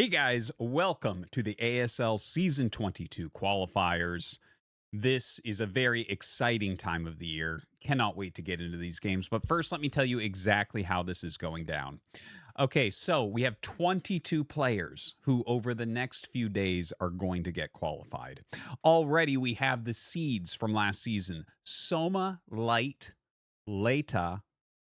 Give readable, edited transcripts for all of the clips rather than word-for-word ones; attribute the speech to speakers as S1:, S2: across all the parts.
S1: Hey guys, welcome to the ASL Season 22 qualifiers. This is a very exciting time of the year. Cannot wait to get into these games. But first, let me tell you exactly how this is going down. Okay, so we have 22 players who, over the next few days, are going to get qualified. Already, we have the seeds from last season: Soma, Light, Leta,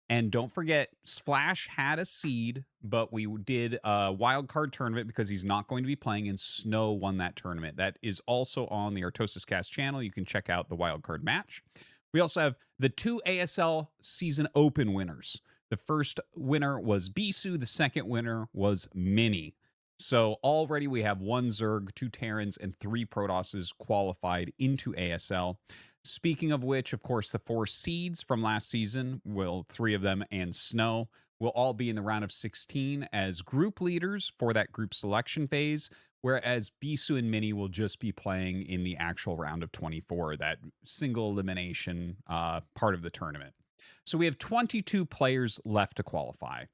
S1: and don't forget, Splash had a seed, but we did a wild card tournament because he's not going to be playing, and Snow won that tournament. That is also on the ArtosisCasts channel. You can check out the wild card match. We also have the two ASL season open winners. The first winner was Bisu. The second winner was Mini. So already we have one Zerg, two Terrans, and three Protosses qualified into ASL. Speaking of which, of course, the four seeds from last season, three of them and Snow, will all be in the round of 16 as group leaders for that group selection phase, whereas Bisu and Mini will just be playing in the actual round of 24, that single elimination part of the tournament. So we have 22 players left to qualify.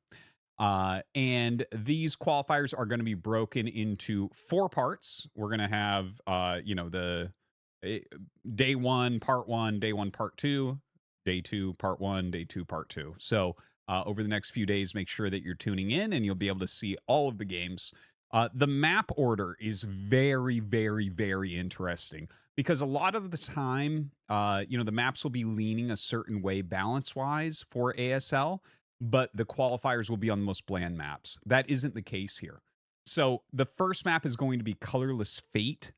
S1: And these qualifiers are going to be broken into four parts. We're going to have, the day one, part one, day one, part two, day two, part one, day two, part two. So over the next few days, make sure that you're tuning in and you'll be able to see all of the games. The map order is very, very, very interesting because a lot of the time, the maps will be leaning a certain way balance wise for ASL, but the qualifiers will be on the most bland maps. That isn't the case here. So the first map is going to be Colorless Fate.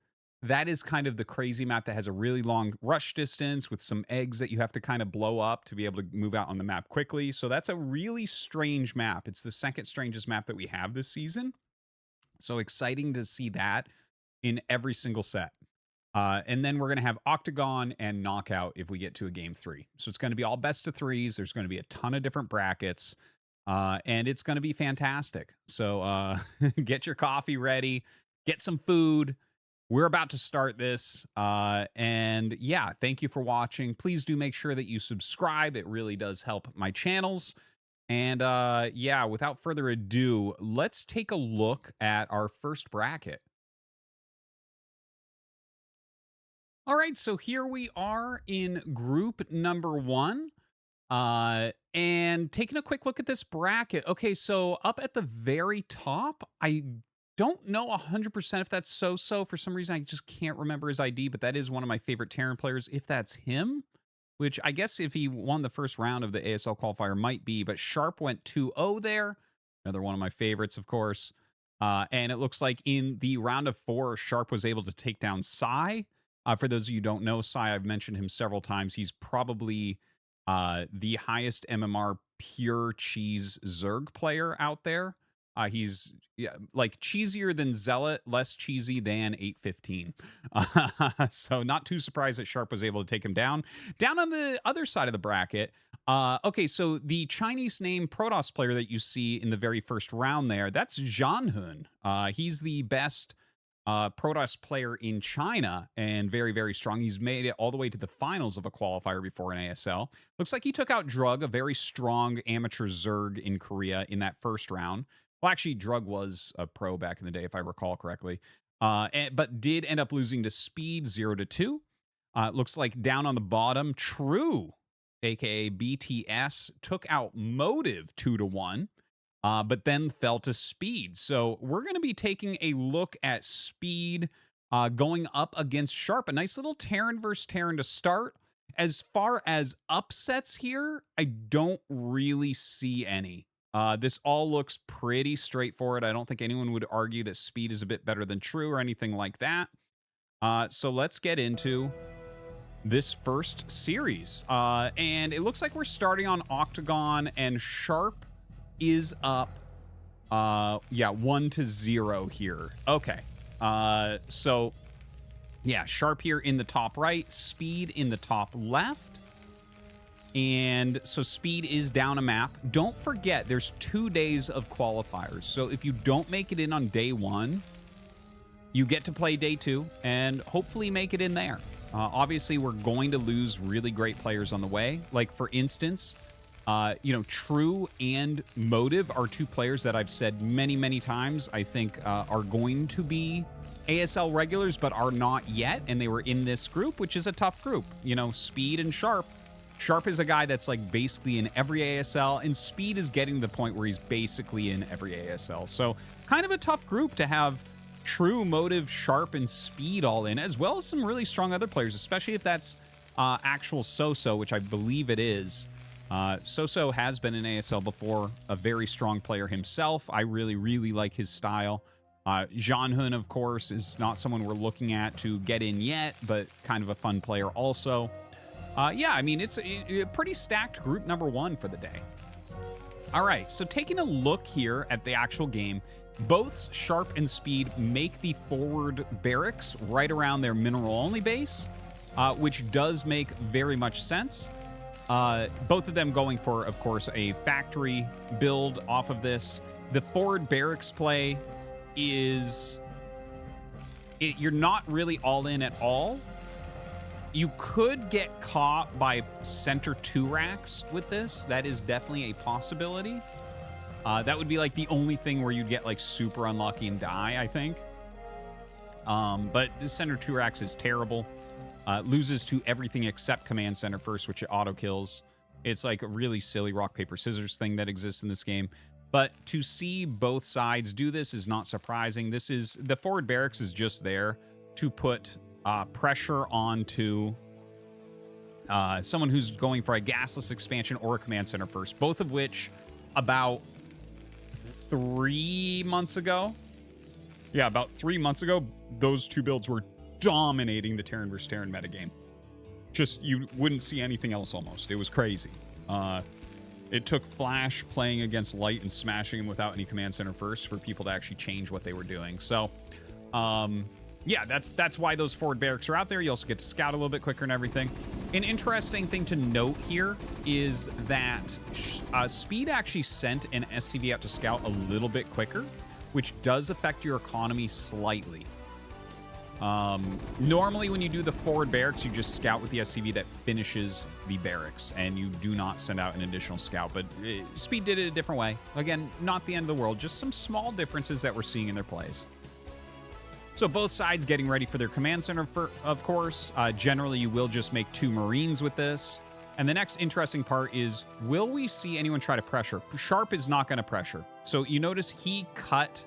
S1: That is kind of the crazy map that has a really long rush distance with some eggs that you have to kind of blow up to be able to move out on the map quickly. So that's a really strange map. It's the second strangest map that we have this season. So exciting to see that in every single set. And then we're going to have Octagon and Knockout if we get to a game 3. So it's going to be all best of threes. There's going to be a ton of different brackets. And it's going to be fantastic. So get your coffee ready, get some food. We're about to start this. And yeah, thank you for watching. Please do make sure that you subscribe. It really does help my channels. And yeah, without further ado, let's take a look at our first bracket. All right, so here we are in group number 1. And taking a quick look at this bracket. Okay, so up at the very top, I don't know 100% if that's So. For some reason, I just can't remember his ID, but that is one of my favorite Terran players, if that's him, which I guess if he won the first round of the ASL qualifier might be, but Sharp went 2-0 there. Another one of my favorites, of course. And it looks like in the round of 4, Sharp was able to take down Sai. For those of you who don't know, Sai, I've mentioned him several times. He's probably the highest MMR pure cheese Zerg player out there. He's like cheesier than Zealot, less cheesy than 815. So not too surprised that Sharp was able to take him down. Down on the other side of the bracket, okay, so the Chinese name Protoss player that you see in the very first round there, that's Zhanhun. He's the best Protoss player in China and very, very strong. He's made it all the way to the finals of a qualifier before an ASL. Looks like he took out Drug, a very strong amateur Zerg in Korea in that first round. Well, actually, Drug was a pro back in the day, if I recall correctly, but did end up losing to Speed 0-2. Looks like down on the bottom, True, aka BTS, took out Motive 2-1. But then fell to Speed. So we're going to be taking a look at Speed going up against Sharp. A nice little Terran versus Terran to start. As far as upsets here, I don't really see any. This all looks pretty straightforward. I don't think anyone would argue that Speed is a bit better than True or anything like that. So let's get into this first series. And it looks like we're starting on Octagon, and Sharp is up 1-0 here. Okay. So yeah, Sharp here in the top right, Speed in the top left. And so Speed is down a map. Don't forget, there's 2 days of qualifiers. So if you don't make it in on day 1, you get to play day 2 and hopefully make it in there. Obviously, we're going to lose really great players on the way. Like, for instance, True and Motive are two players that I've said many, many times I think are going to be ASL regulars, but are not yet. And they were in this group, which is a tough group. Speed and Sharp. Sharp is a guy that's like basically in every ASL, and Speed is getting to the point where he's basically in every ASL. So kind of a tough group to have True, Motive, Sharp, and Speed all in, as well as some really strong other players, especially if that's actual Soso, which I believe it is. Soso has been in ASL before, a very strong player himself. I really, really like his style. Janhun, of course, is not someone we're looking at to get in yet, but kind of a fun player also. It's a pretty stacked group number one for the day. All right, so taking a look here at the actual game, both Sharp and Speed make the forward barracks right around their mineral-only base, which does make very much sense. Both of them going for, of course, a factory build off of this. The forward barracks play is... you're not really all in at all. You could get caught by center 2 racks with this. That is definitely a possibility. That would be like the only thing where you'd get like super unlucky and die, I think. But the center 2 racks is terrible. Loses to everything except command center first, which it auto kills. It's like a really silly rock, paper, scissors thing that exists in this game. But to see both sides do this is not surprising. The forward barracks is just there to put pressure onto someone who's going for a gasless expansion or a command center first, both of which about 3 months ago. Yeah, about 3 months ago, those two builds were dominating the Terran vs. Terran metagame. Just, you wouldn't see anything else almost. It was crazy. It took Flash playing against Light and smashing him without any command center first for people to actually change what they were doing. So, yeah, that's why those forward barracks are out there. You also get to scout a little bit quicker and everything. An interesting thing to note here is that Speed actually sent an SCV out to scout a little bit quicker, which does affect your economy slightly. Normally when you do the forward barracks, you just scout with the SCV that finishes the barracks, and you do not send out an additional scout, but Speed did it a different way. Again, not the end of the world, just some small differences that we're seeing in their plays. So both sides getting ready for their command center, of course. Generally, you will just make 2 Marines with this. And the next interesting part is, will we see anyone try to pressure? Sharp is not going to pressure. So you notice he cut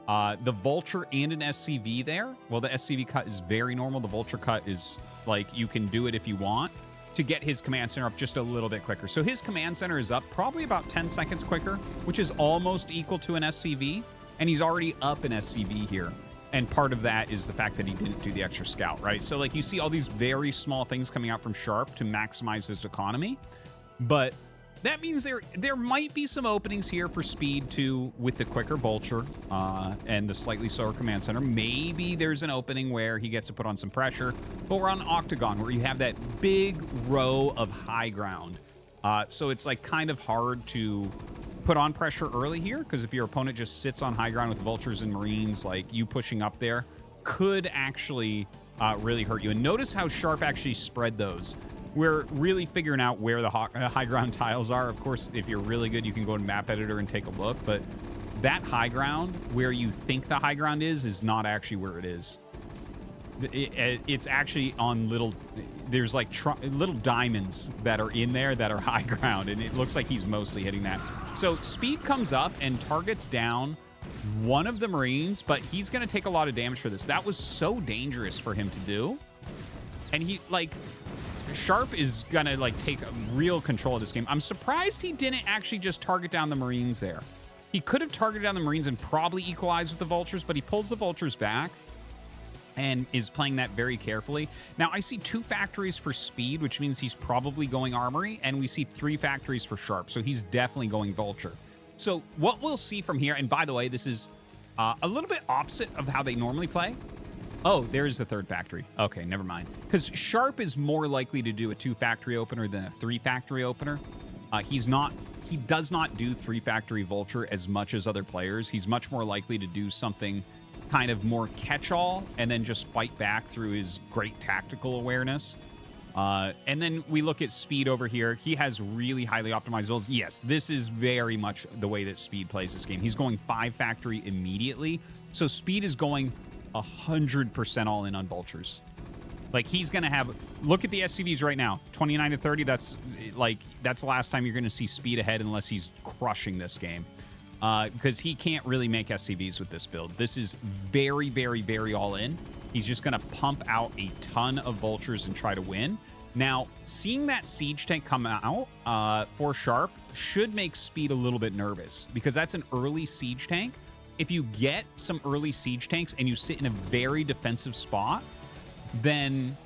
S1: the Vulture and an SCV there. Well, the SCV cut is very normal. The Vulture cut is like, you can do it if you want to get his command center up just a little bit quicker. So his command center is up probably about 10 seconds quicker, which is almost equal to an SCV. And he's already up an SCV here. And part of that is the fact that he didn't do the extra scout, right? So like you see all these very small things coming out from Sharp to maximize his economy. But that means there might be some openings here for Speed too with the quicker Vulture and the slightly slower command center. Maybe there's an opening where he gets to put on some pressure. But we're on Octagon where you have that big row of high ground. So it's like kind of hard to put on pressure early here, because if your opponent just sits on high ground with Vultures and Marines, like you pushing up there could actually really hurt you. And notice how Sharp actually spread those. We're really figuring out where the high ground tiles are. Of course, if you're really good, you can go to map editor and take a look, but that high ground where you think the high ground is not actually where it is. It's actually on there's like little diamonds that are in there that are high ground, and it looks like he's mostly hitting that. So Speed comes up and targets down one of the Marines, but he's going to take a lot of damage for this. That was so dangerous for him to do. And he, like, Sharp is going to, like, take real control of this game. I'm surprised he didn't actually just target down the Marines there. He could have targeted down the Marines and probably equalized with the Vultures, but he pulls the Vultures back and is playing that very carefully. Now, I see 2 factories for Speed, which means he's probably going Armory, and we see 3 factories for Sharp, so he's definitely going Vulture. So what we'll see from here, and by the way, this is a little bit opposite of how they normally play. Oh, there's the 3rd factory. Okay, never mind. Because Sharp is more likely to do a 2-factory opener than a 3-factory opener. He does not do 3-factory Vulture as much as other players. He's much more likely to do something kind of more catch-all and then just fight back through his great tactical awareness. And then we look at speed over here. He has really highly optimized builds. Yes, this is very much the way that speed plays this game. He's going 5 factory immediately. So speed is going 100% all in on vultures. Like, he's going to have... Look at the SCVs right now. 29 to 30, that's the last time you're going to see speed ahead unless he's crushing this game. Because he can't really make SCVs with this build. This is very, very, very all in. He's just going to pump out a ton of vultures and try to win. Now, seeing that siege tank come out for Sharp should make speed a little bit nervous, because that's an early siege tank. If you get some early siege tanks and you sit in a very defensive spot, then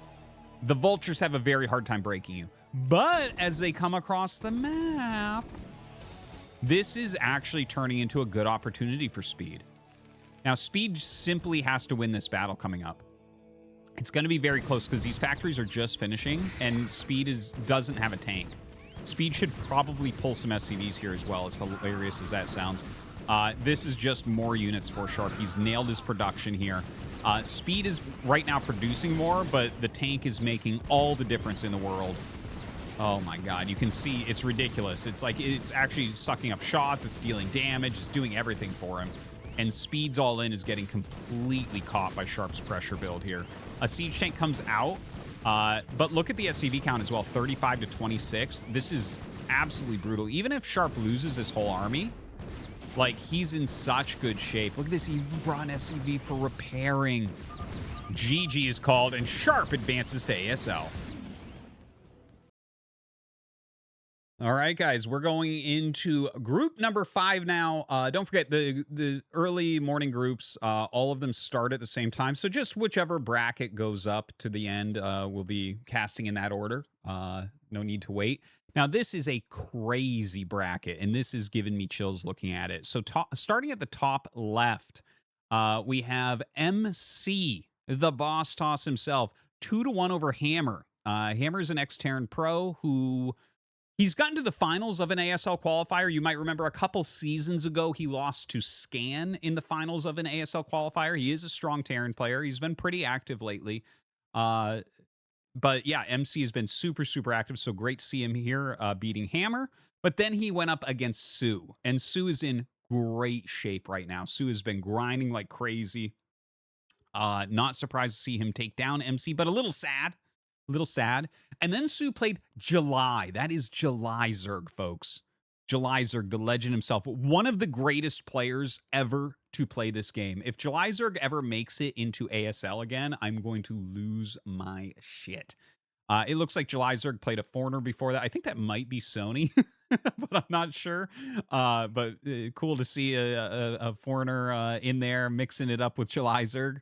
S1: the vultures have a very hard time breaking you. But as they come across the map, this is actually turning into a good opportunity for speed. Now, speed simply has to win this battle coming up. It's going to be very close because these factories are just finishing, and speed doesn't have a tank. Speed should probably pull some SCVs here as well, as hilarious as that sounds. This is just more units for Shark. He's nailed his production here. Speed is right now producing more, but the tank is making all the difference in the world. Oh my god, you can see it's ridiculous. It's like it's actually sucking up shots, it's dealing damage, it's doing everything for him. And Speed's all in is getting completely caught by Sharp's pressure build here. A siege tank comes out, but look at the SCV count as well, 35 to 26. This is absolutely brutal. Even if Sharp loses his whole army, like, he's in such good shape. Look at this, he brought an SCV for repairing. GG is called, and Sharp advances to ASL. All right, guys, we're going into group number 5 now. Don't forget, the early morning groups, all of them start at the same time. So just whichever bracket goes up to the end, we'll be casting in that order. No need to wait. Now, this is a crazy bracket, and this is giving me chills looking at it. So starting at the top left, we have MC, the boss toss himself, 2-1 over Hammer. Hammer's an ex-Terran pro who... He's gotten to the finals of an ASL qualifier. You might remember a couple seasons ago, he lost to Scan in the finals of an ASL qualifier. He is a strong Terran player. He's been pretty active lately. But yeah, MC has been super, super active. So great to see him here beating Hammer. But then he went up against Sue. And Sue is in great shape right now. Sue has been grinding like crazy. Not surprised to see him take down MC, but a little sad. And then Sue played July. That is July Zerg, folks. July Zerg, the legend himself. One of the greatest players ever to play this game. If July Zerg ever makes it into ASL again, I'm going to lose my shit. It looks like July Zerg played a foreigner before that. I think that might be Sony, but I'm not sure. But cool to see a foreigner in there mixing it up with July Zerg.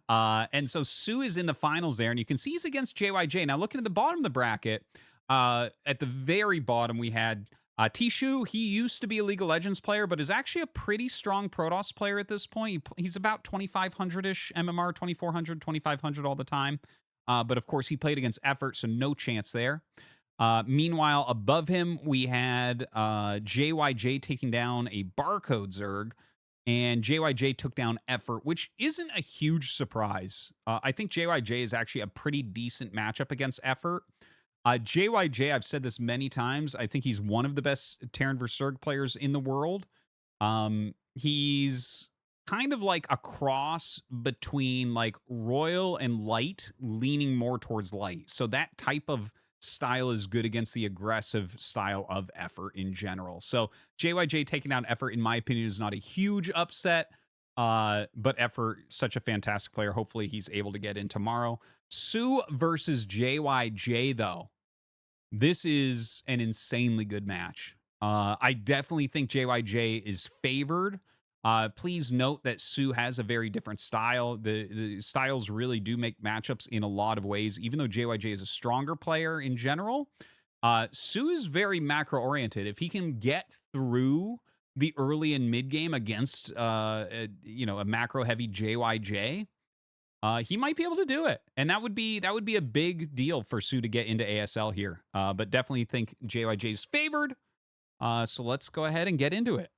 S1: And so Sue is in the finals there, and you can see he's against JYJ. Now, looking at the bottom of the bracket, at the very bottom, we had Tishu. He used to be a League of Legends player, but is actually a pretty strong Protoss player at this point. He's about 2,500-ish MMR, 2,400, 2,500 all the time. But of course, he played against Effort, so no chance there. Meanwhile, above him, we had JYJ taking down a Barcode Zerg, and JYJ took down Effort, which isn't a huge surprise. I think JYJ is actually a pretty decent matchup against Effort. JYJ, I've said this many times, I think he's one of the best Terran vs. Zerg players in the world. He's kind of like a cross between like Royal and Light, leaning more towards Light. So that type of style is good against the aggressive style of Effort in general. So JYJ taking down Effort, in my opinion, is not a huge upset. But Effort, such a fantastic player. Hopefully he's able to get in tomorrow. Sue versus JYJ, though. This is an insanely good match. I definitely think JYJ is favored. Please note that Sue has a very different style. The styles really do make matchups in a lot of ways. Even though JYJ is a stronger player in general, Sue is very macro-oriented. If he can get through the early and mid game against a macro-heavy JYJ, he might be able to do it. And that would be a big deal for Sue to get into ASL here. But definitely think JYJ is favored. So let's go ahead and get into it.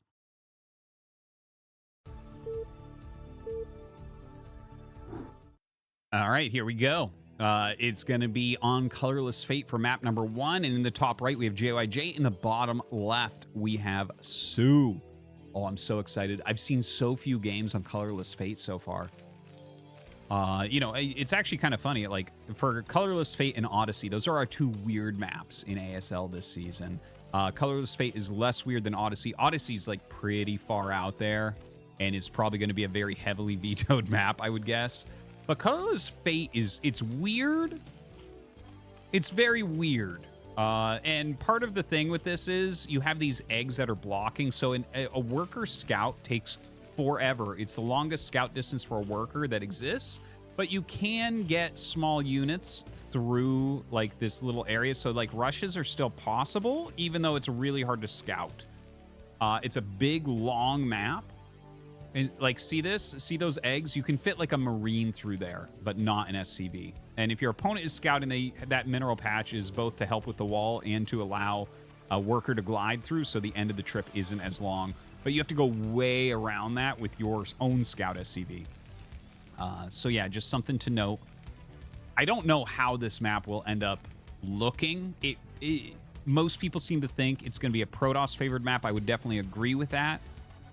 S1: All right, here we go. It's going to be on Colorless Fate for map number 1. And in the top right, we have JYJ. In the bottom left, we have Sue. Oh, I'm so excited. I've seen so few games on Colorless Fate so far. You know, it's actually kind of funny. Like, for Colorless Fate and Odyssey, those are our 2 weird maps in ASL this season. Colorless Fate is less weird than Odyssey. Odyssey's, like, pretty far out there and is probably going to be a very heavily vetoed map, I would guess. But Colorless Fate it's weird. It's very weird. And part of the thing with this is you have these eggs that are blocking. So a worker scout takes forever. It's the longest scout distance for a worker that exists. But you can get small units through like this little area. So like rushes are still possible, even though it's really hard to scout. It's a big, long map. And like, see this? See those eggs? You can fit like a marine through there, but not an SCV. And if your opponent is scouting, that mineral patch is both to help with the wall and to allow a worker to glide through, so the end of the trip isn't as long. But you have to go way around that with your own scout SCV. So yeah, just something to note. I don't know how this map will end up looking. Most people seem to think it's going to be a Protoss favored map. I would definitely agree with that.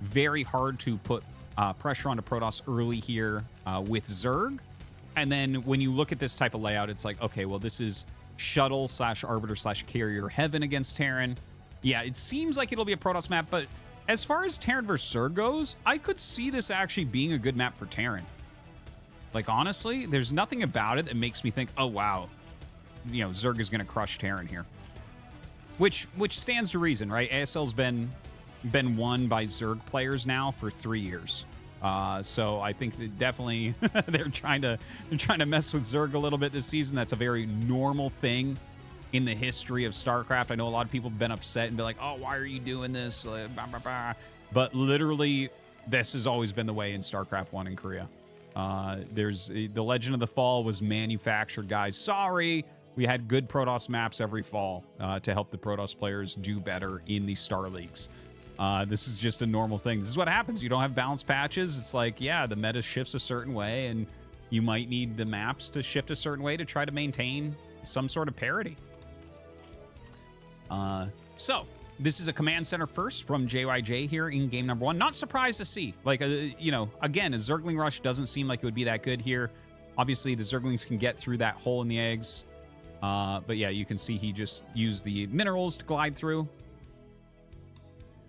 S1: Very hard to put pressure onto Protoss early here with Zerg. And then when you look at this type of layout, it's like, okay, well, this is shuttle / arbiter / carrier heaven against Terran. Yeah, it seems like it'll be a Protoss map, but as far as Terran versus Zerg goes, I could see this actually being a good map for Terran. Like, honestly, there's nothing about it that makes me think, oh, wow, you know, Zerg is going to crush Terran here. Which stands to reason, right? ASL's been won by Zerg players now for 3 years. So I think that definitely they're trying to mess with Zerg a little bit this season. That's a very normal thing in the history of StarCraft. I know a lot of people have been upset and be like, oh, why are you doing this? Blah, blah, blah. But literally, this has always been the way in StarCraft 1 in Korea. There's the Legend of the Fall was manufactured, guys. Sorry. We had good Protoss maps every fall to help the Protoss players do better in the Star Leagues. This is just a normal thing. This is what happens. You don't have balanced patches. It's like, yeah, the meta shifts a certain way, and you might need the maps to shift a certain way to try to maintain some sort of parity. So this is a command center first from JYJ here in game number 1. Not surprised to see. Like, you know, again, a Zergling rush doesn't seem like it would be that good here. Obviously, the Zerglings can get through that hole in the eggs. But yeah, you can see he just used the minerals to glide through.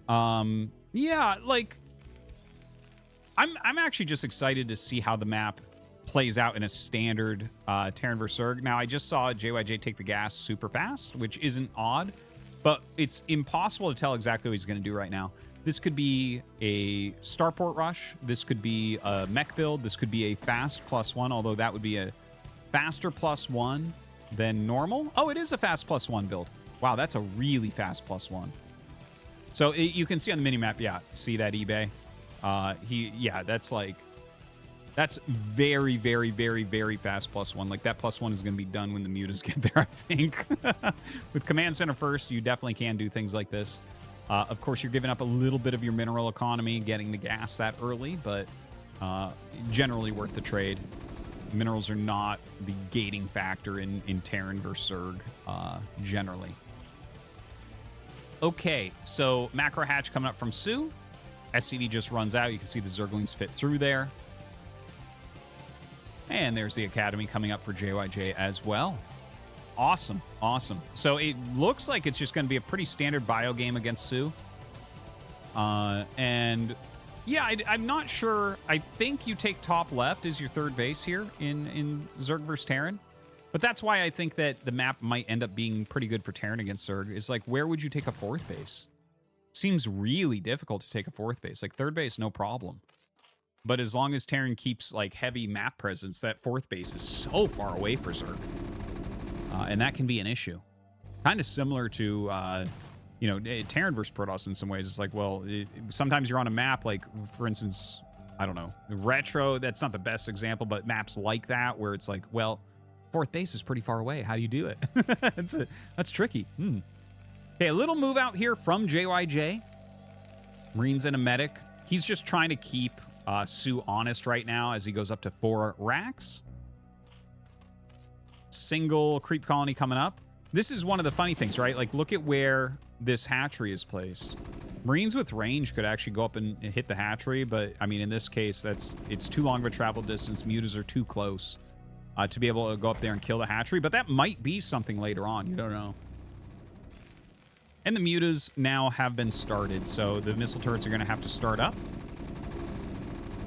S1: Yeah, like, I'm actually just excited to see how the map plays out in a standard Terran vs. Zerg. Now, I just saw JYJ take the gas super fast, which isn't odd, but it's impossible to tell exactly what he's going to do right now. This could be a starport rush. This could be a mech build. This could be a fast +1, although that would be a faster +1 than normal. Oh, it is a fast +1 build. Wow, that's a really fast +1. So you can see on the minimap, yeah, see that eBay? That's very, very, very, very fast +1. Like, that +1 is going to be done when the mutas get there, I think. With Command Center first, you definitely can do things like this. Of course, you're giving up a little bit of your mineral economy getting the gas that early, but generally worth the trade. Minerals are not the gating factor in Terran versus Zerg, generally. Okay, so macro hatch coming up from Sue. SCV just runs out. You can see the Zerglings fit through there. And there's the Academy coming up for JYJ as well. Awesome, awesome. So it looks like it's just going to be a pretty standard bio game against Sue. And yeah, I'm not sure. I think you take top left as your third base here in Zerg vs. Terran. But that's why I think that the map might end up being pretty good for Terran against Zerg. Is like, where would you take a fourth base? Seems really difficult to take a fourth base. Like, third base, no problem. But as long as Terran keeps, like, heavy map presence, that fourth base is so far away for Zerg. And that can be an issue. Kind of similar to, you know, Terran versus Protoss in some ways. It's like, well, sometimes you're on a map, like, for instance, I don't know, Retro, that's not the best example, but maps like that where it's like, well, fourth base is pretty far away. How do you do it? That's tricky. Okay, a little move out here from JYJ. Marines and a medic. He's just trying to keep Sue honest right now as he goes up to 4 racks. single creep colony coming up. This is one of the funny things, right? Like, look at where this hatchery is placed. Marines with range could actually go up and hit the hatchery, but I mean, in this case, it's too long of a travel distance. Mutas are too close to be able to go up there and kill the hatchery, but that might be something later on. You don't know. And the mutas now have been started, so the missile turrets are going to have to start up.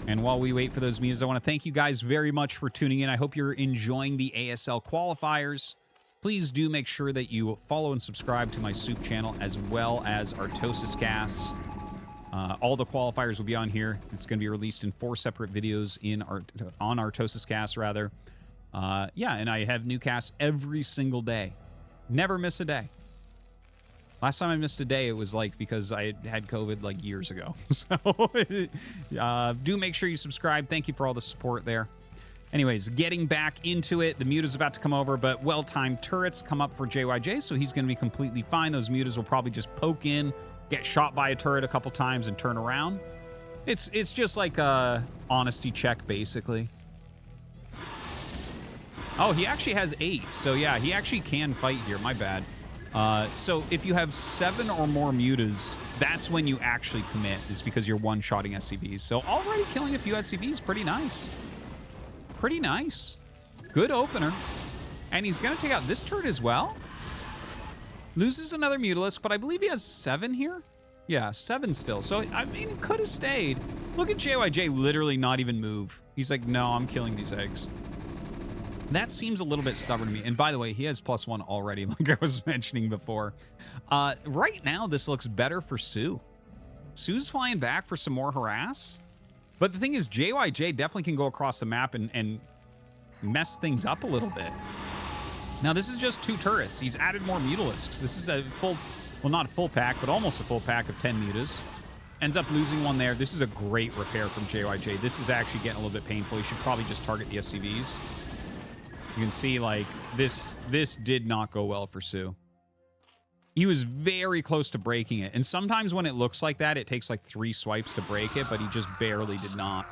S1: And while we wait for those mutas, I want to thank you guys very much for tuning in. I hope you're enjoying the ASL qualifiers. Please do make sure that you follow and subscribe to my soup channel as well as ArtosisCasts. All the qualifiers will be on here. It's going to be released in 4 separate videos on ArtosisCasts, rather. Yeah, and I have new casts every single day. Never miss a day. Last time I missed a day, it was like because I had COVID like years ago. So do make sure you subscribe. Thank you for all the support there. Anyways, getting back into it. The muta's about to come over, but well-timed turrets come up for JYJ, so he's going to be completely fine. Those mutas will probably just poke in, get shot by a turret a couple times, and turn around. It's just like a honesty check, basically. Oh, he actually has 8. So yeah, he actually can fight here. My bad. So if you have 7 or more mutas, that's when you actually commit, is because you're one-shotting SCVs. So already killing a few SCVs, pretty nice. Pretty nice. Good opener. And he's going to take out this turret as well. Loses another Mutalisk, but I believe he has 7 here. Yeah, 7 still. So, I mean, it could have stayed. Look at JYJ literally not even move. He's like, no, I'm killing these eggs. That seems a little bit stubborn to me. And by the way, he has +1 already, like I was mentioning before. Right now, this looks better for Sue. Sue's flying back for some more harass. But the thing is, JYJ definitely can go across the map and mess things up a little bit. Now, this is just 2 turrets. He's added more Mutalisks. This is a full, well, not a full pack, but almost a full pack of 10 mutas. Ends up losing 1 there. This is a great repair from JYJ. This is actually getting a little bit painful. He should probably just target the SCVs. You can see, like, this did not go well for Sue. He was very close to breaking it. And sometimes when it looks like that, it takes like 3 swipes to break it, but he just barely did not.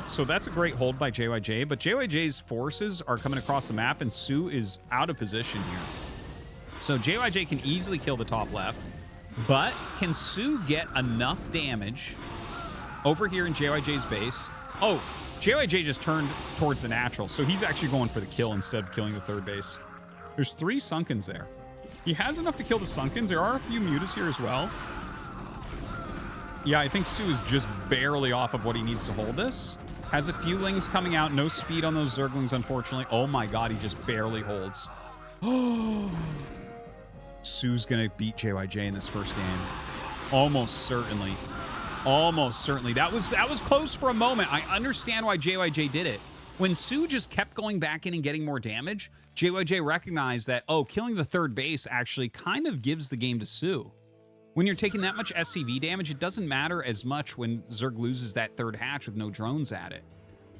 S1: So that's a great hold by JYJ, but JYJ's forces are coming across the map, and Sue is out of position here. So JYJ can easily kill the top left, but can Sue get enough damage over here in JYJ's base? Oh, JYJ just turned towards the natural, so he's actually going for the kill instead of killing the third base. There's 3 Sunkens there. He has enough to kill the Sunkens. There are a few mutas here as well. Yeah, I think Sue is just barely off of what he needs to hold this. Has a few Lings coming out. No speed on those Zerglings, unfortunately. Oh my god, he just barely holds. Oh, Sue's gonna beat JYJ in this first game. Almost certainly. Almost certainly. That was close for a moment. I understand why JYJ did it. When Sue just kept going back in and getting more damage, JYJ recognized that, oh, killing the third base actually kind of gives the game to Sue. When you're taking that much SCV damage, it doesn't matter as much when Zerg loses that third hatch with no drones at it.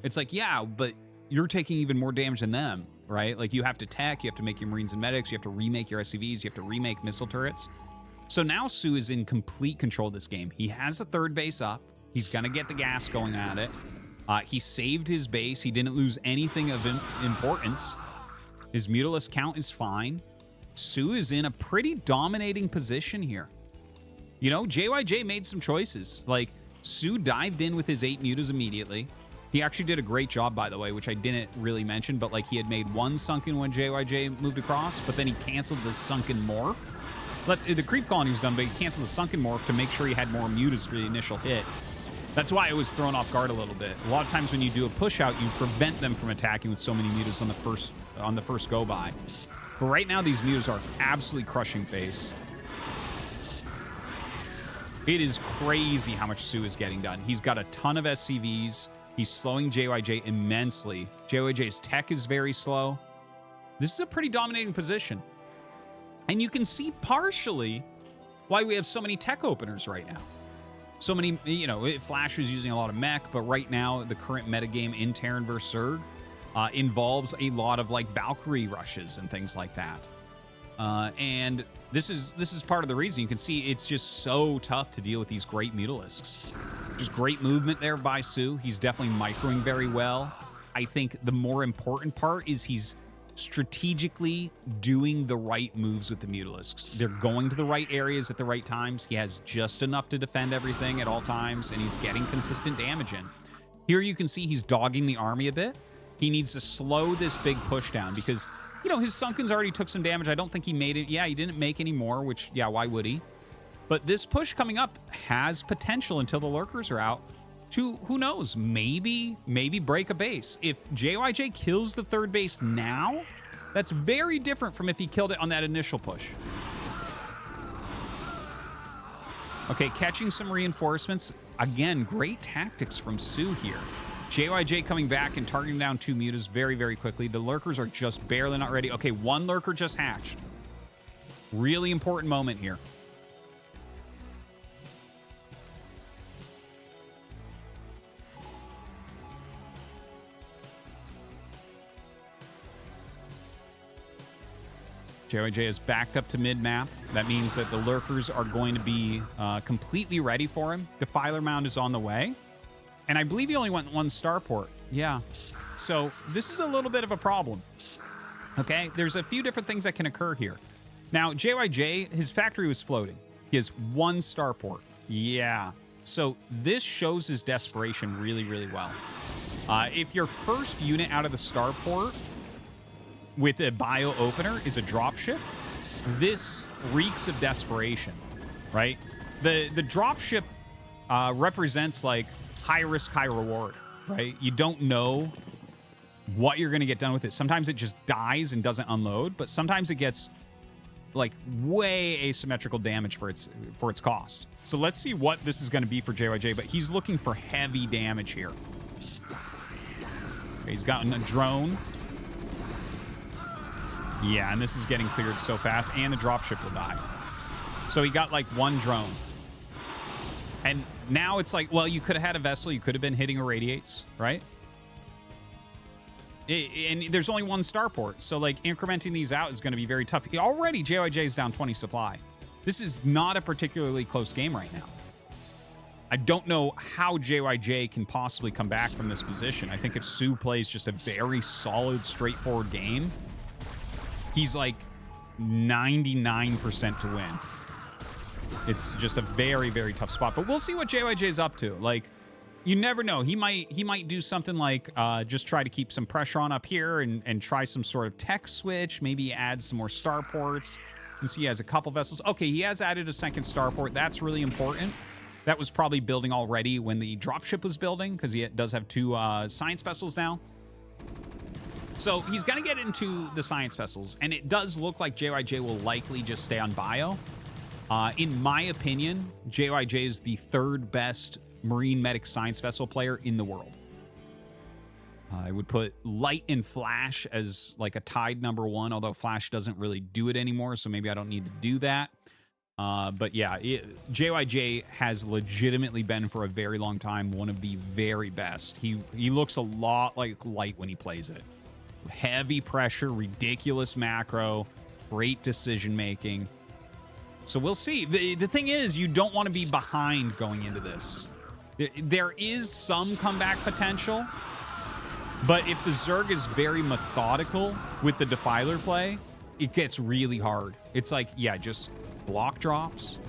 S1: It's like, yeah, but you're taking even more damage than them, right? Like, you have to tech, you have to make your Marines and Medics, you have to remake your SCVs, you have to remake missile turrets. So now Sue is in complete control of this game. He has a third base up. He's going to get the gas going at it. He saved his base. He didn't lose anything of importance. His Mutalisk count is fine. Sue is in a pretty dominating position here. You know, JYJ made some choices. Like, Sue dived in with his 8 mutas immediately. He actually did a great job, by the way, which I didn't really mention, but like, he had made 1 Sunken when JYJ moved across, but then he canceled the Sunken morph. The creep colony was done, but he canceled the Sunken morph to make sure he had more mutas for the initial hit. That's why it was thrown off guard a little bit. A lot of times when you do a push out, you prevent them from attacking with so many mutas on the first go by. But right now, these mutas are absolutely crushing face. It is crazy how much Sue is getting done. He's got a ton of SCVs. He's slowing JYJ immensely. JYJ's tech is very slow. This is a pretty dominating position. And you can see partially why we have so many tech openers right now. So many, you know, Flash was using a lot of mech, but right now the current metagame in Terran vs. Zerg involves a lot of like Valkyrie rushes and things like that. And this is part of the reason. You can see it's just so tough to deal with these great Mutalisks. Just great movement there by Sue. He's definitely microing very well. I think the more important part is he's strategically doing the right moves with the Mutalisks. They're going to the right areas at the right times. He has just enough to defend everything at all times, and he's getting consistent damage in. Here you can see he's dogging the army a bit. He needs to slow this big push down because, you know, his Sunkens already took some damage. I don't think he made it. Yeah, he didn't make any more, which, yeah, why would he? But this push coming up has potential until the Lurkers are out to, who knows, maybe break a base. If JYJ kills the third base now, that's very different from if he killed it on that initial push. Okay, catching some reinforcements. Again, great tactics from Sue here. JYJ coming back and targeting down 2 mutas very, very quickly. The Lurkers are just barely not ready. Okay, 1 Lurker just hatched. Really important moment here. JYJ is backed up to mid-map. That means that the Lurkers are going to be completely ready for him. Defiler Mound is on the way. And I believe he only went 1 starport. Yeah. So this is a little bit of a problem. Okay? There's a few different things that can occur here. Now, JYJ, his factory was floating. He has 1 starport. Yeah. So this shows his desperation really, really well. If your first unit out of the starport with a bio opener is a dropship, this reeks of desperation, right? The dropship represents like high risk, high reward, right? You don't know what you're going to get done with it. Sometimes it just dies and doesn't unload, but sometimes it gets like way asymmetrical damage for its cost. So let's see what this is going to be for JYJ, but he's looking for heavy damage here. Okay, he's gotten a drone. Yeah, and this is getting cleared so fast, and the dropship will die. So he got like 1 drone. And now it's like, well, you could have had a vessel. You could have been hitting irradiates, right? And there's only 1 starport. So like incrementing these out is going to be very tough. Already JYJ is down 20 supply. This is not a particularly close game right now. I don't know how JYJ can possibly come back from this position. I think if Sue plays just a very solid, straightforward game, he's like 99% to win. It's just a very, very tough spot. But we'll see what JYJ is up to. Like, you never know. He might do something like just try to keep some pressure on up here and try some sort of tech switch. Maybe add some more starports. And so he has a couple vessels. Okay, he has added a 2nd starport. That's really important. That was probably building already when the dropship was building, because he does have 2 science vessels now. So he's going to get into the science vessels, and it does look like JYJ will likely just stay on bio. In my opinion, JYJ is the 3rd best Marine Medic science vessel player in the world. I would put Light and Flash as like a tied number 1, although Flash doesn't really do it anymore, so maybe I don't need to do that. But yeah, JYJ has legitimately been for a very long time one of the very best. He looks a lot like Light when he plays it. Heavy pressure, ridiculous macro, great decision making. So we'll see. The thing is, you don't want to be behind going into this. There is some comeback potential, but if the Zerg is very methodical with the Defiler play, it gets really hard. It's like, yeah, just block drops,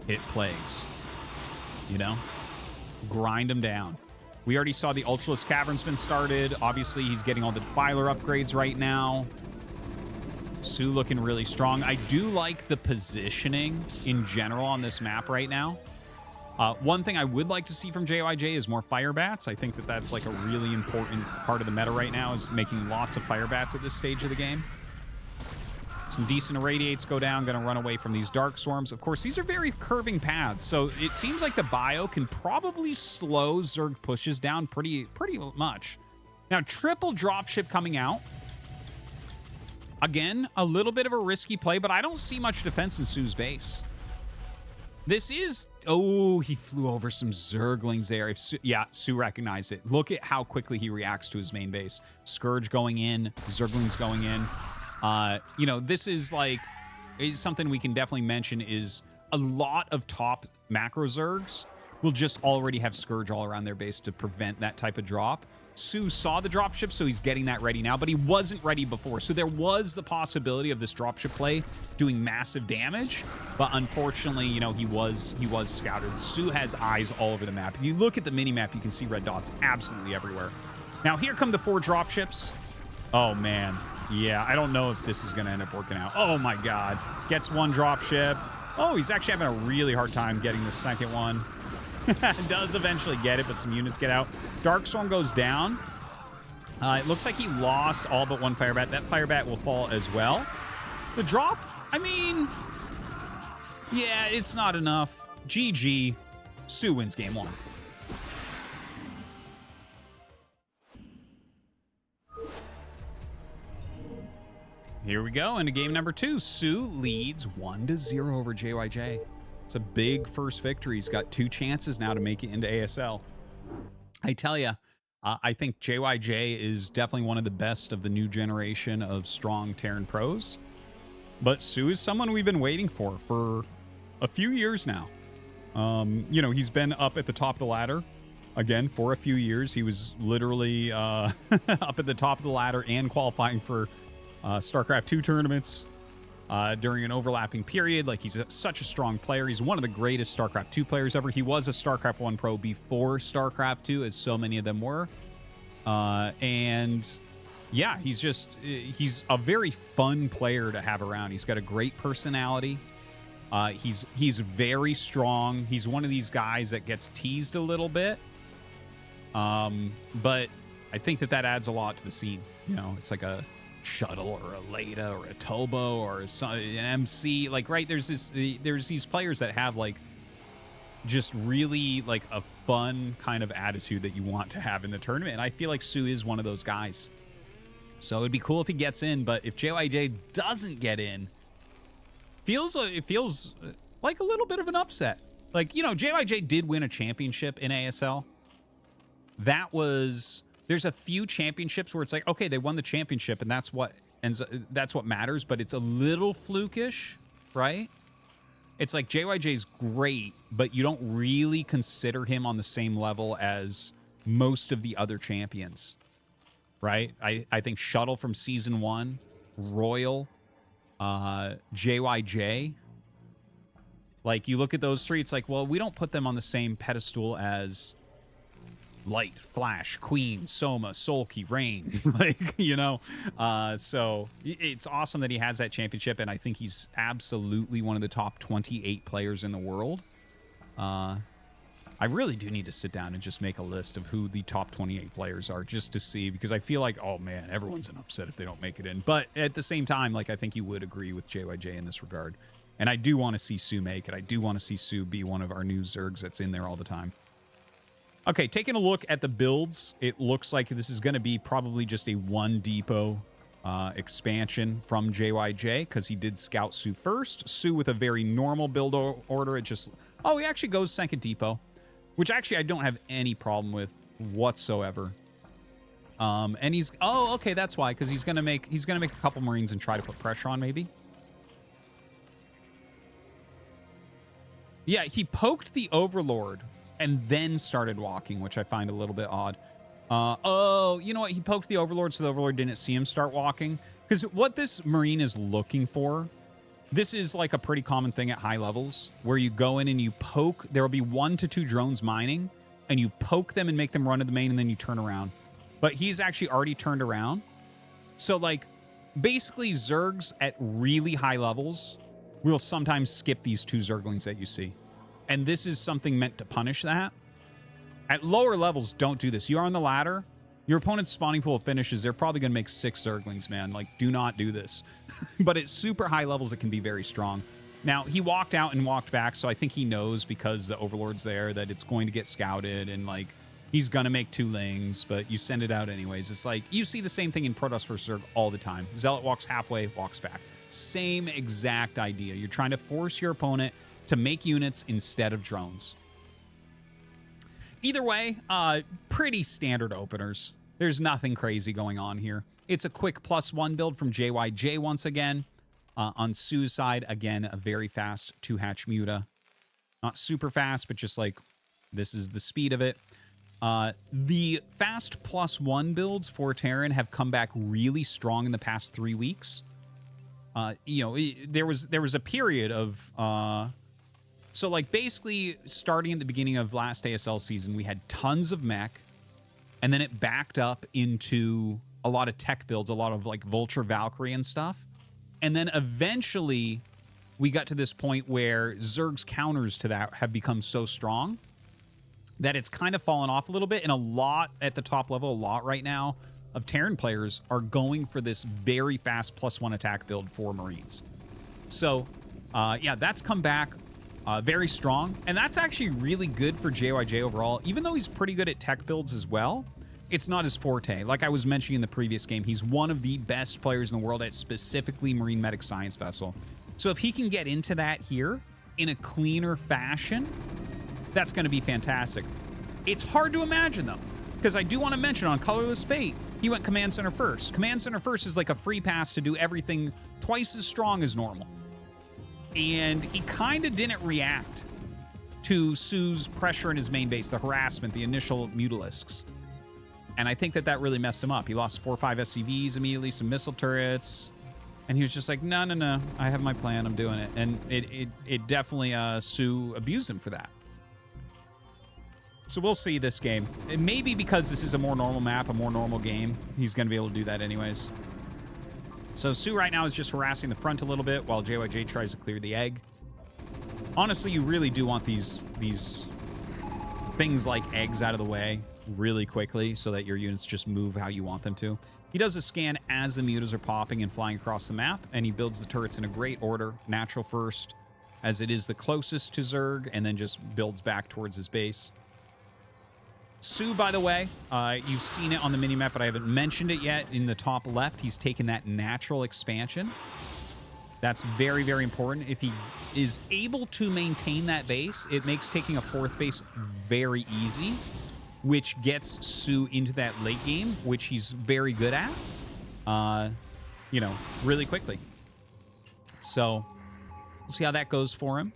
S1: hit plagues, you know? Grind them down. We already saw the Ultralisk Cavern's been started. Obviously, he's getting all the Defiler upgrades right now. Sue looking really strong. I do like the positioning in general on this map right now. One thing I would like to see from JYJ is more fire bats. I think that that's like a really important part of the meta right now, is making lots of fire bats at this stage of the game. Some decent irradiates go down, going to run away from these dark swarms. Of course, these are very curving paths, so it seems like the bio can probably slow Zerg pushes down pretty much. Now, triple dropship coming out. Again, a little bit of a risky play, but I don't see much defense in Sue's base. This is... Oh, he flew over some Zerglings there. If Sue, yeah, Sue recognized it. Look at how quickly he reacts to his main base. Scourge going in, Zerglings going in. You know, this is like... Is something we can definitely mention is a lot of top macro Zergs will just already have Scourge all around their base to prevent that type of drop. Su saw the dropship, so he's getting that ready now, but he wasn't ready before. So there was the possibility of this dropship play doing massive damage, but unfortunately, you know, he was scouted. Su has eyes all over the map. If you look at the mini-map, you can see red dots absolutely everywhere. Now, here come the 4 dropships. Oh, man. Yeah, I don't know if this is going to end up working out. Oh, my God. Gets 1 dropship. Oh, he's actually having a really hard time getting the second one. Does eventually get it, but some units get out. Darkstorm goes down. It looks like he lost all but 1 Firebat. That Firebat will fall as well. The drop, I mean, yeah, it's not enough. GG. Su wins game 1. Here we go into game number 2. Su leads 1-0 over JYJ. It's a big first victory. He's got 2 chances now to make it into ASL. I tell you, I think JYJ is definitely one of the best of the new generation of strong Terran pros. But Su is someone we've been waiting for a few years now. You know, he's been up at the top of the ladder, again, for a few years. He was literally up at the top of the ladder and qualifying for StarCraft 2 tournaments. During an overlapping period. Like, he's such a strong player. He's one of the greatest StarCraft 2 players ever. He was a StarCraft 1 pro before StarCraft 2, as so many of them were. And yeah, he's a very fun player to have around. He's got a great personality. He's very strong. He's one of these guys that gets teased a little bit. But I think that adds a lot to the scene. You know, it's like a Shuttle or a Leda or a Tobo or an MC. Like, right, there's these players that have like just really like a fun kind of attitude that you want to have in the tournament. And I feel like Su is one of those guys. So it'd be cool if he gets in, but if JYJ doesn't get in, it feels like a little bit of an upset. Like, you know, JYJ did win a championship in ASL. There's a few championships where it's like, okay, they won the championship and that's what matters, but it's a little flukish, right? It's like JYJ's great, but you don't really consider him on the same level as most of the other champions, right? I think Shuttle from Season 1, Royal, JYJ. Like, you look at those 3, it's like, well, we don't put them on the same pedestal as Light, Flash, Queen, Soma, Sulky, Rain. Like, you know, so it's awesome that he has that championship, and I think he's absolutely one of the top 28 players in the world. I really do need to sit down and just make a list of who the top 28 players are, just to see, because I feel like, oh man, everyone's an upset if they don't make it in. But at the same time, like, I think you would agree with JYJ in this regard. And I do want to see Su make it. I do want to see Su be one of our new Zergs that's in there all the time. Okay, taking a look at the builds, it looks like this is going to be probably just a 1 depot expansion from JYJ, because he did scout Su first. Su with a very normal build order. It just, oh, he actually goes 2nd depot, which actually I don't have any problem with whatsoever. And he's, oh, okay, that's why, because he's gonna make a couple Marines and try to put pressure on, maybe. Yeah, he poked the Overlord and then started walking, which I find a little bit odd. Oh, you know what? He poked the Overlord, so the Overlord didn't see him start walking. Because what this Marine is looking for, this is like a pretty common thing at high levels, where you go in and you poke. There will be 1 to 2 drones mining, and you poke them and make them run to the main, and then you turn around. But he's actually already turned around. So, like, basically Zergs at really high levels will sometimes skip these 2 Zerglings that you see. And this is something meant to punish that. At lower levels, don't do this. You are on the ladder. Your opponent's spawning pool finishes. They're probably going to make 6 Zerglings, man. Like, do not do this. But at super high levels, it can be very strong. Now, he walked out and walked back, so I think he knows, because the Overlord's there, that it's going to get scouted, and, like, he's going to make 2 lings, but you send it out anyways. It's like, you see the same thing in Protoss vs. Zerg all the time. Zealot walks halfway, walks back. Same exact idea. You're trying to force your opponent to make units instead of drones. Either way, pretty standard openers. There's nothing crazy going on here. It's a quick +1 build from JYJ once again. On Su's side, again, a very fast 2-hatch Muta. Not super fast, but just like, this is the speed of it. The fast +1 builds for Terran have come back really strong in the past 3 weeks. You know, there was a period of so like basically starting at the beginning of last ASL season, we had tons of mech, and then it backed up into a lot of tech builds, a lot of like Vulture, Valkyrie, and stuff, and then eventually we got to this point where Zerg's counters to that have become so strong that it's kind of fallen off a little bit, and a lot at the top level, a lot right now of Terran players are going for this very fast +1 attack build for Marines. So, yeah, that's come back very strong, and that's actually really good for JYJ overall. Even though he's pretty good at tech builds as well, it's not his forte. Like I was mentioning in the previous game, he's one of the best players in the world at specifically Marine Medic Science Vessel. So if he can get into that here in a cleaner fashion, that's going to be fantastic. It's hard to imagine, though, because I do want to mention on Colorless Fate, he went Command Center first. Command Center first is like a free pass to do everything twice as strong as normal. And he kind of didn't react to Sue's pressure in his main base, the harassment, the initial Mutalisks. And I think that that really messed him up. He lost 4 or 5 SCVs immediately, some missile turrets. And he was just like, no, no, no, I have my plan, I'm doing it. And it definitely, Sue abused him for that. So we'll see this game. And maybe because this is a more normal map, a more normal game, he's going to be able to do that anyways. So Sue right now is just harassing the front a little bit while JYJ tries to clear the egg. Honestly, you really do want these things like eggs out of the way really quickly so that your units just move how you want them to. He does a scan as the mutas are popping and flying across the map, and he builds the turrets in a great order. Natural first, as it is the closest to Zerg, and then just builds back towards his base. Sue, by the way, you've seen it on the minimap, but I haven't mentioned it yet. In the top left, he's taken that natural expansion. That's very, very important. If he is able to maintain that base, it makes taking a 4th base very easy, which gets Sue into that late game, which he's very good at, you know, really quickly. So we'll see how that goes for him.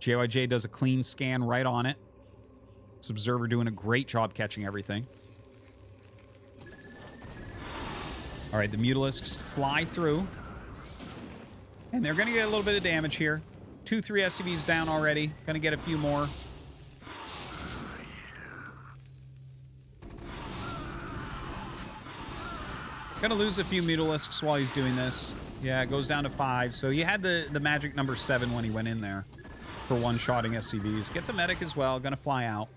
S1: JYJ does a clean scan right on it. This Observer doing a great job catching everything. All right, the Mutalisks fly through. And they're going to get a little bit of damage here. 2, 3 SCVs down already. Going to get a few more. Gonna lose a few Mutalisks while he's doing this. Yeah, it goes down to 5. So he had the magic number 7 when he went in there for one-shotting SCVs. Gets a medic as well. Gonna fly out.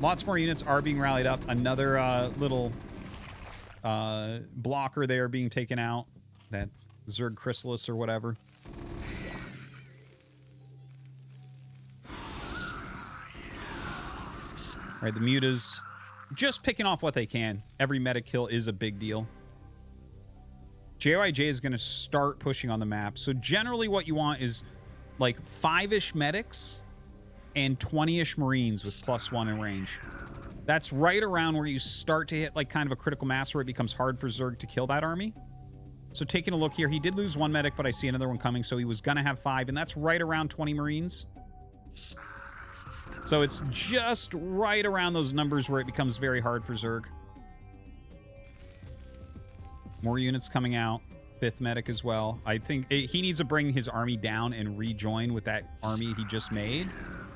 S1: Lots more units are being rallied up. Another little blocker there being taken out. That Zerg Chrysalis or whatever. All right, the mutas just picking off what they can. Every meta kill is a big deal. JYJ is going to start pushing on the map. So generally what you want is like 5-ish medics and 20-ish Marines with +1 in range. That's right around where you start to hit like kind of a critical mass where it becomes hard for Zerg to kill that army. So taking a look here, he did lose 1 medic, but I see another one coming. So he was going to have 5, and that's right around 20 Marines. So it's just right around those numbers where it becomes very hard for Zerg. More units coming out. 5th medic as well. I think he needs to bring his army down and rejoin with that army he just made.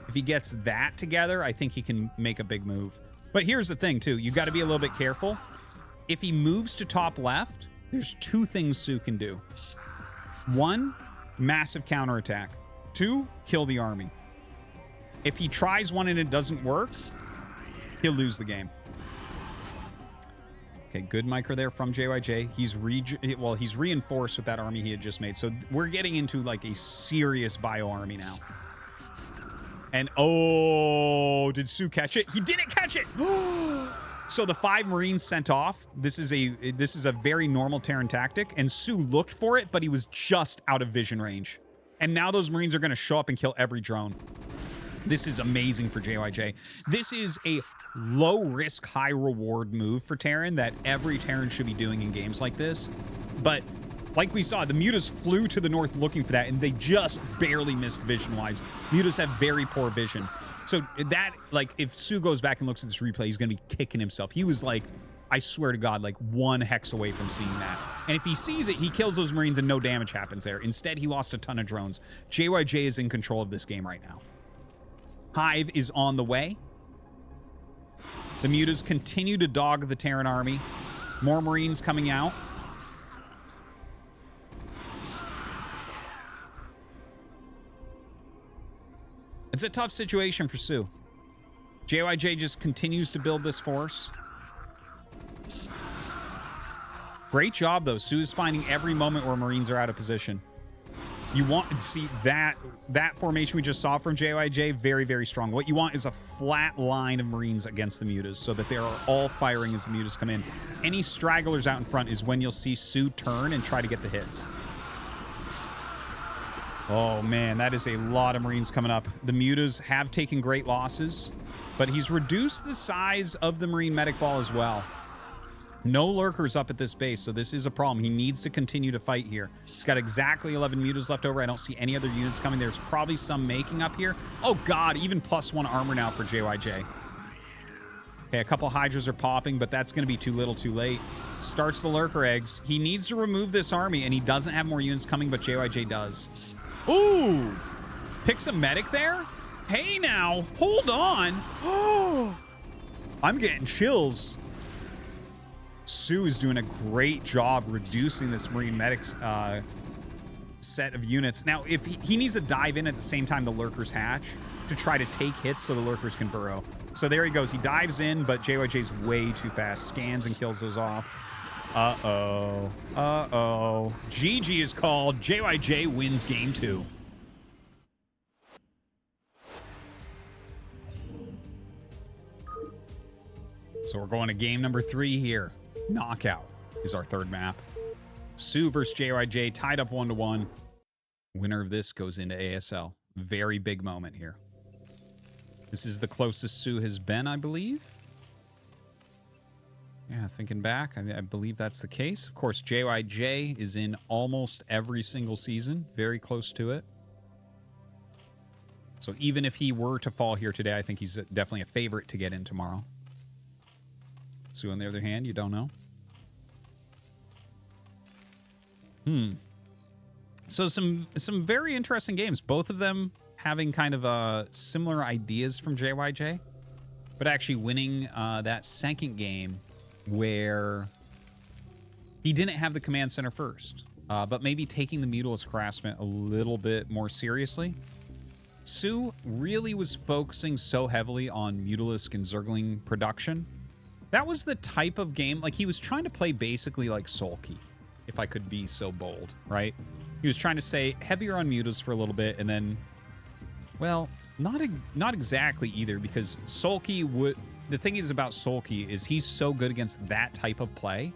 S1: If he gets that together, I think he can make a big move. But here's the thing, too. You've got to be a little bit careful. If he moves to top left, there's 2 things Sue can do. 1, massive counterattack. 2, kill the army. If he tries one and it doesn't work, he'll lose the game. Okay, good micro there from JYJ. He's reinforced with that army he had just made. So we're getting into like a serious bio army now. And oh, did Sue catch it? He didn't catch it. So the 5 Marines sent off. This is a very normal Terran tactic, and Sue looked for it, but he was just out of vision range. And now those Marines are going to show up and kill every drone. This is amazing for JYJ. This is a low-risk, high-reward move for Terran that every Terran should be doing in games like this. But like we saw, the mutas flew to the north looking for that, and they just barely missed vision-wise. Mutas have very poor vision. So that, like, if Sue goes back and looks at this replay, he's going to be kicking himself. He was like, I swear to God, like 1 hex away from seeing that. And if he sees it, he kills those Marines and no damage happens there. Instead, he lost a ton of drones. JYJ is in control of this game right now. Hive is on the way. The Mutas continue to dog the Terran army. More Marines coming out. It's a tough situation for Sue. JYJ just continues to build this force. Great job, though. Sue is finding every moment where Marines are out of position. You want to see that formation we just saw from JYJ, very, very strong. What you want is a flat line of Marines against the Mutas so that they are all firing as the Mutas come in. Any stragglers out in front is when you'll see Sue turn and try to get the hits. Oh, man, that is a lot of Marines coming up. The Mutas have taken great losses, but he's reduced the size of the Marine medic ball as well. No lurkers up at this base, so this is a problem. He needs to continue to fight here. He's got exactly 11 Mutas left over. I don't see any other units coming. There's probably some making up here. Oh, God, even +1 armor now for JYJ. Okay, a couple Hydras are popping, but that's going to be too little too late. Starts the lurker eggs. He needs to remove this army, and he doesn't have more units coming, but JYJ does. Ooh! Picks a medic there? Hey, now, hold on. Oh, I'm getting chills. Sue is doing a great job reducing this Marine medics set of units. Now, if he needs to dive in at the same time the lurkers hatch to try to take hits so the lurkers can burrow. So there he goes. He dives in, but JYJ's way too fast. Scans and kills those off. Uh-oh. Uh-oh. GG is called. JYJ wins game 2. So we're going to game number 3 here. Knockout is our third map. Sue versus JYJ tied up 1-1. Winner of this goes into ASL. Very big moment here. This is the closest Sue has been, I believe. Yeah, thinking back, I believe that's the case. Of course, JYJ is in almost every single season. Very close to it. So even if he were to fall here today, I think he's definitely a favorite to get in tomorrow. Sue, on the other hand, you don't know. So some very interesting games. Both of them having kind of similar ideas from JYJ, but actually winning that second game where he didn't have the command center first, but maybe taking the Mutalist harassment a little bit more seriously. Sue really was focusing so heavily on Mutalisk and Zergling production. That was the type of game, like he was trying to play basically like Sulky, if I could be so bold, right? He was trying to say heavier on Mutas for a little bit, and then, well, not exactly either, because Sulky would... The thing is about Sulky is he's so good against that type of play.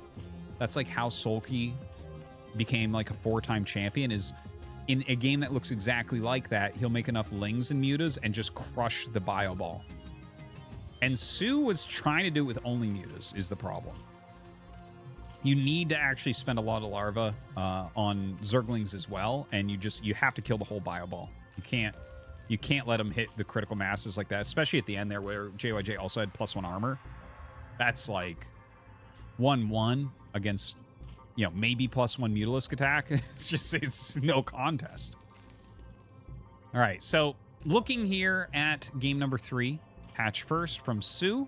S1: That's like how Sulky became like a 4-time champion, is in a game that looks exactly like that, he'll make enough Lings and Mutas and just crush the bio ball. And Sue was trying to do it with only Mutas, is the problem. You need to actually spend a lot of larva on Zerglings as well, and you have to kill the whole bio ball. You can't let them hit the critical masses like that, especially at the end there where JYJ also had +1 armor. That's like 1-1 against, you know, maybe +1 Mutalisk attack. It's no contest. All right, so looking here at game number 3, hatch first from Sue.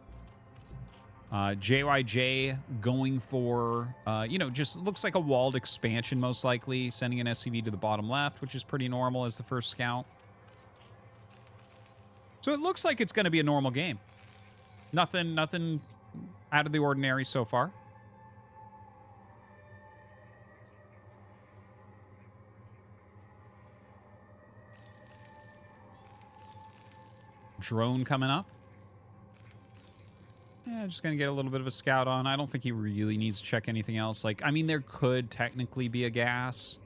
S1: JYJ going for, you know, just looks like a walled expansion most likely, sending an SCV to the bottom left, which is pretty normal as the first scout. So it looks like it's going to be a normal game. Nothing out of the ordinary so far. Drone coming up. Yeah, just going to get a little bit of a scout on. I don't think he really needs to check anything else. Like, I mean, there could technically be a gas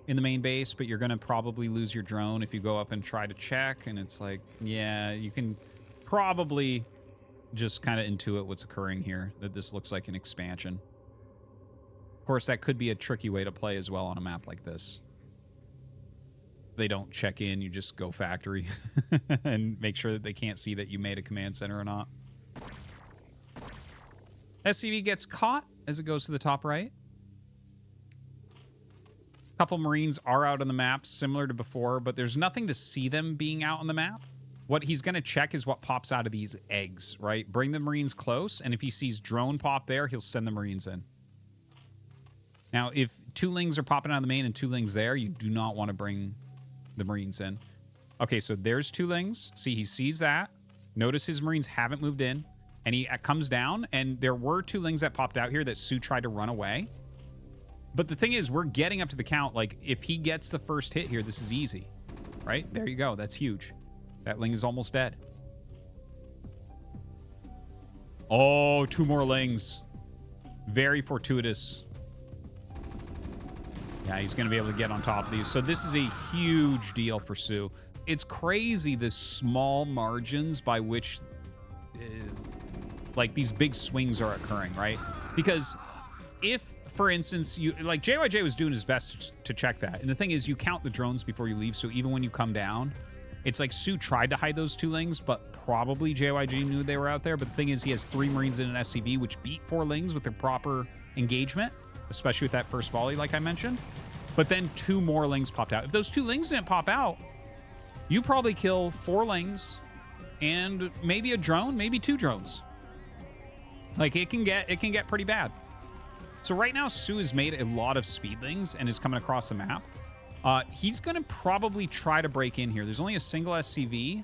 S1: in the main base, but you're going to probably lose your drone if you go up and try to check. And it's like, yeah, you can probably just kind of intuit what's occurring here, that this looks like an expansion. Of course, that could be a tricky way to play as well on a map like this. they don't check in. You just go factory and make sure that they can't see that you made a command center or not. SCV gets caught as it goes to the top right. A couple Marines are out on the map, similar to before, but there's nothing to see them being out on the map. What he's going to check is what pops out of these eggs, right? Bring the Marines close, and if he sees drone pop there, he'll send the Marines in. Now, if 2 Lings are popping out of the main and 2 Lings there, you do not want to bring the Marines in. Okay, so there's 2 Lings. See, he sees that. Notice his Marines haven't moved in, and he comes down, and there were 2 Lings that popped out here that Sue tried to run away. But the thing is, we're getting up to the count. Like, if he gets the first hit here, this is easy, right? There you go. That's huge. That Ling is almost dead. Oh, 2 more Lings. Very fortuitous. Yeah, he's going to be able to get on top of these. So this is a huge deal for Sue. It's crazy the small margins by which, like, these big swings are occurring, right? Because if, for instance, you like JYJ was doing his best to check that. And the thing is, you count the drones before you leave. So even when you come down, it's like Sue tried to hide those 2 Lings, but probably JYJ knew they were out there. But the thing is, he has 3 Marines in an SCV, which beat 4 Lings with their proper engagement, especially with that first volley, like I mentioned. But then 2 more Lings popped out. If those 2 Lings didn't pop out, you probably kill 4 Lings and maybe a drone, maybe 2 drones. Like, it can get pretty bad. So right now, Sue has made a lot of speedlings and is coming across the map. He's going to probably try to break in here. There's only a single SCV.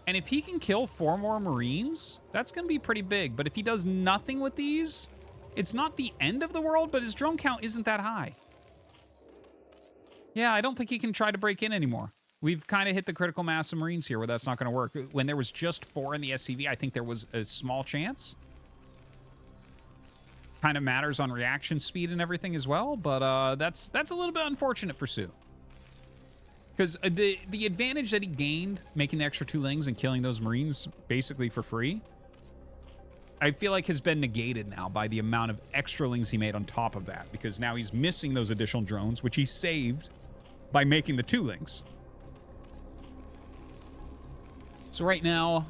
S1: And if he can kill 4 more Marines, that's going to be pretty big. But if he does nothing with these, it's not the end of the world, but his drone count isn't that high. Yeah, I don't think he can try to break in anymore. We've kind of hit the critical mass of Marines here where that's not going to work. When there was just 4 in the SCV, I think there was a small chance. Kind of matters on reaction speed and everything as well, but that's a little bit unfortunate for Sue. Because the advantage that he gained making the extra 2 Lings and killing those Marines basically for free, I feel like has been negated now by the amount of extra Lings he made on top of that. Because now he's missing those additional drones, which he saved by making the 2 Lings. So right now,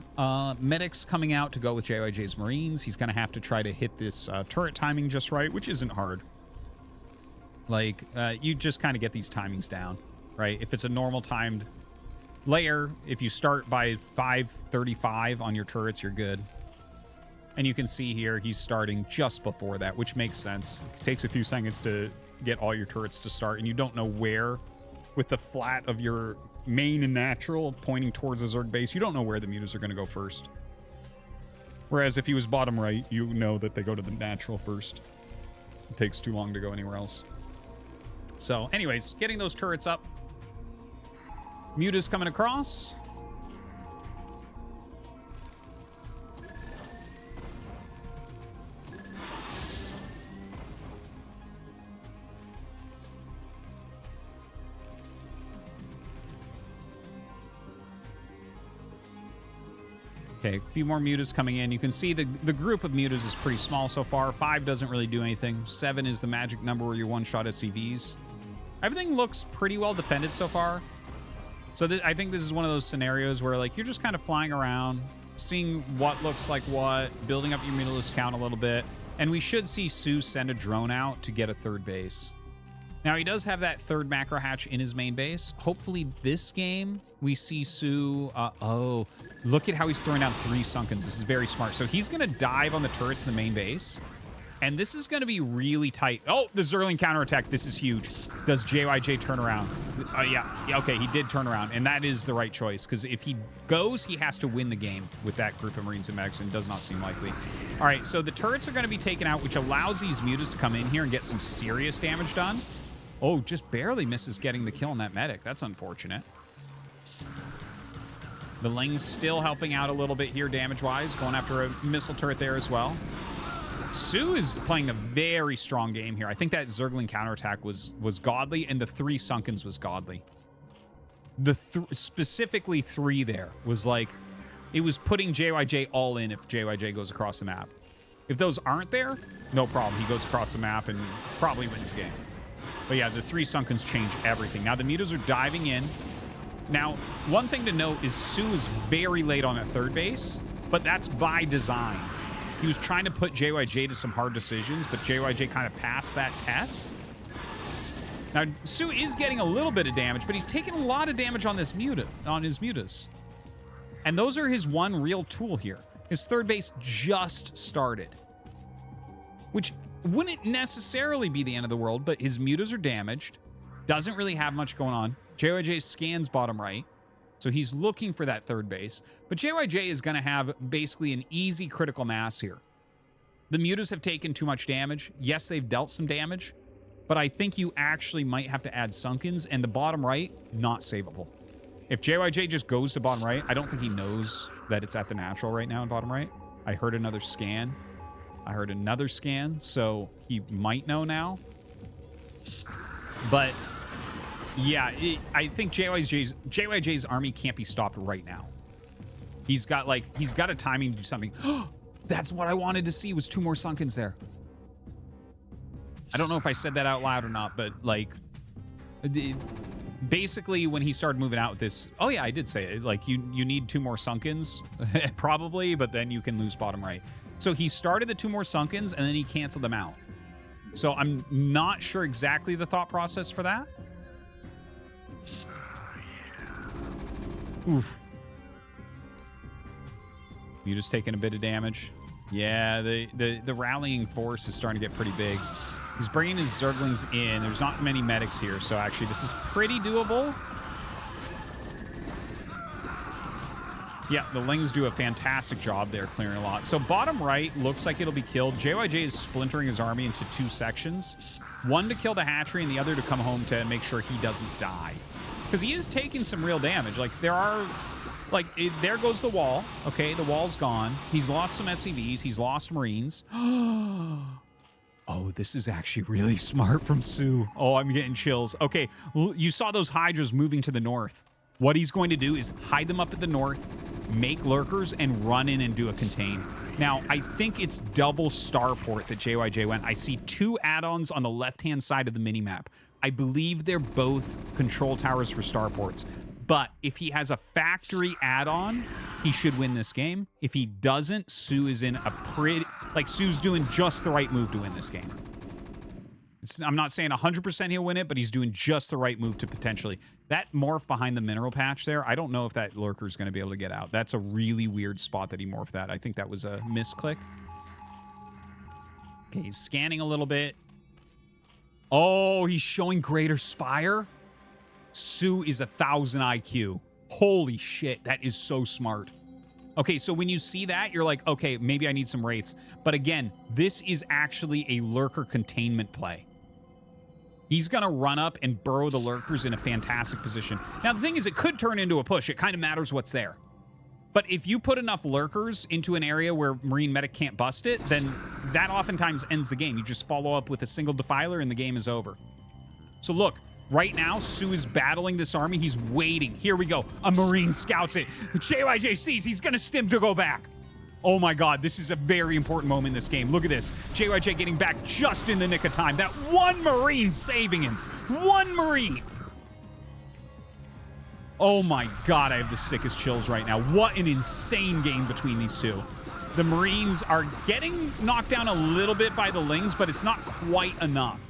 S1: Medic's coming out to go with JYJ's Marines. He's going to have to try to hit this turret timing just right, which isn't hard. Like, you just kind of get these timings down, right? If it's a normal timed layer, if you start by 5:35 on your turrets, you're good. And you can see here, he's starting just before that, which makes sense. It takes a few seconds to get all your turrets to start, and you don't know where, with the flat of your main and natural pointing towards the Zerg base, you don't know where the mutas are going to go first. Whereas if he was bottom right, you know that they go to the natural first. It takes too long to go anywhere else. So anyways, getting those turrets up. Mutas coming across. Okay, a few more mutas coming in. You can see the group of mutas is pretty small so far. 5 doesn't really do anything. 7 is the magic number where you one-shot SCVs. Everything looks pretty well defended so far. So I think this is one of those scenarios where, like, you're just kind of flying around, seeing what looks like what, building up your mutalist count a little bit. And we should see Sue send a drone out to get a 3rd base. Now, he does have that 3rd macro hatch in his main base. Hopefully this game, we see Sue... oh, look at how he's throwing down 3 Sunkens. This is very smart. So he's going to dive on the turrets in the main base. And this is going to be really tight. Oh, the Zerling counterattack. This is huge. Does JYJ turn around? Yeah, okay, he did turn around. And that is the right choice. Because if he goes, he has to win the game with that group of Marines and Medics. And it does not seem likely. All right, so the turrets are going to be taken out, which allows these mutas to come in here and get some serious damage done. Oh, just barely misses getting the kill on that medic. That's unfortunate. The Ling's still helping out a little bit here damage-wise, going after a missile turret there as well. Sue is playing a very strong game here. I think that Zergling counterattack was godly, and the 3 Sunkens was godly. The specifically 3 there was like, it was putting JYJ all in if JYJ goes across the map. If those aren't there, no problem. He goes across the map and probably wins the game. But yeah, the 3 Sunkens change everything. Now the mutas are diving in. Now, one thing to note is Sue is very late on at third base, but that's by design. He was trying to put JYJ to some hard decisions, but JYJ kind of passed that test. Now, Sue is getting a little bit of damage, but he's taking a lot of damage on this his mutas. And those are his one real tool here. His third base just started, which wouldn't necessarily be the end of the world, but his mutas are damaged. Doesn't really have much going on. JYJ scans bottom right, so he's looking for that third base. But JYJ is going to have basically an easy critical mass here. The mutas have taken too much damage. Yes, they've dealt some damage, but I think you actually might have to add Sunkens, and the bottom right, not savable. If JYJ just goes to bottom right, I don't think he knows that it's at the natural right now in bottom right. I heard another scan. So he might know now. But yeah, I think JYJ's army can't be stopped right now. He's got a timing to do something. That's what I wanted to see, was 2 more Sunkens there. I don't know if I said that out loud or not, but like, basically when he started moving out with this, oh yeah, I did say it. Like you need 2 more Sunkens, probably, but then you can lose bottom right. So he started the 2 more Sunkens and then he canceled them out. So I'm not sure exactly the thought process for that. Oof. You just taking a bit of damage. Yeah, the rallying force is starting to get pretty big. He's bringing his Zerglings in. There's not many medics here, so actually this is pretty doable. Yeah, the Lings do a fantastic job there, clearing a lot. So bottom right looks like it'll be killed. JYJ is splintering his army into 2 sections. One to kill the hatchery and the other to come home to make sure he doesn't die. Because he is taking some real damage. Like, there goes the wall. Okay, the wall's gone. He's lost some SCVs. He's lost Marines. Oh, this is actually really smart from Sue. Oh, I'm getting chills. Okay, you saw those Hydras moving to the north. What he's going to do is hide them up at the north, make lurkers, and run in and do a contain. Now, I think it's double starport that JYJ went. I see 2 add-ons on the left-hand side of the minimap. I believe they're both control towers for starports. But if he has a factory add-on, he should win this game. If he doesn't, Sue is in a pretty... Like, Sue's doing just the right move to win this game. I'm not saying 100% he'll win it, but he's doing just the right move to potentially... That morph behind the mineral patch there, I don't know if that lurker is going to be able to get out. That's a really weird spot that he morphed that. I think that was a misclick. Okay, he's scanning a little bit. Oh, he's showing Greater Spire. Sue is 1,000 IQ. Holy shit, that is so smart. Okay, so when you see that, you're like, okay, maybe I need some Wraiths. But again, this is actually a lurker containment play. He's going to run up and burrow the lurkers in a fantastic position. Now, the thing is, it could turn into a push. It kind of matters what's there. But if you put enough lurkers into an area where Marine Medic can't bust it, then that oftentimes ends the game. You just follow up with a single Defiler and the game is over. So look, right now, Sue is battling this army. He's waiting. Here we go. A Marine scouts it. JYJ sees. He's going to stim to go back. Oh my God, this is a very important moment in this game. Look at this. JYJ getting back just in the nick of time. That one Marine saving him. One Marine. Oh my God, I have the sickest chills right now. What an insane game between these two. The Marines are getting knocked down a little bit by the Lings, but it's not quite enough.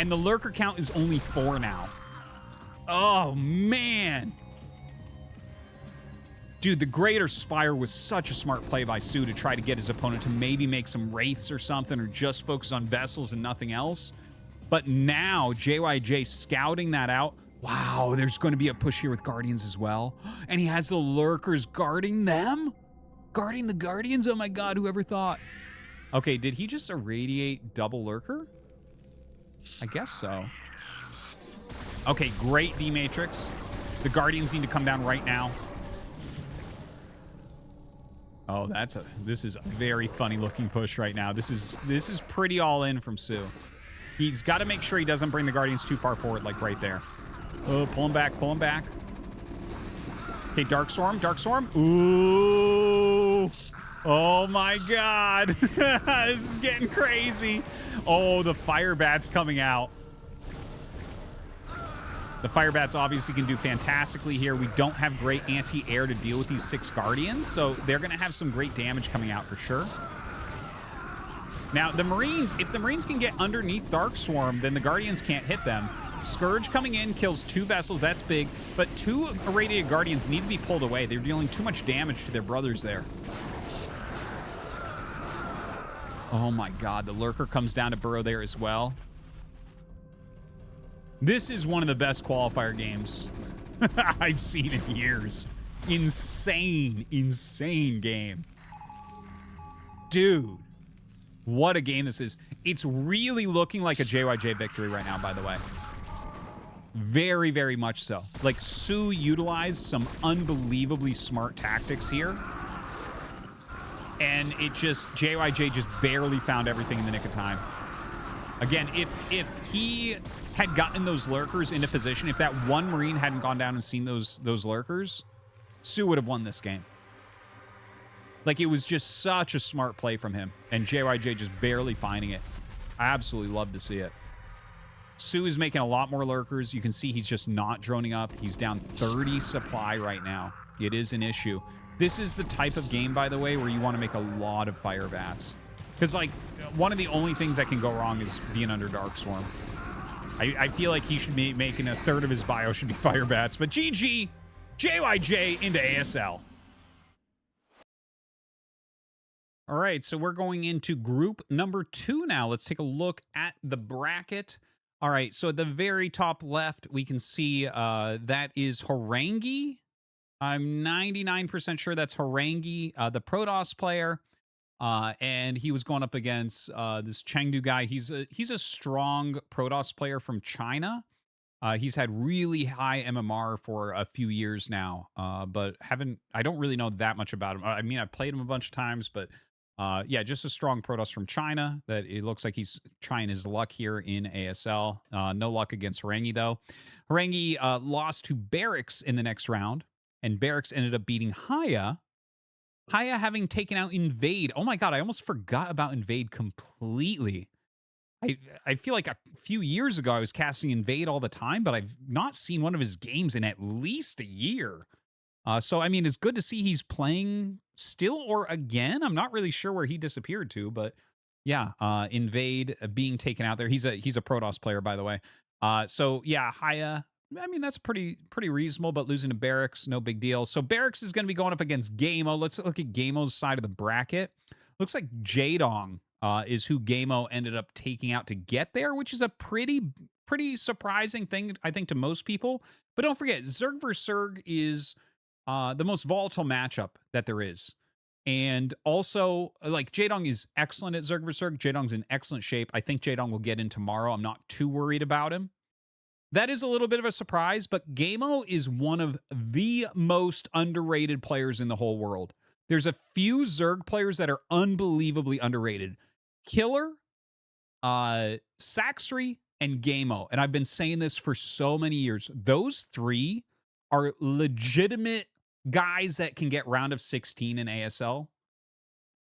S1: And the lurker count is only 4 now. Oh, man. Dude, the Greater Spire was such a smart play by Sue to try to get his opponent to maybe make some Wraiths or something, or just focus on Vessels and nothing else. But now, JYJ scouting that out. Wow, there's going to be a push here with Guardians as well. And he has the lurkers guarding them? Guarding the Guardians? Oh my God, whoever thought? Okay, did he just irradiate double lurker? I guess so. Okay, great D-Matrix. The Guardians need to come down right now. Oh, this is a very funny looking push right now. This is pretty all in from Sue. He's got to make sure he doesn't bring the Guardians too far forward, like right there. Oh, pull him back, pull him back. Okay, Dark Storm, Dark Storm. Ooh. Oh my God. This is getting crazy. Oh, the Fire Bat's coming out. The Fire Bats obviously can do fantastically here. We don't have great anti-air to deal with these 6 Guardians, so they're going to have some great damage coming out for sure. Now, the Marines, if the Marines can get underneath Dark Swarm, then the Guardians can't hit them. Scourge coming in, kills 2 vessels, that's big, but 2 Irradiated Guardians need to be pulled away. They're dealing too much damage to their brothers there. Oh my god, the Lurker comes down to burrow there as well. This is one of the best qualifier games I've seen in years. Insane, insane game. Dude, what a game this is. It's really looking like a JYJ victory right now, by the way. Very, very much so. Like, Sue utilized some unbelievably smart tactics here. And it just, JYJ just barely found everything in the nick of time. Again, if he had gotten those Lurkers into position, if that one Marine hadn't gone down and seen those Lurkers, Sue would have won this game. Like, it was just such a smart play from him. And JYJ just barely finding it. I absolutely love to see it. Sue is making a lot more Lurkers. You can see he's just not droning up. He's down 30 supply right now. It is an issue. This is the type of game, by the way, where you want to make a lot of Fire Bats. Because, like, one of the only things that can go wrong is being under Dark Swarm. I feel like he should be making a third of his bio should be Fire Bats. But GG, JYJ into ASL. All right, so we're going into group number 2 now. Let's take a look at the bracket. All right, so at the very top left, we can see that is Harangi. I'm 99% sure that's Harangi, the Protoss player. And he was going up against this Chengdu guy. He's a strong Protoss player from China. He's had really high MMR for a few years now, but I don't really know that much about him. I mean, I've played him a bunch of times, but yeah, just a strong Protoss from China that it looks like he's trying his luck here in ASL. No luck against Harangi, though. Harangi lost to Barracks in the next round, and Barracks ended up beating Haya. Haya having taken out Invade. Oh my god, I almost forgot about Invade completely. I feel like a few years ago I was casting Invade all the time, but I've not seen one of his games in at least a year. So, I mean, it's good to see he's playing still or again. I'm not really sure where he disappeared to, but yeah, Invade being taken out there. He's a Protoss player, by the way. So, yeah, Haya, I mean, that's pretty reasonable, but losing to Barracks, no big deal. So Barracks is going to be going up against Gamo. Let's look at Gamo's side of the bracket. Looks like Jaedong is who Gamo ended up taking out to get there, which is a pretty surprising thing, I think, to most people. But don't forget, Zerg vs. Zerg is the most volatile matchup that there is. And also, like, Jaedong is excellent at Zerg vs. Zerg. Jaedong's in excellent shape. I think Jaedong will get in tomorrow. I'm not too worried about him. That is a little bit of a surprise, but Gamo is one of the most underrated players in the whole world. There's a few Zerg players that are unbelievably underrated. Killer, Saxry, and Gamo. And I've been saying this for so many years. Those 3 are legitimate guys that can get round of 16 in ASL.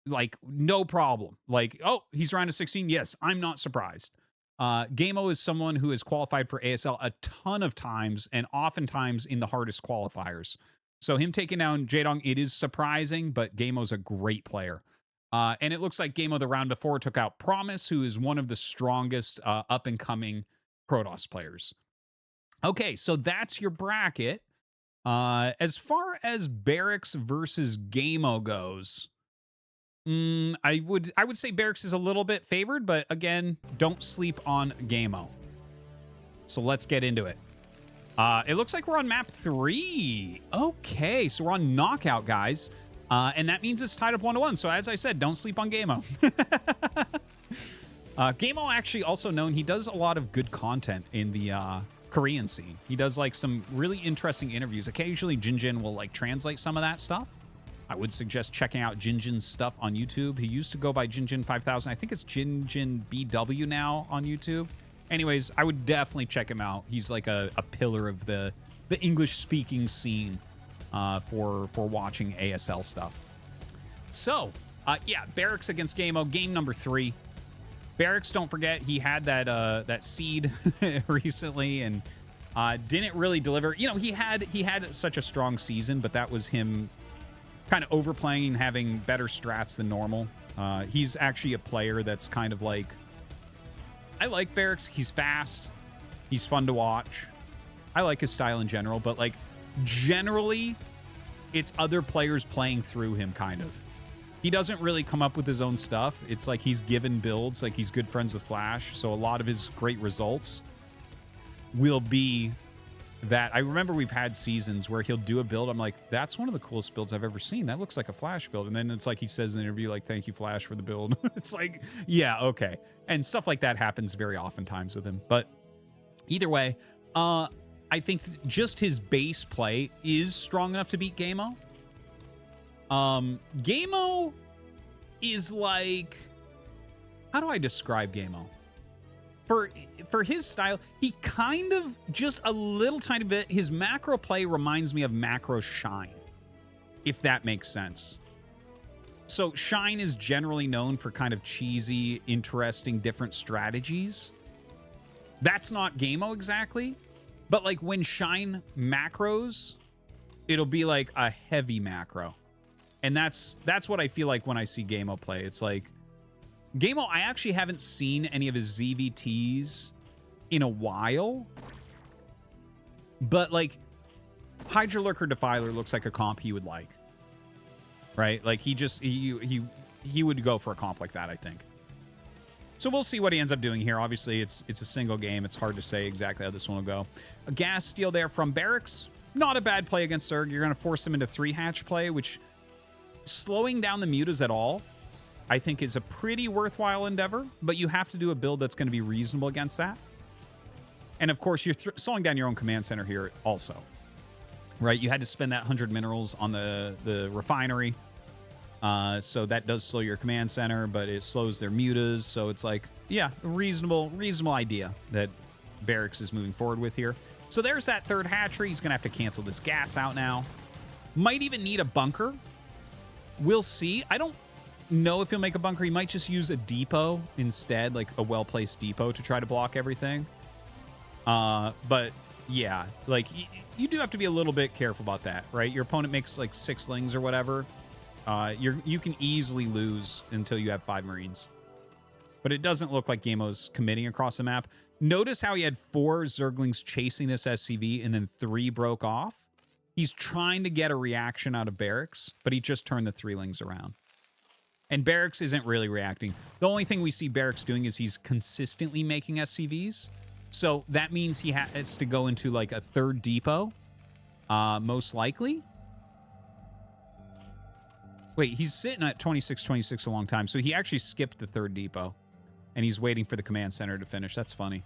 S1: Like, no problem. Like, oh, he's round of 16? Yes, I'm not surprised. Gamo is someone who has qualified for ASL a ton of times and oftentimes in the hardest qualifiers. So him taking down Jaedong, it is surprising, but Gamo's a great player. And it looks like Gamo the round before took out Promise, who is one of the strongest up-and-coming Protoss players. Okay, so that's your bracket. As far as Barracks versus Gamo goes, I would say Barracks is a little bit favored, but again, don't sleep on Gamo. So let's get into it. It looks like we're on map 3. Okay, so we're on knockout, guys. And that means it's tied up 1-1. So as I said, don't sleep on Gamo. Gamo actually also known, he does a lot of good content in the Korean scene. He does like some really interesting interviews. Occasionally Jinjin will like translate some of that stuff. I would suggest checking out Jinjin's stuff on YouTube. He used to go by Jinjin 5000. I think it's Jinjin BW now on YouTube. Anyways, I would definitely check him out. He's like a pillar of the English-speaking scene for watching ASL stuff. So, yeah, Barracks against Gamo, game number 3. Barracks, don't forget, he had that seed recently, and Didn't really deliver. You know, he had such a strong season, but that was him kind of overplaying and having better strats than normal. He's actually a player that's kind of like, I like Barracks. He's fast. He's fun to watch. I like his style in general, but like generally it's other players playing through him kind of. He doesn't really come up with his own stuff. It's like he's given builds, like he's good friends with Flash. So a lot of his great results will be that. I remember we've had seasons where he'll do a build. I'm like, that's one of the coolest builds I've ever seen. That looks like a Flash build. And then it's like he says in the interview, like, thank you, Flash, for the build. It's like, yeah, okay. And stuff like that happens very oftentimes with him. But either way, I think just his base play is strong enough to beat Gameo. Gameo is like, how do I describe Gameo? For his style, he kind of just a little tiny bit, his macro play reminds me of macro Shine, if that makes sense. So Shine is generally known for kind of cheesy, interesting, different strategies. That's not Gameo exactly, but like when Shine macros, it'll be like a heavy macro. And that's what I feel like when I see Gameo play. It's like, Gameo, I actually haven't seen any of his ZVTs in a while. But like, Hydra Lurker Defiler looks like a comp he would like. Right? Like he would go for a comp like that, I think. So we'll see what he ends up doing here. Obviously, it's a single game. It's hard to say exactly how this one will go. A gas steal there from Barracks. Not a bad play against Zerg. You're going to force him into 3-hatch play, which slowing down the mutas at all, I think, is a pretty worthwhile endeavor. But you have to do a build that's going to be reasonable against that. And of course, you're slowing down your own command center here also. Right? You had to spend that 100 minerals on the refinery. So that does slow your command center, but it slows their mutas. So it's like, yeah, a reasonable idea that Barracks is moving forward with here. So there's that third hatchery. He's going to have to cancel this gas out now. Might even need a bunker. We'll see. I don't know if he'll make a bunker. He might just use a depot instead, like a well-placed depot to try to block everything. But yeah, like you do have to be a little bit careful about that, right? Your opponent makes like 6 lings or whatever. You can easily lose until you have 5 Marines. But it doesn't look like Gameo's committing across the map. Notice how he had 4 Zerglings chasing this SCV and then 3 broke off. He's trying to get a reaction out of Barracks, but he just turned the 3-lings around. And Barracks isn't really reacting. The only thing we see Barracks doing is he's consistently making SCVs. So that means he has to go into like a 3rd depot, most likely. Wait, he's sitting at 26-26 a long time. So he actually skipped the 3rd depot. And he's waiting for the command center to finish. That's funny.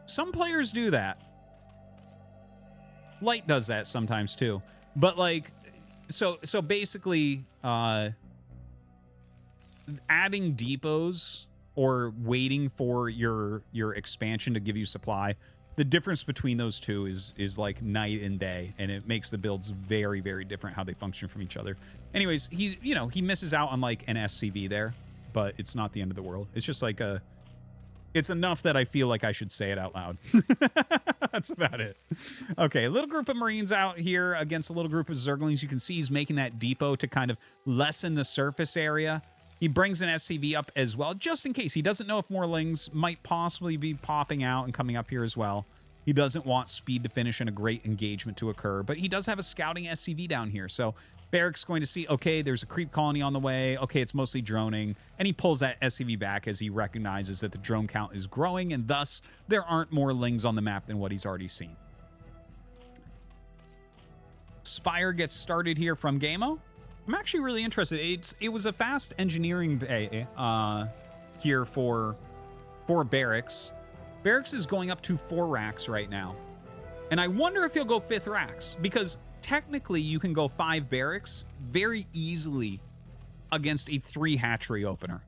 S1: Some players do that. Light does that sometimes too. But like, so basically, adding depots or waiting for your expansion to give you supply, the difference between those two is like night and day, and it makes the builds very, very different how they function from each other. Anyways, he misses out on like an SCV there, but it's not the end of the world. It's just like it's enough that I feel like I should say it out loud. That's about it. Okay, a little group of Marines out here against a little group of Zerglings. You can see he's making that depot to kind of lessen the surface area. He brings an SCV up as well, just in case. He doesn't know if more lings might possibly be popping out and coming up here as well. He doesn't want speed to finish and a great engagement to occur, but he does have a scouting SCV down here. So Barracks going to see, okay, there's a creep colony on the way. Okay, it's mostly droning. And he pulls that SCV back as he recognizes that the drone count is growing, and thus there aren't more lings on the map than what he's already seen. Spire gets started here from Gameo. I'm actually really interested. It was a fast engineering bay here for Barracks. Barracks is going up to 4 racks right now. And I wonder if he'll go 5th racks, because technically you can go 5 Barracks very easily against a 3 hatchery opener.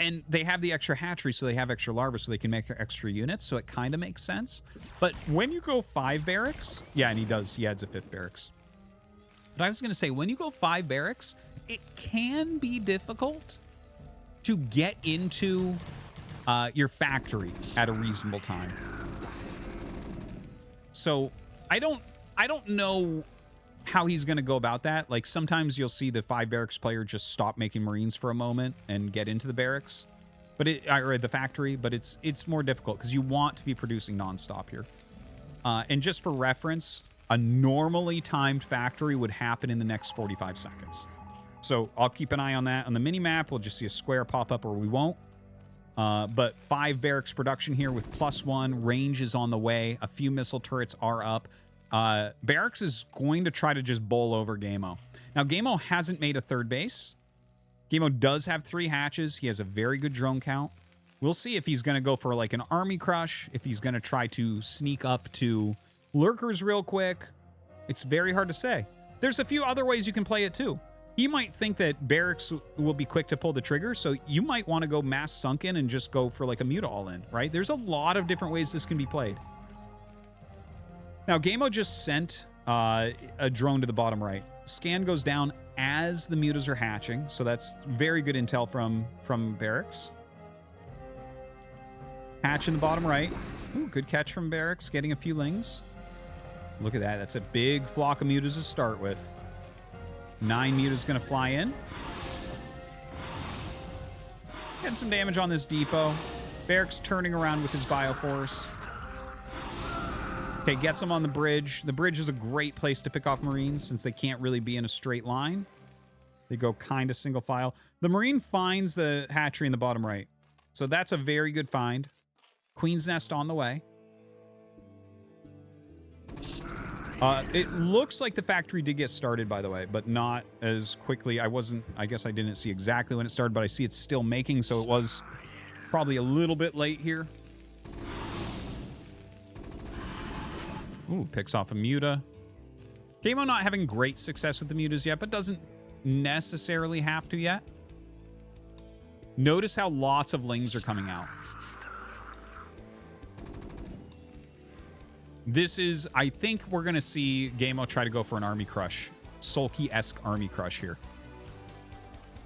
S1: And they have the extra hatchery, so they have extra larvae, so they can make extra units, so it kind of makes sense. But when you go 5 Barracks, yeah, and he adds a 5th Barracks. But I was going to say, when you go 5 Barracks, it can be difficult to get into your factory at a reasonable time. So I don't know how he's going to go about that. Like sometimes you'll see the 5 barracks player just stop making Marines for a moment and get into the barracks, but or the factory, but it's more difficult because you want to be producing nonstop here. And just for reference, a normally timed factory would happen in the next 45 seconds. So I'll keep an eye on that. On the mini map, we'll just see a square pop up or we won't. But 5 barracks production here with +1. Range is on the way. A few missile turrets are up. Barracks is going to try to just bowl over Gameo. Now, Gameo hasn't made a 3rd base. Gameo does have 3 hatches. He has a very good drone count. We'll see if he's going to go for like an army crush, if he's going to try to sneak up to lurkers real quick. It's very hard to say. There's a few other ways you can play it too. He might think that barracks will be quick to pull the trigger, so you might want to go mass sunken and just go for like a muta all-in, right? There's a lot of different ways this can be played. Now, Gameo just sent a drone to the bottom right. Scan goes down as the mutas are hatching, so that's very good intel from barracks. Hatch in the bottom right. Ooh, good catch from barracks, getting a few lings. Look at that. That's a big flock of mutas to start with. 9 mutas going to fly in. Getting some damage on this depot. Barracks turning around with his Bioforce. Okay, gets him on the bridge. The bridge is a great place to pick off Marines since they can't really be in a straight line. They go kind of single file. The Marine finds the hatchery in the bottom right. So that's a very good find. Queen's Nest on the way. It looks like the factory did get started, by the way, but not as quickly. I guess I didn't see exactly when it started, but I see it's still making, so it was probably a little bit late here. Ooh, picks off a muta. Gameo not having great success with the mutas yet, but doesn't necessarily have to yet. Notice how lots of lings are coming out. This is, I think we're going to see Gameo try to go for an army crush. Sulky-esque army crush here.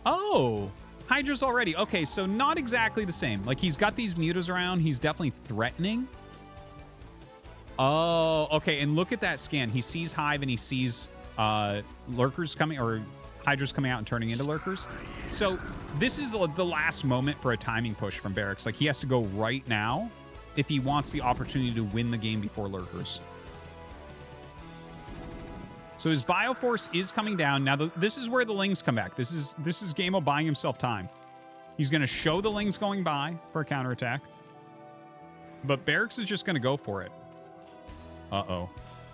S1: Oh, Hydra's already. Okay, so not exactly the same. Like, he's got these mutas around. He's definitely threatening. Oh, okay, and look at that scan. He sees Hive and he sees lurkers coming, or Hydras coming out and turning into lurkers. So this is the last moment for a timing push from Barracks. Like, he has to go right now if he wants the opportunity to win the game before lurkers. So his Bioforce is coming down. Now, this is where the Lings come back. This is Gameo buying himself time. He's going to show the Lings going by for a counterattack. But Barracks is just going to go for it. Uh-oh.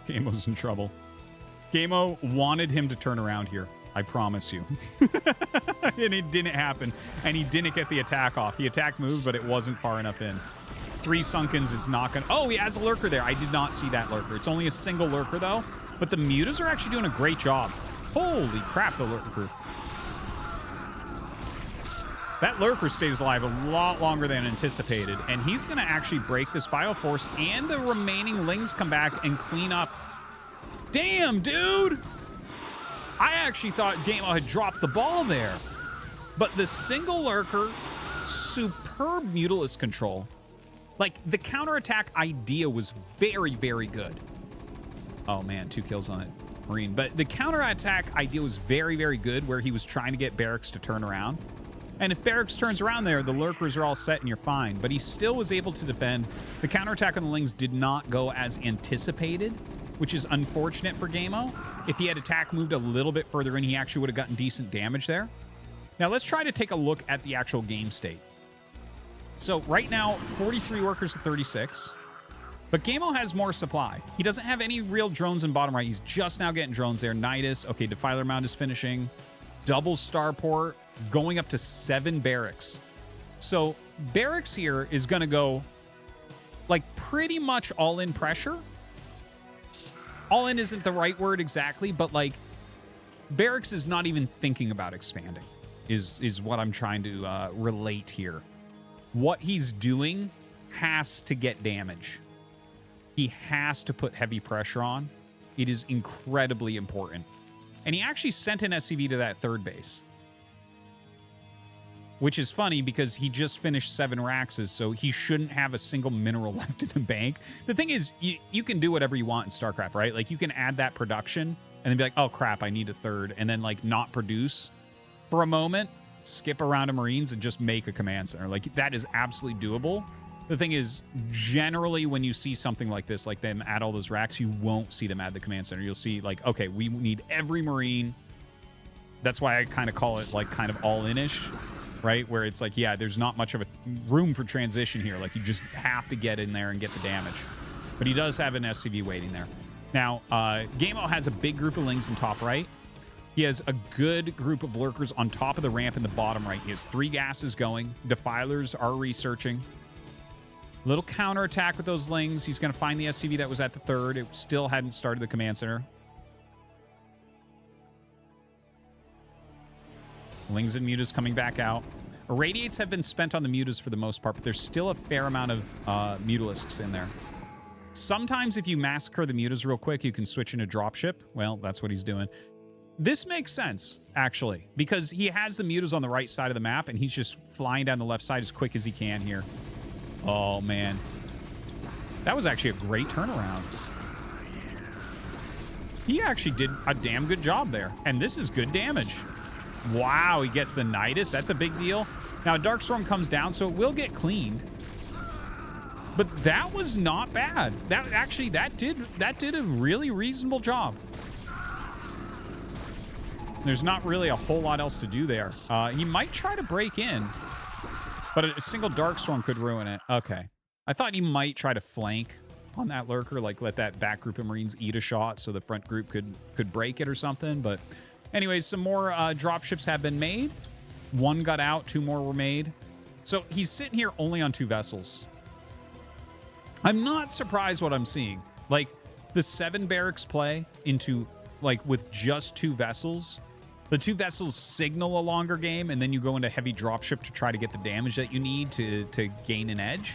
S1: Gameo's in trouble. Gameo wanted him to turn around here. I promise you. And it didn't happen. And he didn't get the attack off. The attack moved, but it wasn't far enough in. 3 Sunkens is not going to... Oh, he has a lurker there. I did not see that lurker. It's only a single lurker, though. But the mutas are actually doing a great job. Holy crap, the lurker. That lurker stays alive a lot longer than anticipated. And he's going to actually break this Bioforce. And the remaining Lings come back and clean up. Damn, dude! I actually thought Gameo had dropped the ball there. But the single lurker, superb Mutalist control. Like, the counterattack idea was very, very good. Oh, man, 2 kills on it. Marine. But the counterattack idea was very, very good, where he was trying to get Barracks to turn around. And if Barracks turns around there, the lurkers are all set and you're fine. But he still was able to defend. The counterattack on the Lings did not go as anticipated, which is unfortunate for Gameo. If he had attack moved a little bit further in, he actually would have gotten decent damage there. Now, let's try to take a look at the actual game state. So right now, 43 workers to 36. But Gameo has more supply. He doesn't have any real drones in bottom right. He's just now getting drones there. Nidus. Okay, Defiler Mound is finishing. Double Starport. Going up to 7 Barracks. So Barracks here is going to go like pretty much all in pressure. All in isn't the right word exactly, but like Barracks is not even thinking about expanding is what I'm trying to relate here. What he's doing has to get damage. He has to put heavy pressure on. It is incredibly important. And he actually sent an SCV to that 3rd base. which is funny because he just finished 7 Raxes, so he shouldn't have a single mineral left in the bank. The thing is, you can do whatever you want in StarCraft, right? Like, you can add that production and then be like, oh, crap, I need a third, and then, like, not produce for a moment, skip around to Marines, and just make a command center. Like, that is absolutely doable. The thing is, generally, when you see something like this, like them add all those racks, you won't see them add the command center. You'll see, like, okay, we need every Marine. That's why I kind of call it, like, kind of all-in-ish, right? Where it's like, yeah, there's not much of a room for transition here. Like, you just have to get in there and get the damage. But he does have an SCV waiting there. Now, Gameo has a big group of Lings in top right. He has a good group of Lurkers on top of the ramp in the bottom right. He has 3 gases going. Defilers are researching. Little counterattack with those Lings. He's going to find the SCV that was at the 3rd. It still hadn't started the command center. Lings and Mutas coming back out. Irradiates have been spent on the Mutas for the most part, but there's still a fair amount of Mutalisks in there. Sometimes if you massacre the Mutas real quick, you can switch into Dropship. Well, that's what he's doing. This makes sense, actually, because he has the Mutas on the right side of the map, and he's just flying down the left side as quick as he can here. Oh, man. That was actually a great turnaround. He actually did a damn good job there. And this is good damage. Wow, he gets the Nidus. That's a big deal. Now, Darkstorm comes down, so it will get cleaned. But that was not bad. That did a really reasonable job. There's not really a whole lot else to do there. He might try to break in. But a single Darkstorm could ruin it. Okay. I thought he might try to flank on that Lurker, like let that back group of Marines eat a shot so the front group could break it or something. But anyways, some more dropships have been made. 1 got out, 2 more were made. So he's sitting here only on 2 vessels. I'm not surprised what I'm seeing. Like, the 7 barracks play into, like, with just 2 vessels. The 2 vessels signal a longer game, and then you go into heavy dropship to try to get the damage that you need to gain an edge.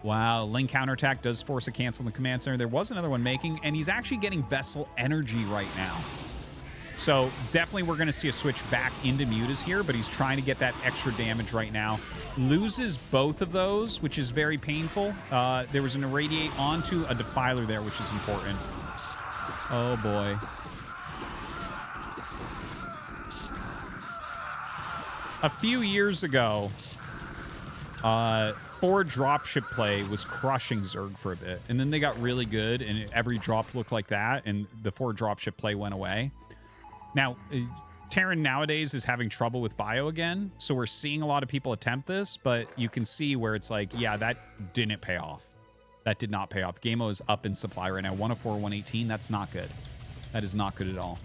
S1: Wow, Ling counterattack does force a cancel in the command center. There was another one making, and he's actually getting vessel energy right now. So definitely we're going to see a switch back into Mutas here, but he's trying to get that extra damage right now. Loses both of those, which is very painful. There was an Irradiate onto a Defiler there, which is important. Oh, boy. A few years ago, 4 dropship play was crushing Zerg for a bit. And then they got really good, and every drop looked like that, and the 4 dropship play went away. Now, Terran nowadays is having trouble with bio again, so we're seeing a lot of people attempt this, but you can see where it's like, yeah, that didn't pay off. That did not pay off. Gameo is up in supply right now. 104, 118. That's not good. That is not good at all.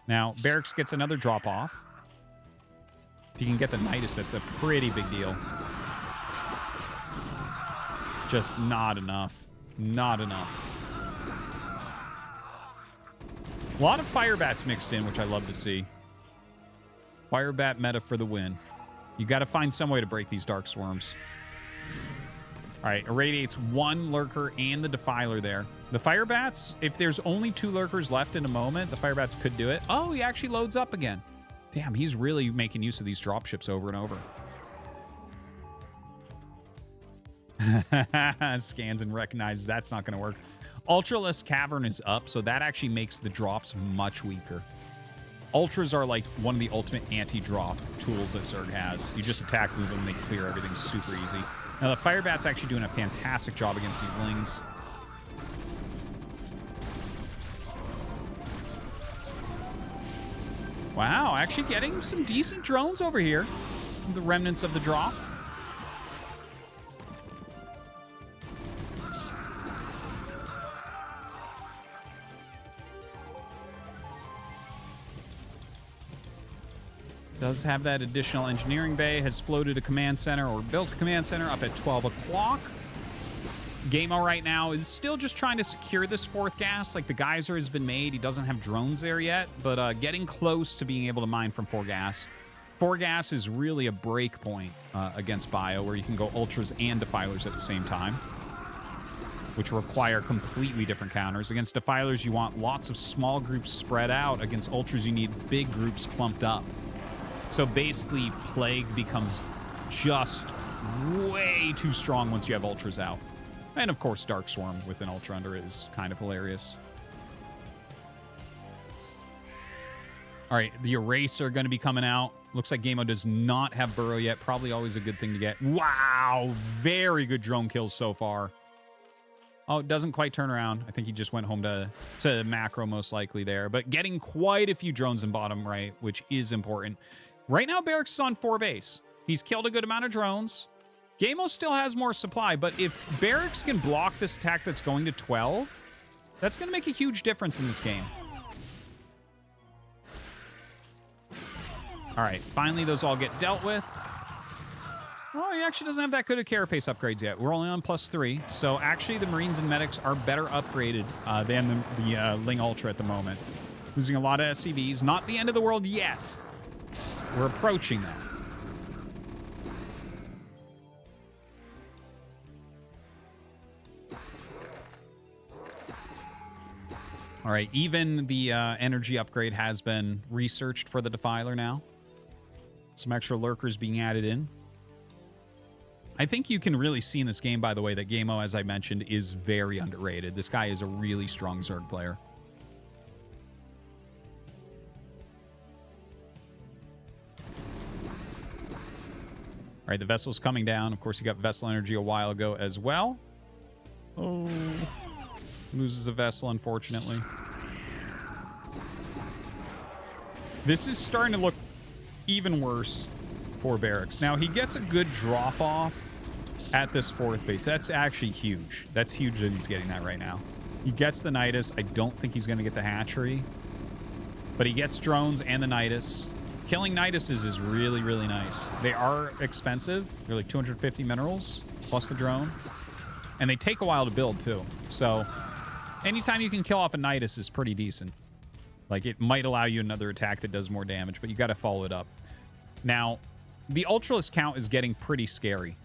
S1: Now, Barracks gets another drop off. If you can get the Nidus, that's a pretty big deal. Just not enough. Not enough. A lot of Firebats mixed in, which I love to see. Firebat meta for the win. You got to find some way to break these Dark Swarms. All right, irradiates 1 Lurker and the Defiler there. The Firebats, if there's only 2 Lurkers left in a moment, the Firebats could do it. Oh, he actually loads up again. Damn, he's really making use of these dropships over and over. Scans and recognizes that's not going to work. Ultraless Cavern is up, so that actually makes the drops much weaker. Ultras are like one of the ultimate anti-drop tools that Zerg has. You just attack, move them, and they clear everything super easy. Now, the Firebat's actually doing a fantastic job against these Lings. Wow, actually getting some decent drones over here. The remnants of the drop. Does have that additional engineering bay, has floated a command center or built a command center up at 12 o'clock. Gameo right now is still just trying to secure this 4th gas. Like, the geyser has been made. He doesn't have drones there yet, but getting close to being able to mine from 4 gas. 4 gas is really a break point against bio, where you can go ultras and defilers at the same time, which require completely different counters. Against defilers, you want lots of small groups spread out. Against ultras, you need big groups clumped up. So basically, Plague becomes just way too strong once you have Ultras out. And of course, Dark Swarm with an Ultra under it is kind of hilarious. All right, the Eraser going to be coming out. Looks like Gameo does not have Burrow yet. Probably always a good thing to get. Wow, very good drone kills so far. Oh, it doesn't quite turn around. I think he just went home to macro most likely there. But getting quite a few drones in bottom right, which is important. Right now, Barracks is on 4 base. He's killed a good amount of drones. Gameo still has more supply, but if Barracks can block this attack that's going to 12, that's going to make a huge difference in this game. All right, finally those all get dealt with. Oh, he actually doesn't have that good of carapace upgrades yet. We're only on +3, so actually the Marines and Medics are better upgraded than the Ling Ultra at the moment. Losing a lot of SCVs. Not the end of the world yet. We're approaching that. All right, even the energy upgrade has been researched for the Defiler now. Some extra lurkers being added in. I think you can really see in this game, by the way, that Gameo, as I mentioned, is very underrated. This guy is a really strong Zerg player. All right, the vessel's coming down. Of course, he got vessel energy a while ago as well. Oh, loses a vessel, unfortunately. This is starting to look even worse for Barracks. Now, he gets a good drop-off at this 4th base. That's actually huge. That's huge that he's getting that right now. He gets the Nidus. I don't think he's going to get the hatchery. But he gets drones and the Nidus. Killing Niduses is really, really nice. They are expensive. They're like 250 minerals plus the drone. And they take a while to build, too. So anytime you can kill off a Nidus is pretty decent. Like, it might allow you another attack that does more damage, but you got to follow it up. Now, the Ultralist count is getting pretty scary.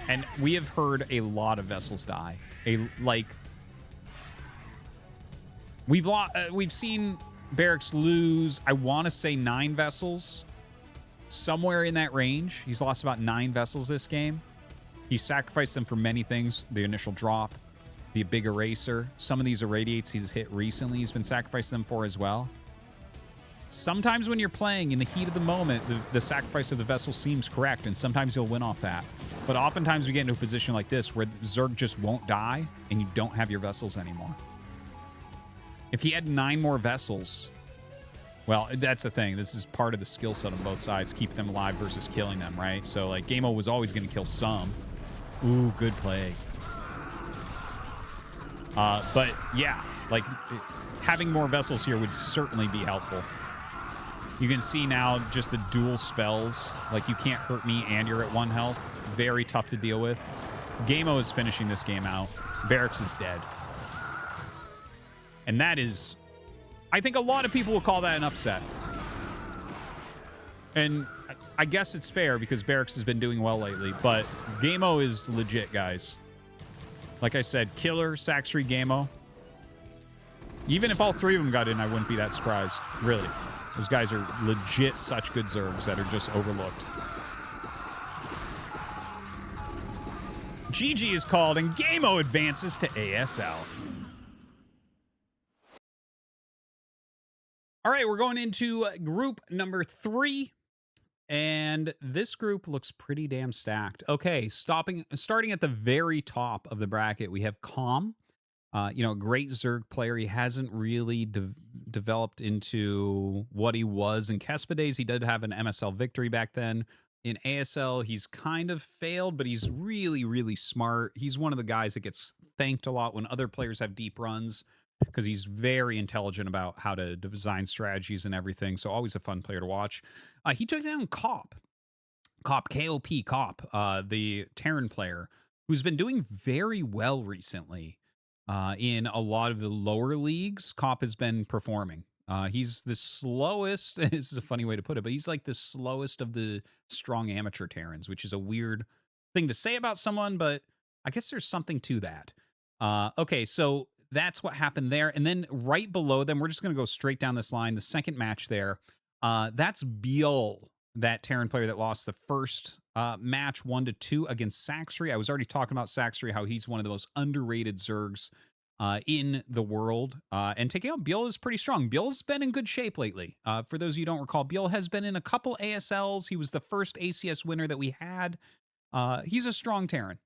S1: And we have heard a lot of vessels die. We've seen Barracks lose, I want to say 9 vessels. Somewhere in that range. He's lost about 9 vessels this game. He sacrificed them for many things. The initial drop, the big eraser. Some of these irradiates he's hit recently, he's been sacrificing them for as well. Sometimes when you're playing in the heat of the moment, the sacrifice of the vessel seems correct, and sometimes you'll win off that. But oftentimes we get into a position like this where Zerg just won't die, and you don't have your vessels anymore. If he had 9 more vessels, well, that's the thing. This is part of the skill set on both sides, keep them alive versus killing them, right? So, like, Gameo was always going to kill some. Ooh, good Plague. But, yeah, like, having more vessels here would certainly be helpful. You can see now just the dual spells. Like, you can't hurt me and you're at 1 health. Very tough to deal with. Gameo is finishing this game out. Barracks is dead. And that is... I think a lot of people will call that an upset. And I guess it's fair because Barracks has been doing well lately. But Gameo is legit, guys. Like I said, Killer, Saxtree, Gameo. Even if all 3 of them got in, I wouldn't be that surprised. Really. Those guys are legit such good Zergs that are just overlooked. GG is called, and Gameo advances to ASL. All right, we're going into group number 3. And this group looks pretty damn stacked. Okay, starting at the very top of the bracket, we have Calm. You know, great Zerg player. He hasn't really developed into what he was in Kespa days. He did have an MSL victory back then. In ASL, he's kind of failed, but he's really, really smart. He's one of the guys that gets thanked a lot when other players have deep runs because he's very intelligent about how to design strategies and everything. So always a fun player to watch. He took down Cop, K-O-P, Cop, the Terran player, who's been doing very well recently. In a lot of the lower leagues, Cop has been performing. He's the slowest. This is a funny way to put it, but he's like the slowest of the strong amateur Terrans, which is a weird thing to say about someone, but I guess there's something to that. Okay, so that's what happened there. And then right below them, we're just going to go straight down this line. The second match there, That's Beal, that Terran player that lost the first match 1-2 against Saxry. I was already talking about Saxry, how he's one of the most underrated Zergs in the world. And taking out Beal is pretty strong. Beal's been in good shape lately. For those of you who don't recall, Beal has been in a couple ASLs. He was the first ACS winner that we had. He's a strong Terran.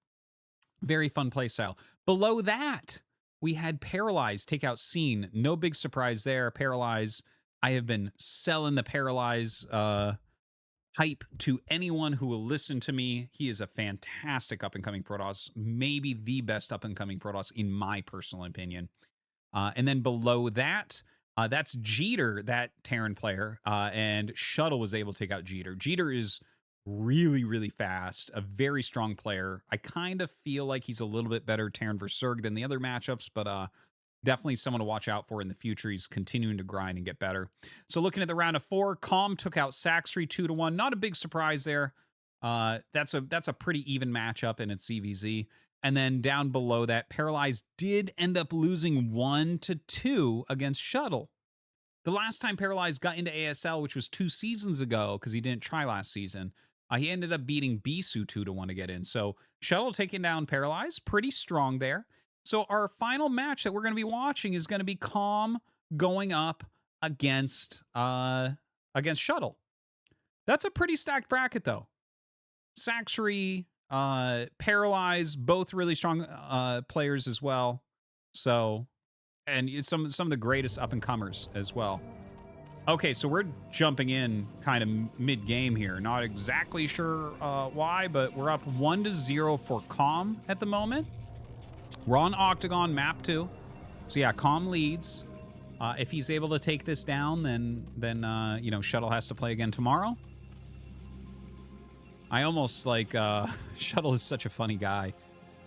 S1: Very fun playstyle. Below that, we had Paralyze take out Scene. No big surprise there. Paralyze, I have been selling the Paralyze hype to anyone who will listen to me. He is a fantastic up-and-coming Protoss. Maybe the best up-and-coming Protoss in my personal opinion. And then below that, that's Jeter, that Terran player. And Shuttle was able to take out Jeter. Jeter is really, really fast, a very strong player. I kind of feel like he's a little bit better Terran versus Zerg than the other matchups, but definitely someone to watch out for in the future. He's continuing to grind and get better. So looking at the round of 4, Calm took out Saxry 2-1. Not a big surprise there. That's a pretty even matchup in its CVZ. And then down below that, Paralyzed did end up losing 1-2 against Shuttle. The last time Paralyzed got into ASL, which was 2 seasons ago, because he didn't try last season, he ended up beating Bisu 2-1 to get in. So Shuttle taking down Paralyzed, pretty strong there. So our final match that we're going to be watching is going to be Calm going up against Shuttle. That's a pretty stacked bracket, though. Saxry, Paralyzed, both really strong players as well. So, and some of the greatest up-and-comers as well. Okay, so we're jumping in kind of mid-game here. Not exactly sure why, but we're up 1-0 for Calm at the moment. We're on Octagon, map 2. So yeah, Calm leads. If he's able to take this down, then you know, Shuttle has to play again tomorrow. I almost like Shuttle is such a funny guy.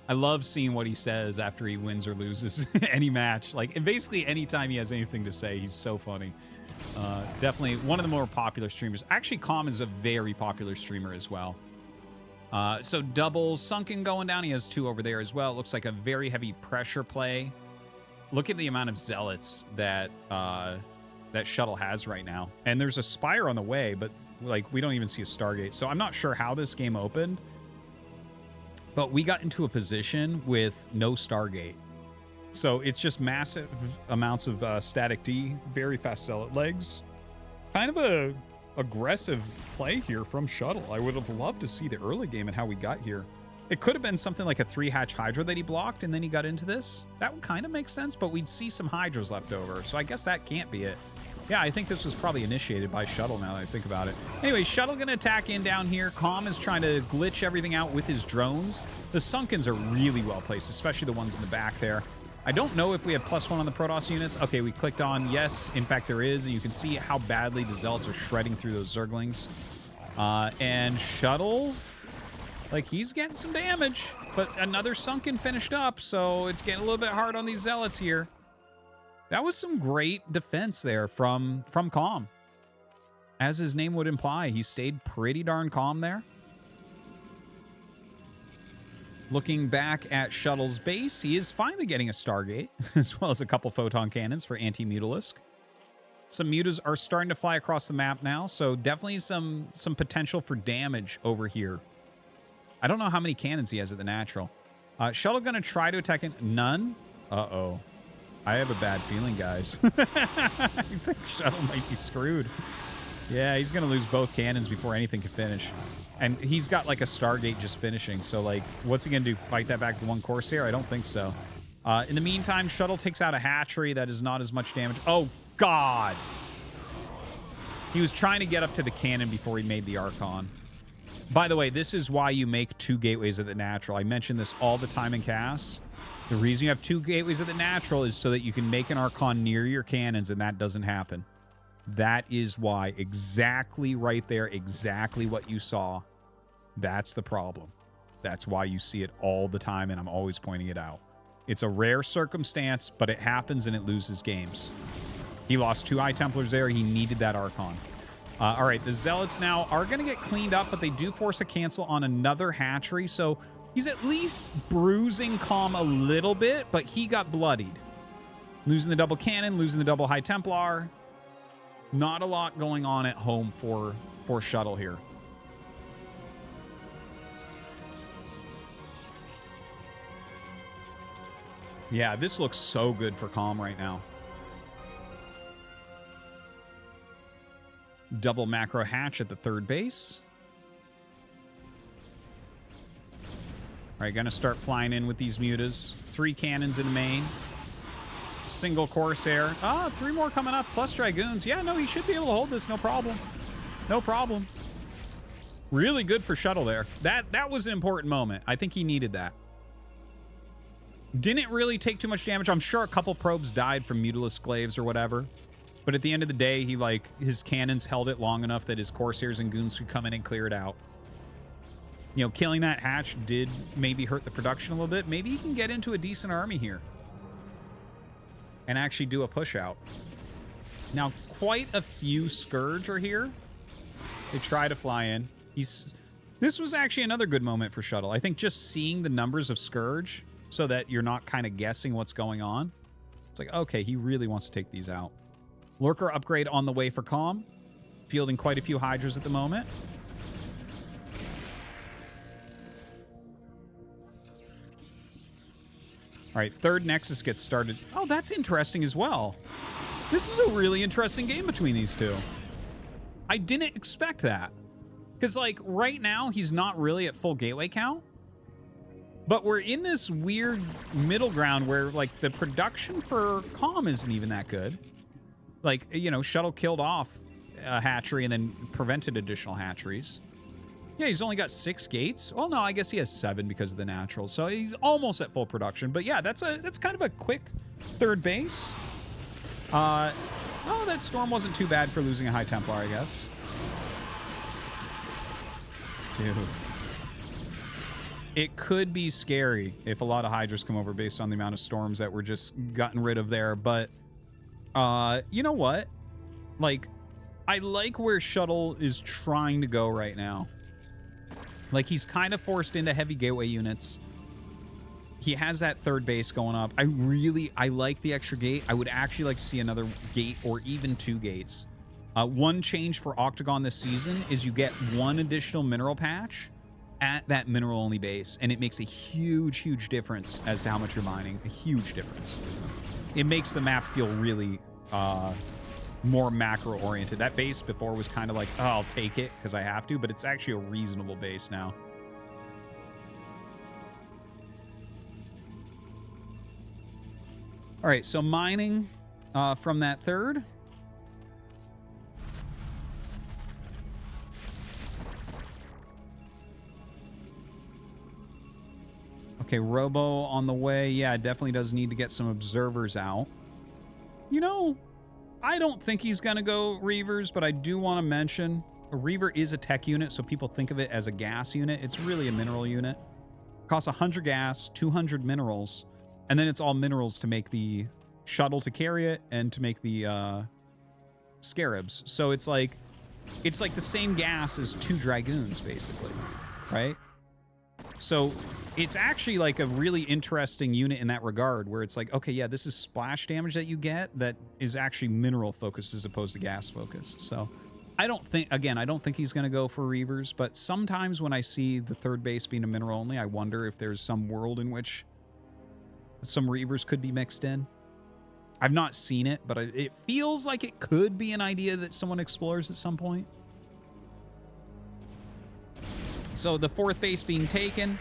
S1: I love seeing what he says after he wins or loses any match. Like, and basically anytime he has anything to say, he's so funny. Definitely one of the more popular streamers. Actually, Calm is a very popular streamer as well. So double Sunken going down. He has 2 over there as well. It looks like a very heavy pressure play. Look at the amount of Zealots that that Shuttle has right now. And there's a Spire on the way, but like we don't even see a Stargate. So I'm not sure how this game opened. But we got into a position with no Stargate. So it's just massive amounts of static D, very fast Zealot legs. Kind of a aggressive play here from Shuttle. I would have loved to see the early game and how we got here. It could have been something like a 3-hatch Hydra that he blocked and then he got into this. That would kind of make sense, but we'd see some Hydras left over. So I guess that can't be it. Yeah, I think this was probably initiated by Shuttle now that I think about it. Anyway, Shuttle going to attack in down here. Calm is trying to glitch everything out with his drones. The Sunkens are really well placed, especially the ones in the back there. I don't know if we have +1 on the Protoss units. Okay, we clicked on yes. In fact, there is. And you can see how badly the Zealots are shredding through those Zerglings. And Shuttle, like, he's getting some damage. But another Sunken finished up, so it's getting a little bit hard on these Zealots here. That was some great defense there from Calm. As his name would imply, he stayed pretty darn calm there. Looking back at Shuttle's base, he is finally getting a Stargate, as well as a couple photon cannons for anti-Mutalisk. Some Mutas are starting to fly across the map now, so definitely some potential for damage over here. I don't know how many cannons he has at the natural. Shuttle going to try to attack it. None? Uh-oh. I have a bad feeling, guys. I think Shuttle might be screwed. Yeah, he's going to lose both cannons before anything can finish. And he's got, like, a Stargate just finishing. So, like, what's he going to do? Fight that back with 1 Corsair? I don't think so. In the meantime, Shuttle takes out a hatchery. That is not as much damage. Oh, God! He was trying to get up to the cannon before he made the Archon. By the way, this is why you make 2 gateways at the natural. I mention this all the time in casts. The reason you have 2 gateways at the natural is so that you can make an Archon near your cannons, and that doesn't happen. That is why. Exactly right there. Exactly what you saw. That's the problem. That's why you see it all the time, and I'm always pointing it out. It's a rare circumstance, but it happens, and it loses games. He lost 2 Eye Templars there. He needed that Archon. All right, the Zealots now are going to get cleaned up, but they do force a cancel on another hatchery, so he's at least bruising Calm a little bit, but he got bloodied. Losing the double cannon, losing the double High Templar. Not a lot going on at home for Shuttle here. Yeah, this looks so good for Calm right now. Double macro hatch at the third base. All right, gonna start flying in with these mutas. 3 cannons in main. Single Corsair. Ah, 3 more coming up, plus Dragoons. Yeah, no, he should be able to hold this, no problem. No problem. Really good for Shuttle there. That was an important moment. I think he needed that. Didn't really take too much damage. I'm sure a couple probes died from Mutalist Glaives or whatever. But at the end of the day, he, like, his cannons held it long enough that his Corsairs and Goons could come in and clear it out. You know, killing that hatch did maybe hurt the production a little bit. Maybe he can get into a decent army here and actually do a push out. Now, quite a few Scourge are here. They try to fly in. This was actually another good moment for Shuttle. I think just seeing the numbers of Scourge so that you're not kind of guessing what's going on. It's like, okay, he really wants to take these out. Lurker upgrade on the way for Calm. Fielding quite a few Hydras at the moment. All right, third Nexus gets started. Oh, that's interesting as well. This is a really interesting game between these two. I didn't expect that. Because, like, right now, he's not really at full gateway count. But we're in this weird middle ground where, like, the production for Calm isn't even that good. Like, you know, Shuttle killed off a hatchery and then prevented additional hatcheries. Yeah, he's only got 6 gates. Well, no, I guess he has 7 because of the natural. So he's almost at full production. But yeah, that's kind of a quick third base. Oh, that Storm wasn't too bad for losing a High Templar, I guess. Dude. It could be scary if a lot of Hydras come over based on the amount of Storms that were just gotten rid of there. But you know what? Like, I like where Shuttle is trying to go right now. Like, he's kind of forced into heavy gateway units. He has that third base going up. I like the extra gate. I would actually like to see another gate or even 2 gates. One change for Octagon this season is you get 1 additional mineral patch at that mineral-only base, and it makes a huge, huge difference as to how much you're mining. A huge difference. It makes the map feel really more macro-oriented. That base before was kind of like, oh, I'll take it because I have to, but it's actually a reasonable base now. All right, so mining from that third. Okay, Robo on the way. Yeah, definitely does need to get some observers out. You know, I don't think he's going to go Reavers, but I do want to mention a Reaver is a tech unit, so people think of it as a gas unit. It's really a mineral unit. Costs 100 gas, 200 minerals, and then it's all minerals to make the shuttle to carry it and to make the scarabs. So it's like the same gas as 2 Dragoons, basically, right? So it's actually like a really interesting unit in that regard, where it's like, okay, yeah, this is splash damage that you get that is actually mineral focused as opposed to gas focused. So I don't think he's going to go for Reavers, but sometimes when I see the third base being a mineral only, I wonder if there's some world in which some Reavers could be mixed in. I've not seen it, but it feels like it could be an idea that someone explores at some point. So the fourth base being taken.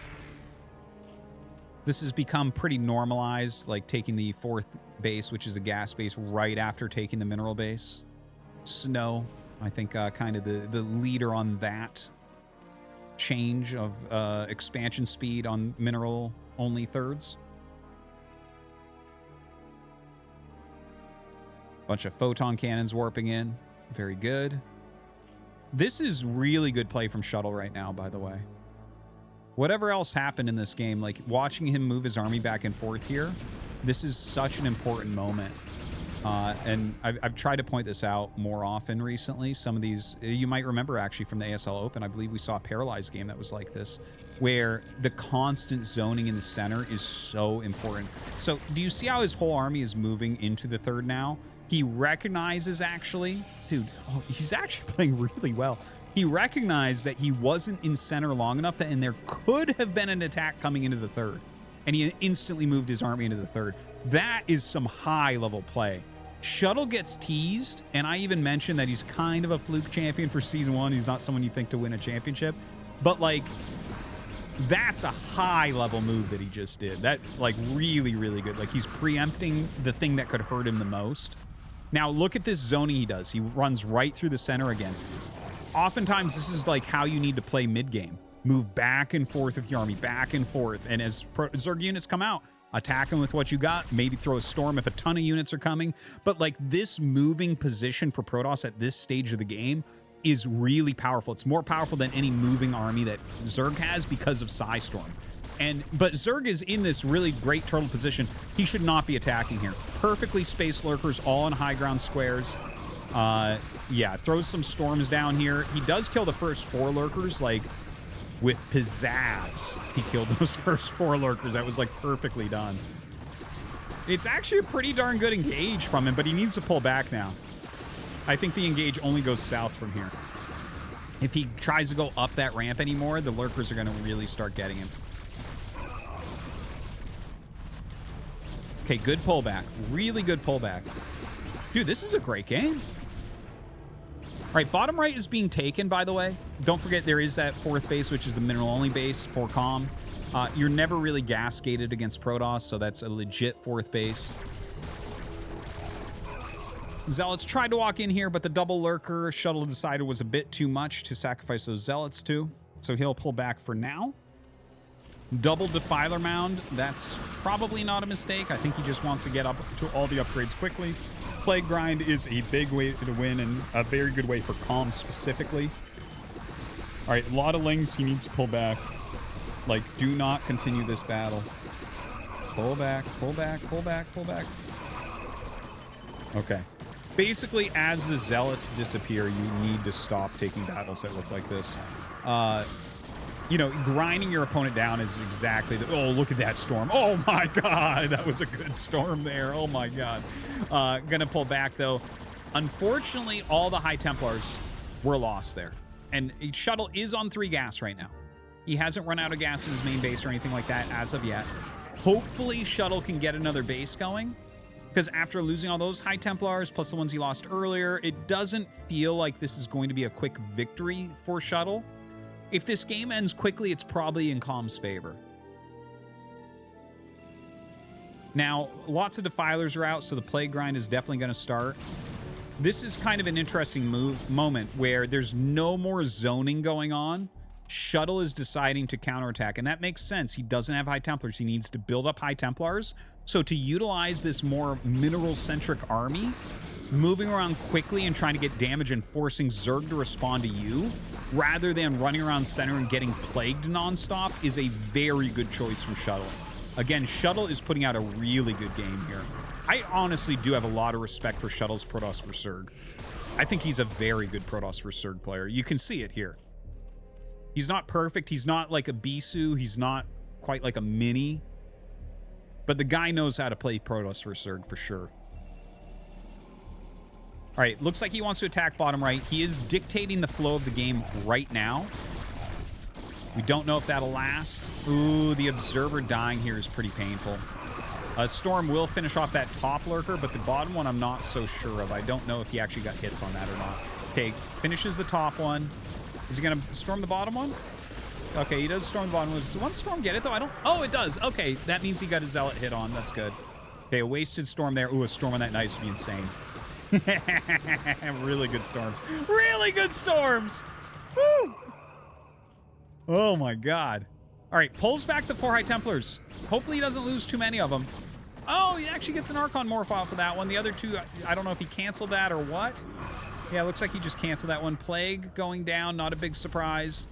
S1: This has become pretty normalized, like taking the fourth base, which is a gas base, right after taking the mineral base. Snow, I think, kind of the leader on that change of expansion speed on mineral-only thirds. Bunch of photon cannons warping in. Very good. This is really good play from Shuttle right now, by the way. Whatever else happened in this game, like watching him move his army back and forth here, this is such an important moment. And I've tried to point this out more often recently. Some of these, you might remember actually from the ASL Open, I believe we saw a Paralyzed game that was like this, where the constant zoning in the center is so important. So do you see how his whole army is moving into the third now? He recognizes, actually, dude, oh, he's actually playing really well. He recognized that he wasn't in center long enough and there could have been an attack coming into the third. And he instantly moved his army into the third. That is some high-level play. Shuttle gets teased, and I even mentioned that he's kind of a fluke champion for Season 1. He's not someone you think to win a championship. But, like, that's a high-level move that he just did. That, like, really, really good. Like, he's preempting the thing that could hurt him the most. Now, look at this zoning he does. He runs right through the center again. Oftentimes, this is, like, how you need to play mid-game. Move back and forth with your army, back and forth. And as Zerg units come out, attack them with what you got. Maybe throw a storm if a ton of units are coming. But, like, this moving position for Protoss at this stage of the game is really powerful. It's more powerful than any moving army that Zerg has because of Psystorm. But Zerg is in this really great turtle position. He should not be attacking here. Perfectly spaced lurkers, all on high ground squares. Yeah, throws some storms down here. He does kill the first 4 lurkers, like, with pizzazz. He killed those first 4 lurkers. That was, like, perfectly done. It's actually a pretty darn good engage from him, but he needs to pull back now. I think the engage only goes south from here. If he tries to go up that ramp anymore, the lurkers are going to really start getting him. Okay, good pullback. Really good pullback. Dude, this is a great game. All right, bottom right is being taken, by the way. Don't forget there is that 4th base, which is the mineral-only base for comm. You're never really gas-gated against Protoss, so that's a legit 4th base. Zealots tried to walk in here, but the double lurker shuttle decided was a bit too much to sacrifice those zealots to, so he'll pull back for now. Double defiler mound, that's probably not a mistake. I think he just wants to get up to all the upgrades quickly. Plague grind is a big way to win and a very good way for comms specifically. All right, a lot of lings. He needs to pull back. Like, do not continue this battle. Pull back, pull back, pull back, pull back. Okay. Basically, as the zealots disappear, you need to stop taking battles that look like this. You know, grinding your opponent down is exactly the... Oh, look at that storm. Oh, my God. That was a good storm there. Oh, my God. Gonna pull back, though. Unfortunately, all the High Templars were lost there. And Shuttle is on 3 gas right now. He hasn't run out of gas in his main base or anything like that as of yet. Hopefully, Shuttle can get another base going. Because after losing all those High Templars, plus the ones he lost earlier, it doesn't feel like this is going to be a quick victory for Shuttle. If this game ends quickly, it's probably in Comm's favor. Now, lots of defilers are out, so the plague grind is definitely going to start. This is kind of an interesting moment where there's no more zoning going on. Shuttle is deciding to counterattack, and that makes sense. He doesn't have High Templars. He needs to build up High Templars. So to utilize this more mineral-centric army, moving around quickly and trying to get damage and forcing Zerg to respond to you, rather than running around center and getting plagued nonstop, is a very good choice from Shuttle. Again, Shuttle is putting out a really good game here. I honestly do have a lot of respect for Shuttle's Protoss for Zerg. I think he's a very good Protoss for Zerg player. You can see it here. He's not perfect. He's not like a Bisu. He's not quite like a Mini. But the guy knows how to play Protoss for Zerg for sure. All right, looks like he wants to attack bottom right. He is dictating the flow of the game right now. We don't know if that'll last. Ooh, the Observer dying here is pretty painful. Storm will finish off that top lurker, but the bottom one I'm not so sure of. I don't know if he actually got hits on that or not. Okay, finishes the top one. Is he going to storm the bottom one? Okay, he does storm the bottom one. Does one storm get it, though? I don't... Oh, it does. Okay, that means he got a zealot hit on. That's good. Okay, a wasted storm there. Ooh, a storm on that knife would be insane. Really good storms. Really good storms! Woo! Oh, my God. All right, pulls back the 4 High Templars. Hopefully he doesn't lose too many of them. Oh, he actually gets an Archon Morphile for that one. The other 2, I don't know if he canceled that or what. Yeah, looks like he just canceled that one. Plague going down, not a big surprise.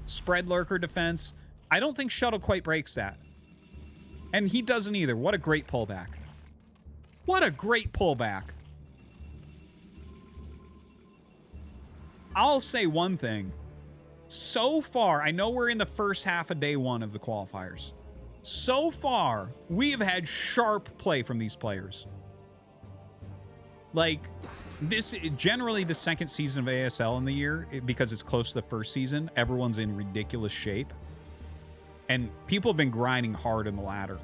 S1: Spread Lurker defense. I don't think Shuttle quite breaks that. And he doesn't either. What a great pullback. What a great pullback. I'll say one thing. So far, I know we're in the first half of day 1 of the qualifiers. So far, we have had sharp play from these players. Like, this generally the second season of ASL in the year, because it's close to the first season, everyone's in ridiculous shape. And people have been grinding hard in the ladder.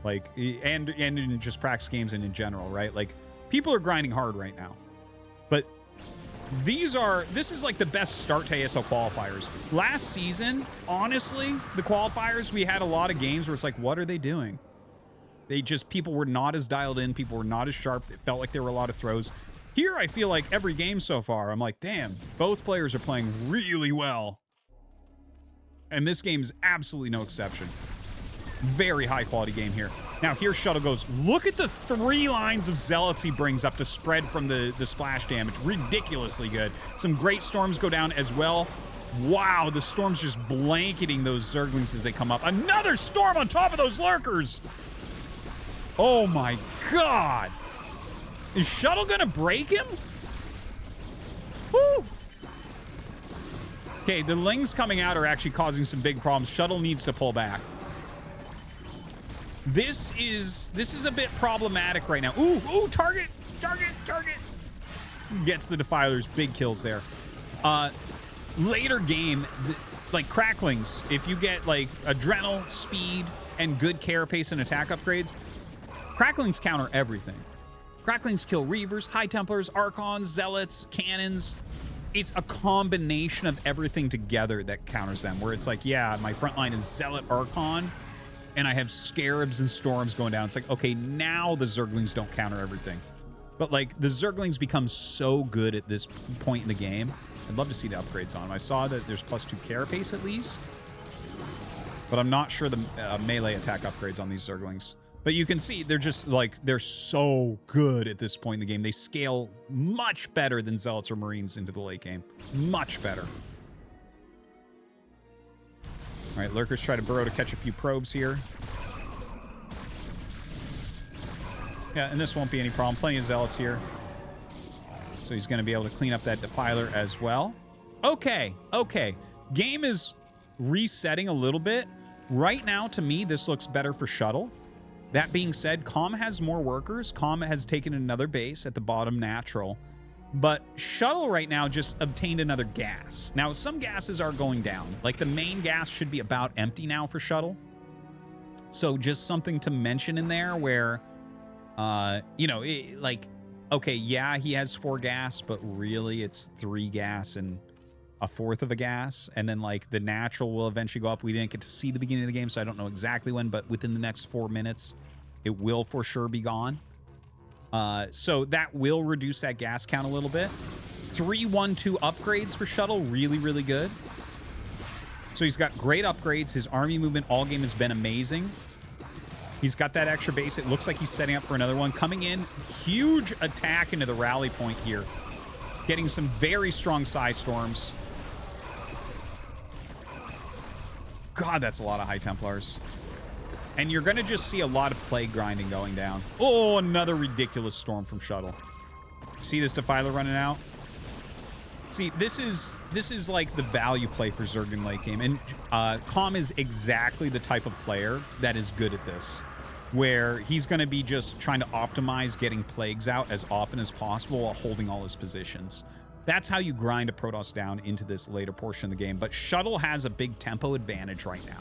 S1: Like, and in just practice games and in general, right? Like, people are grinding hard right now. But this is like the best start to ASL qualifiers. Last season, honestly, the qualifiers, we had a lot of games where it's like, what are they doing? People were not as dialed in. People were not as sharp. It felt like there were a lot of throws. Here, I feel like every game so far, I'm like, damn, both players are playing really well. And this game's absolutely no exception. Very high quality game here. Now here Shuttle goes. Look at the 3 lines of Zealots he brings up to spread from the splash damage. Ridiculously good. Some great storms go down as well. Wow, the storm's just blanketing those Zerglings as they come up. Another storm on top of those lurkers. Oh my god. Is Shuttle gonna break him? Woo! Okay, the Lings coming out are actually causing some big problems. Shuttle needs to pull back. This is a bit problematic right now. Ooh, target. Gets the Defilers. Big kills there. Later game, like Cracklings, if you get like Adrenal, Speed, and good carapace and attack upgrades, Cracklings counter everything. Cracklings kill Reavers, High Templars, Archons, Zealots, Cannons. It's a combination of everything together that counters them, where it's like, yeah, my front line is Zealot, Archon, and I have Scarabs and Storms going down. It's like, okay, now the Zerglings don't counter everything. But, like, the Zerglings become so good at this point in the game. I'd love to see the upgrades on them. I saw that there's +2 carapace at least, but I'm not sure the melee attack upgrades on these Zerglings. But you can see they're just, like, they're so good at this point in the game. They scale much better than Zealots or Marines into the late game. Much better. All right, Lurkers try to burrow to catch a few probes here. Yeah, and this won't be any problem. Plenty of Zealots here. So he's going to be able to clean up that Defiler as well. Okay. Game is resetting a little bit. Right now, to me, this looks better for Shuttle. That being said, Calm has more workers. Calm has taken another base at the bottom natural. But Shuttle right now just obtained another gas. Now, some gases are going down. Like, the main gas should be about empty now for Shuttle. So just something to mention in there where, you know, okay, yeah, he has 4 gas, but really it's 3 gas and a 1/4 of a gas. And then, like, the natural will eventually go up. We didn't get to see the beginning of the game, so I don't know exactly when, but within the next 4 minutes, it will for sure be gone. So that will reduce that gas count a little bit. 3-1-2 upgrades for Shuttle, really, really good. So he's got great upgrades. His army movement all game has been amazing. He's got that extra base. It looks like he's setting up for another one. Coming in, huge attack into the rally point here. Getting some very strong Psy Storms. God, that's a lot of High Templars. And you're going to just see a lot of plague grinding going down. Oh, another ridiculous storm from Shuttle. See this Defiler running out? See, this is like the value play for Zerg in late game. And Calm is exactly the type of player that is good at this, where he's going to be just trying to optimize getting plagues out as often as possible while holding all his positions. That's how you grind a Protoss down into this later portion of the game. But Shuttle has a big tempo advantage right now.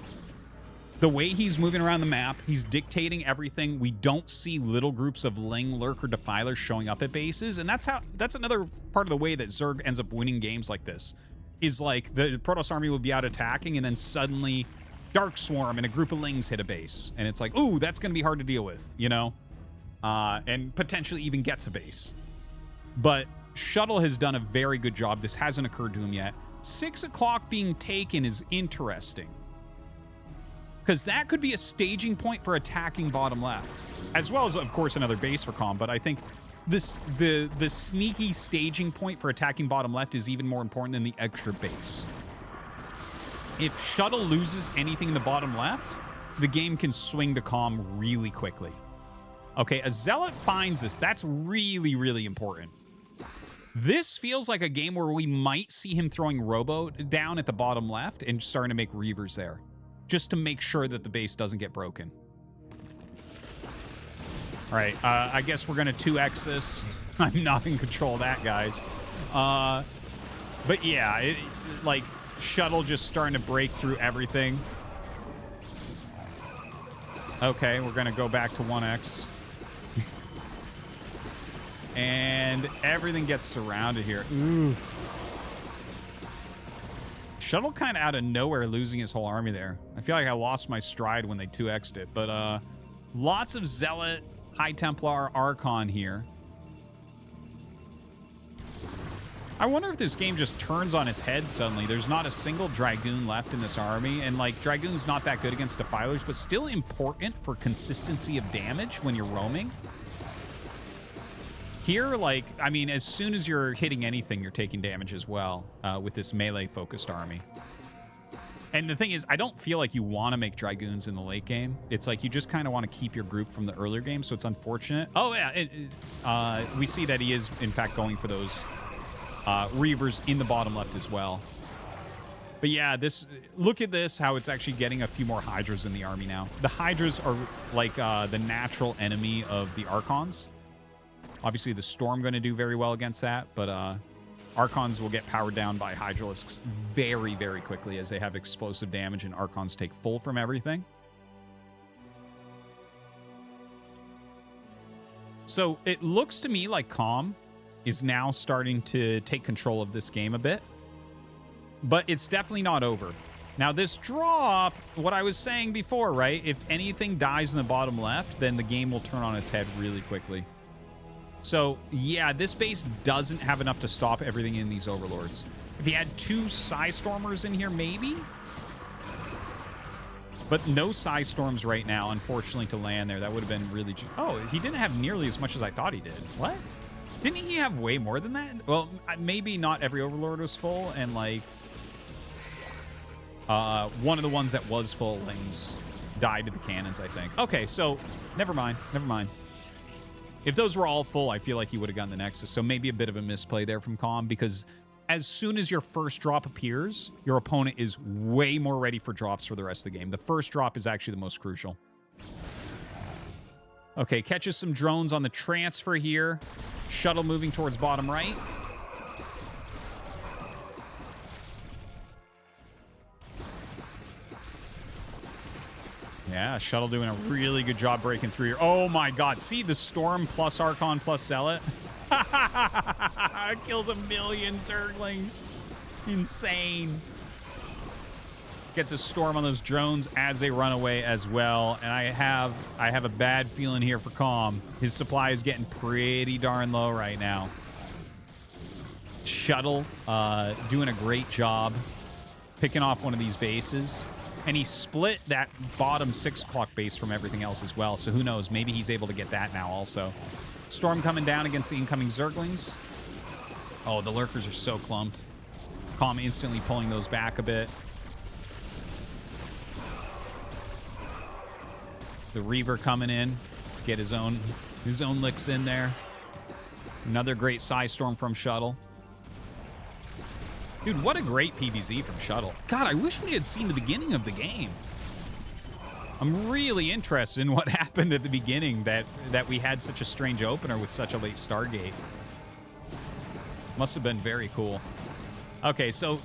S1: The way he's moving around the map, he's dictating everything. We don't see little groups of Ling, Lurk, or Defilers showing up at bases. And that's another part of the way that Zerg ends up winning games like this. Is like the Protoss army will be out attacking, and then suddenly Dark Swarm and a group of Lings hit a base. And it's like, ooh, that's going to be hard to deal with, you know? And potentially even gets a base. But Shuttle has done a very good job. This hasn't occurred to him yet. 6 o'clock being taken is interesting, because that could be a staging point for attacking bottom left, as well as, of course, another base for Calm. But I think the sneaky staging point for attacking bottom left is even more important than the extra base. If Shuttle loses anything in the bottom left, the game can swing to Calm really quickly. Okay, a Zealot finds this. That's really, really important. This feels like a game where we might see him throwing Robo down at the bottom left and starting to make Reavers there, just to make sure that the base doesn't get broken. All right, I guess we're going to 2x this. I'm not in control of that, guys. But yeah, like, shuttle just starting to break through everything. Okay, we're going to go back to 1x. And everything gets surrounded here. Oof. Shuttle kind of out of nowhere losing his whole army there. I feel like I lost my stride when they 2x'd it. But lots of Zealot, High Templar, Archon here. I wonder if this game just turns on its head suddenly. There's not a single Dragoon left in this army. And, like, Dragoon's not that good against Defilers, but still important for consistency of damage when you're roaming. Here, like, I mean, as soon as you're hitting anything, you're taking damage as well with this melee-focused army. And the thing is, I don't feel like you want to make Dragoons in the late game. It's like you just kind of want to keep your group from the earlier game, so it's unfortunate. Oh, yeah, we see that he is, in fact, going for those Reavers in the bottom left as well. But yeah, look at this, how it's actually getting a few more Hydras in the army now. The Hydras are like the natural enemy of the Archons. Obviously, the Storm going to do very well against that, but Archons will get powered down by Hydralisks very, very quickly as they have explosive damage and Archons take full from everything. So it looks to me like Calm is now starting to take control of this game a bit, but it's definitely not over. Now, this drop, what I was saying before, right? If anything dies in the bottom left, then the game will turn on its head really quickly. So, yeah, this base doesn't have enough to stop everything in these Overlords. If he had 2 Psystormers in here, maybe? But no Psystorms right now, unfortunately, to land there. That would have been really... Oh, he didn't have nearly as much as I thought he did. What? Didn't he have way more than that? Well, maybe not every Overlord was full, and, like... one of the ones that was full things died to the cannons, I think. Okay, so never mind. Never mind. If those were all full, I feel like he would have gotten the Nexus. So maybe a bit of a misplay there from Calm, because as soon as your first drop appears, your opponent is way more ready for drops for the rest of the game. The first drop is actually the most crucial. Okay, catches some drones on the transfer here. Shuttle moving towards bottom right. Yeah, Shuttle doing a really good job breaking through here. Oh my god, see the Storm plus Archon plus Zealot? Kills 1,000,000 Zerglings. Insane. Gets a Storm on those drones as they run away as well. And I have a bad feeling here for Calm. His supply is getting pretty darn low right now. Shuttle doing a great job picking off one of these bases. And he split that bottom 6 o'clock base from everything else as well. So who knows? Maybe he's able to get that now also. Storm coming down against the incoming Zerglings. Oh, the Lurkers are so clumped. Calm instantly pulling those back a bit. The Reaver coming in. Get his own licks in there. Another great Psystorm from Shuttle. Dude, what a great PvZ from Shuttle. God, I wish we had seen the beginning of the game. I'm really interested in what happened at the beginning that we had such a strange opener with such a late Stargate. Must have been very cool. Okay, so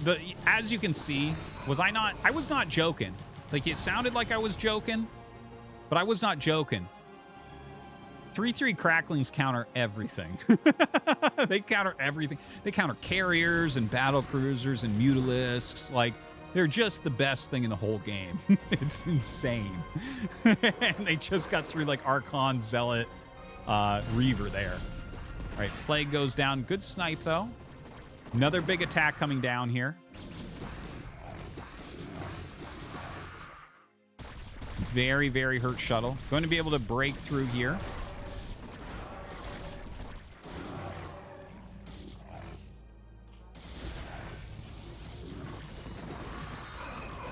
S1: as you can see, I was not joking. Like, it sounded like I was joking, but I was not joking. 3/3 Cracklings counter everything. They counter everything. They counter carriers and battle cruisers and mutalisks. Like, they're just the best thing in the whole game. It's insane. And they just got through, like, Archon, Zealot, Reaver there. All right, Plague goes down. Good snipe, though. Another big attack coming down here. Very, very hurt Shuttle. Going to be able to break through here.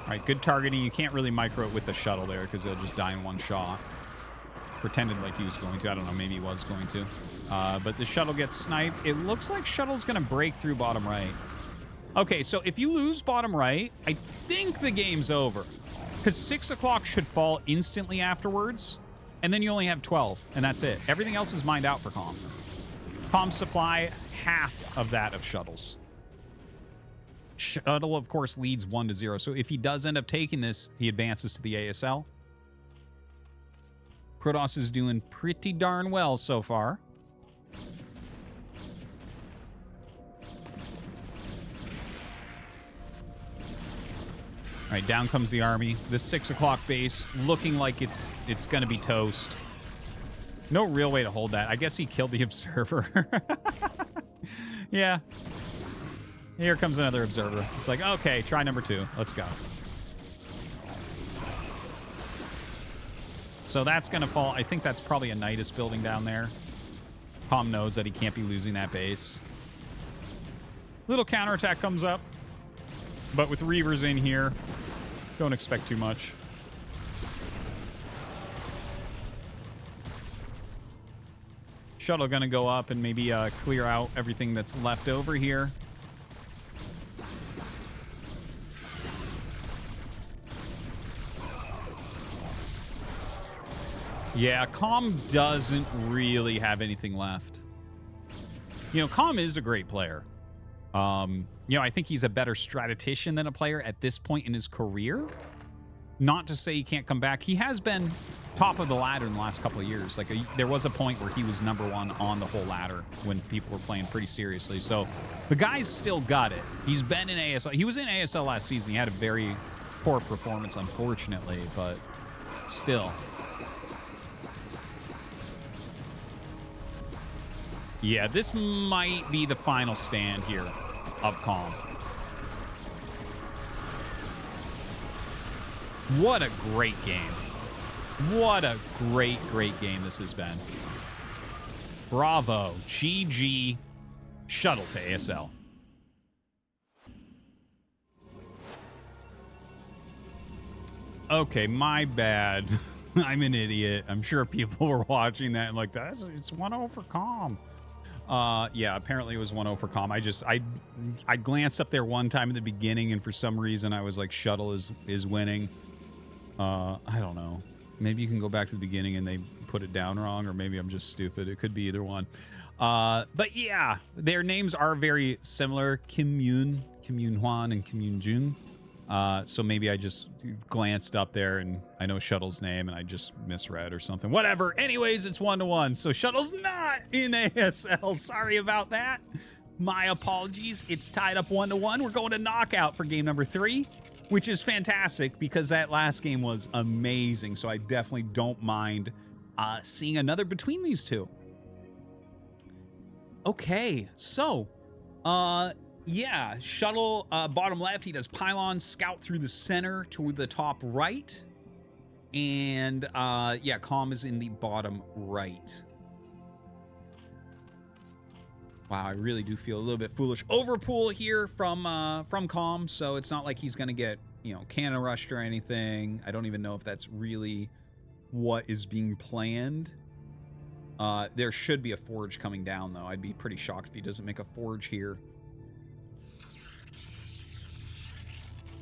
S1: All right, good targeting. You can't really micro it with the Shuttle there because they'll just die in one shot. Pretended like he was going to. I don't know. Maybe he was going to. But the Shuttle gets sniped. It looks like Shuttle's going to break through bottom right. Okay, so if you lose bottom right, I think the game's over. Because 6 o'clock should fall instantly afterwards. And then you only have 12. And that's it. Everything else is mined out for Calm. Comm supply, half of that of Shuttle's. Shuttle, of course, leads 1-0. So if he does end up taking this, he advances to the ASL. Protoss is doing pretty darn well so far. All right, down comes the army. The 6 o'clock base looking like it's going to be toast. No real way to hold that. I guess he killed the observer. Yeah. Here comes another observer. It's like, okay, try number 2. Let's go. So that's going to fall. I think that's probably a Nidus building down there. Comm knows that he can't be losing that base. Little counterattack comes up. But with Reavers in here, don't expect too much. Shuttle going to go up and maybe clear out everything that's left over here. Yeah, Comm doesn't really have anything left. You know, Comm is a great player. You know, I think he's a better strategician than a player at this point in his career. Not to say he can't come back. He has been top of the ladder in the last couple of years. Like, there was a point where he was #1 on the whole ladder when people were playing pretty seriously. So the guy's still got it. He's been in ASL. He was in ASL last season. He had a very poor performance, unfortunately, but still. Yeah, this might be the final stand here of Comm. What a great game. What a great, great game this has been. Bravo. GG. Shuttle to ASL. Okay, my bad. I'm an idiot. I'm sure people were watching that and like, it's 1-0 for Comm. Yeah, apparently it was 1-0 for Comm. I glanced up there one time in the beginning, and for some reason I was like, Shuttle is winning. I don't know. Maybe you can go back to the beginning and they put it down wrong, or maybe I'm just stupid. It could be either one. But yeah, their names are very similar. Kim Yoon Hwan, and Kim Yoon Jun. So maybe I just glanced up there and I know Shuttle's name and I just misread or something. Whatever. Anyways, it's 1-1. So Shuttle's not in ASL. Sorry about that. My apologies. It's tied up 1-1. We're going to knockout for game number 3, which is fantastic because that last game was amazing. So I definitely don't mind seeing another between these two. Okay, so yeah, Shuttle bottom left, he does pylon, scout through the center to the top right. And yeah, Comm is in the bottom right. Wow, I really do feel a little bit foolish. Overpool here from Comm, so it's not like he's gonna get, you know, cannon rushed or anything. I don't even know if that's really what is being planned. There should be a forge coming down though. I'd be pretty shocked if he doesn't make a forge here.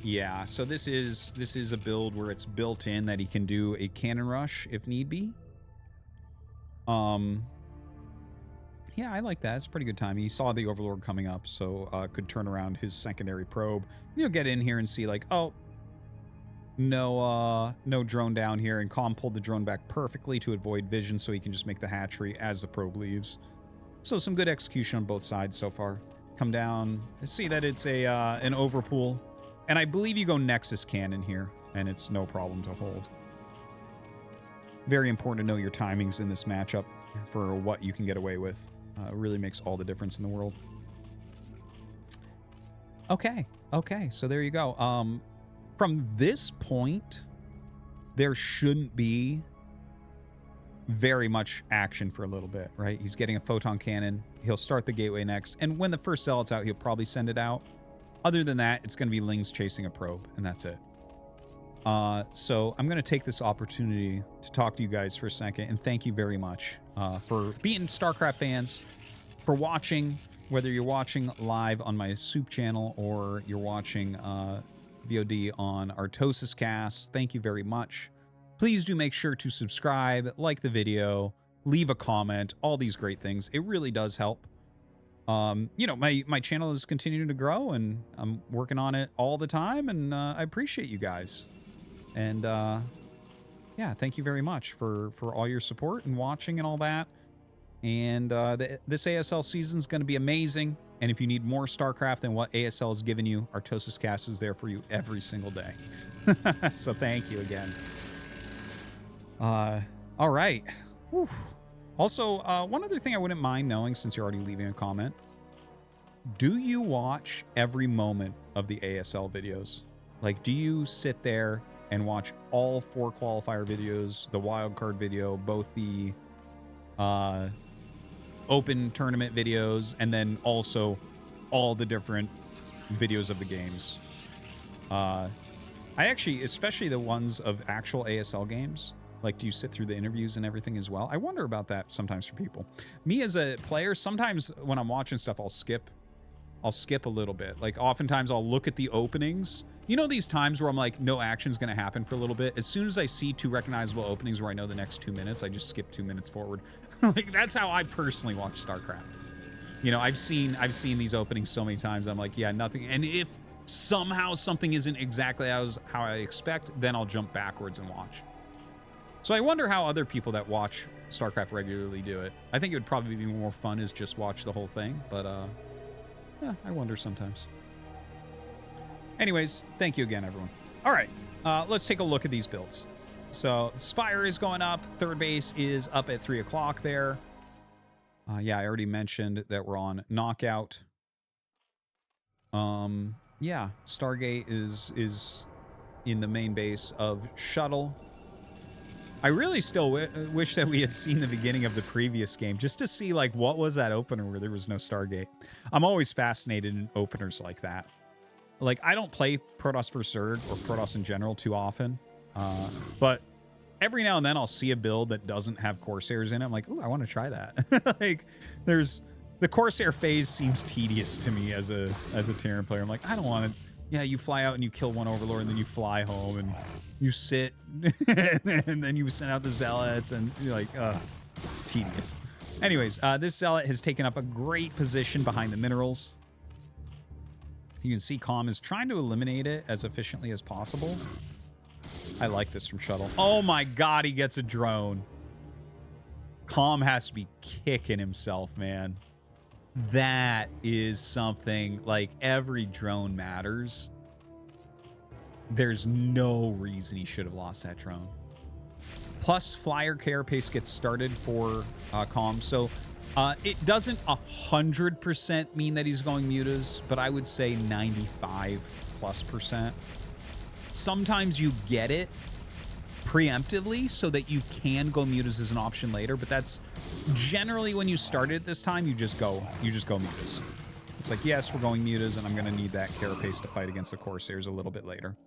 S1: Yeah, so this is a build where it's built in that he can do a cannon rush if need be. Yeah, I like that. It's pretty good timing. He saw the Overlord coming up, so could turn around his secondary probe. You'll get in here and see like, oh, no drone down here, and Comm pulled the drone back perfectly to avoid vision, so he can just make the hatchery as the probe leaves. So some good execution on both sides so far. Come down, see that it's a an overpool. And I believe you go Nexus Cannon here, and it's no problem to hold. Very important to know your timings in this matchup for what you can get away with. It really makes all the difference in the world. Okay, so there you go. From this point, there shouldn't be very much action for a little bit, right? He's getting a photon cannon. He'll start the gateway next, and when the first zealot's out, he'll probably send it out. Other than that, it's going to be Lings chasing a probe, and that's it. So I'm going to take this opportunity to talk to you guys for a second, and thank you very much for being StarCraft fans, for watching, whether you're watching live on my Soup channel or you're watching VOD on ArtosisCasts. Thank you very much. Please do make sure to subscribe, like the video, leave a comment, all these great things. It really does help. You know, my channel is continuing to grow, and I'm working on it all the time, and I appreciate you guys. And yeah, thank you very much for all your support and watching and all that. And this ASL season is going to be amazing. And if you need more StarCraft than what ASL has given you, ArtosisCasts is there for you every single day. So thank you again. All right. Whew. Also, one other thing I wouldn't mind knowing, since you're already leaving a comment, do you watch every moment of the ASL videos? Like, do you sit there and watch all 4 qualifier videos, the wildcard video, both the open tournament videos, and then also all the different videos of the games? I actually, especially the ones of actual ASL games, like, do you sit through the interviews and everything as well? I wonder about that sometimes for people. Me as a player, sometimes when I'm watching stuff, I'll skip a little bit. Like, oftentimes I'll look at the openings. You know, these times where I'm like, no action's going to happen for a little bit. As soon as I see 2 recognizable openings where I know the next 2 minutes, I just skip 2 minutes forward. Like, that's how I personally watch StarCraft. You know, I've seen these openings so many times. I'm like, yeah, nothing. And if somehow something isn't exactly how I expect, then I'll jump backwards and watch. So I wonder how other people that watch StarCraft regularly do it. I think it would probably be more fun is just watch the whole thing, but yeah, I wonder sometimes. Anyways, thank you again, everyone. All right, let's take a look at these builds. So Spire is going up. Third base is up at 3 o'clock there. Yeah, I already mentioned that we're on Knockout. Yeah, Stargate is in the main base of Shuttle. I really still wish that we had seen the beginning of the previous game just to see, like, what was that opener where there was no Stargate. I'm always fascinated in openers like that. Like, I don't play Protoss vs. Zerg or Protoss in general too often, but every now and then I'll see a build that doesn't have Corsairs in it. I'm like, ooh, I want to try that. Like, the Corsair phase seems tedious to me as a Terran player. I'm like, I don't want to. Yeah, you fly out and you kill one Overlord, and then you fly home and you sit, and then you send out the Zealots, and you're like, tedious. Anyways, this Zealot has taken up a great position behind the minerals. You can see Calm is trying to eliminate it as efficiently as possible. I like this from Shuttle. Oh my god, he gets a drone. Calm has to be kicking himself, man. That is something. Like, every drone matters. There's no reason he should have lost that drone. Plus, Flyer Carapace gets started for Calm, so it doesn't 100% mean that he's going mutas, but I would say 95+%. Sometimes you get it preemptively so that you can go mutas as an option later, but that's generally when you start it this time, you just go mutas. It's like, yes, we're going mutas, and I'm going to need that Carapace to fight against the Corsairs a little bit later.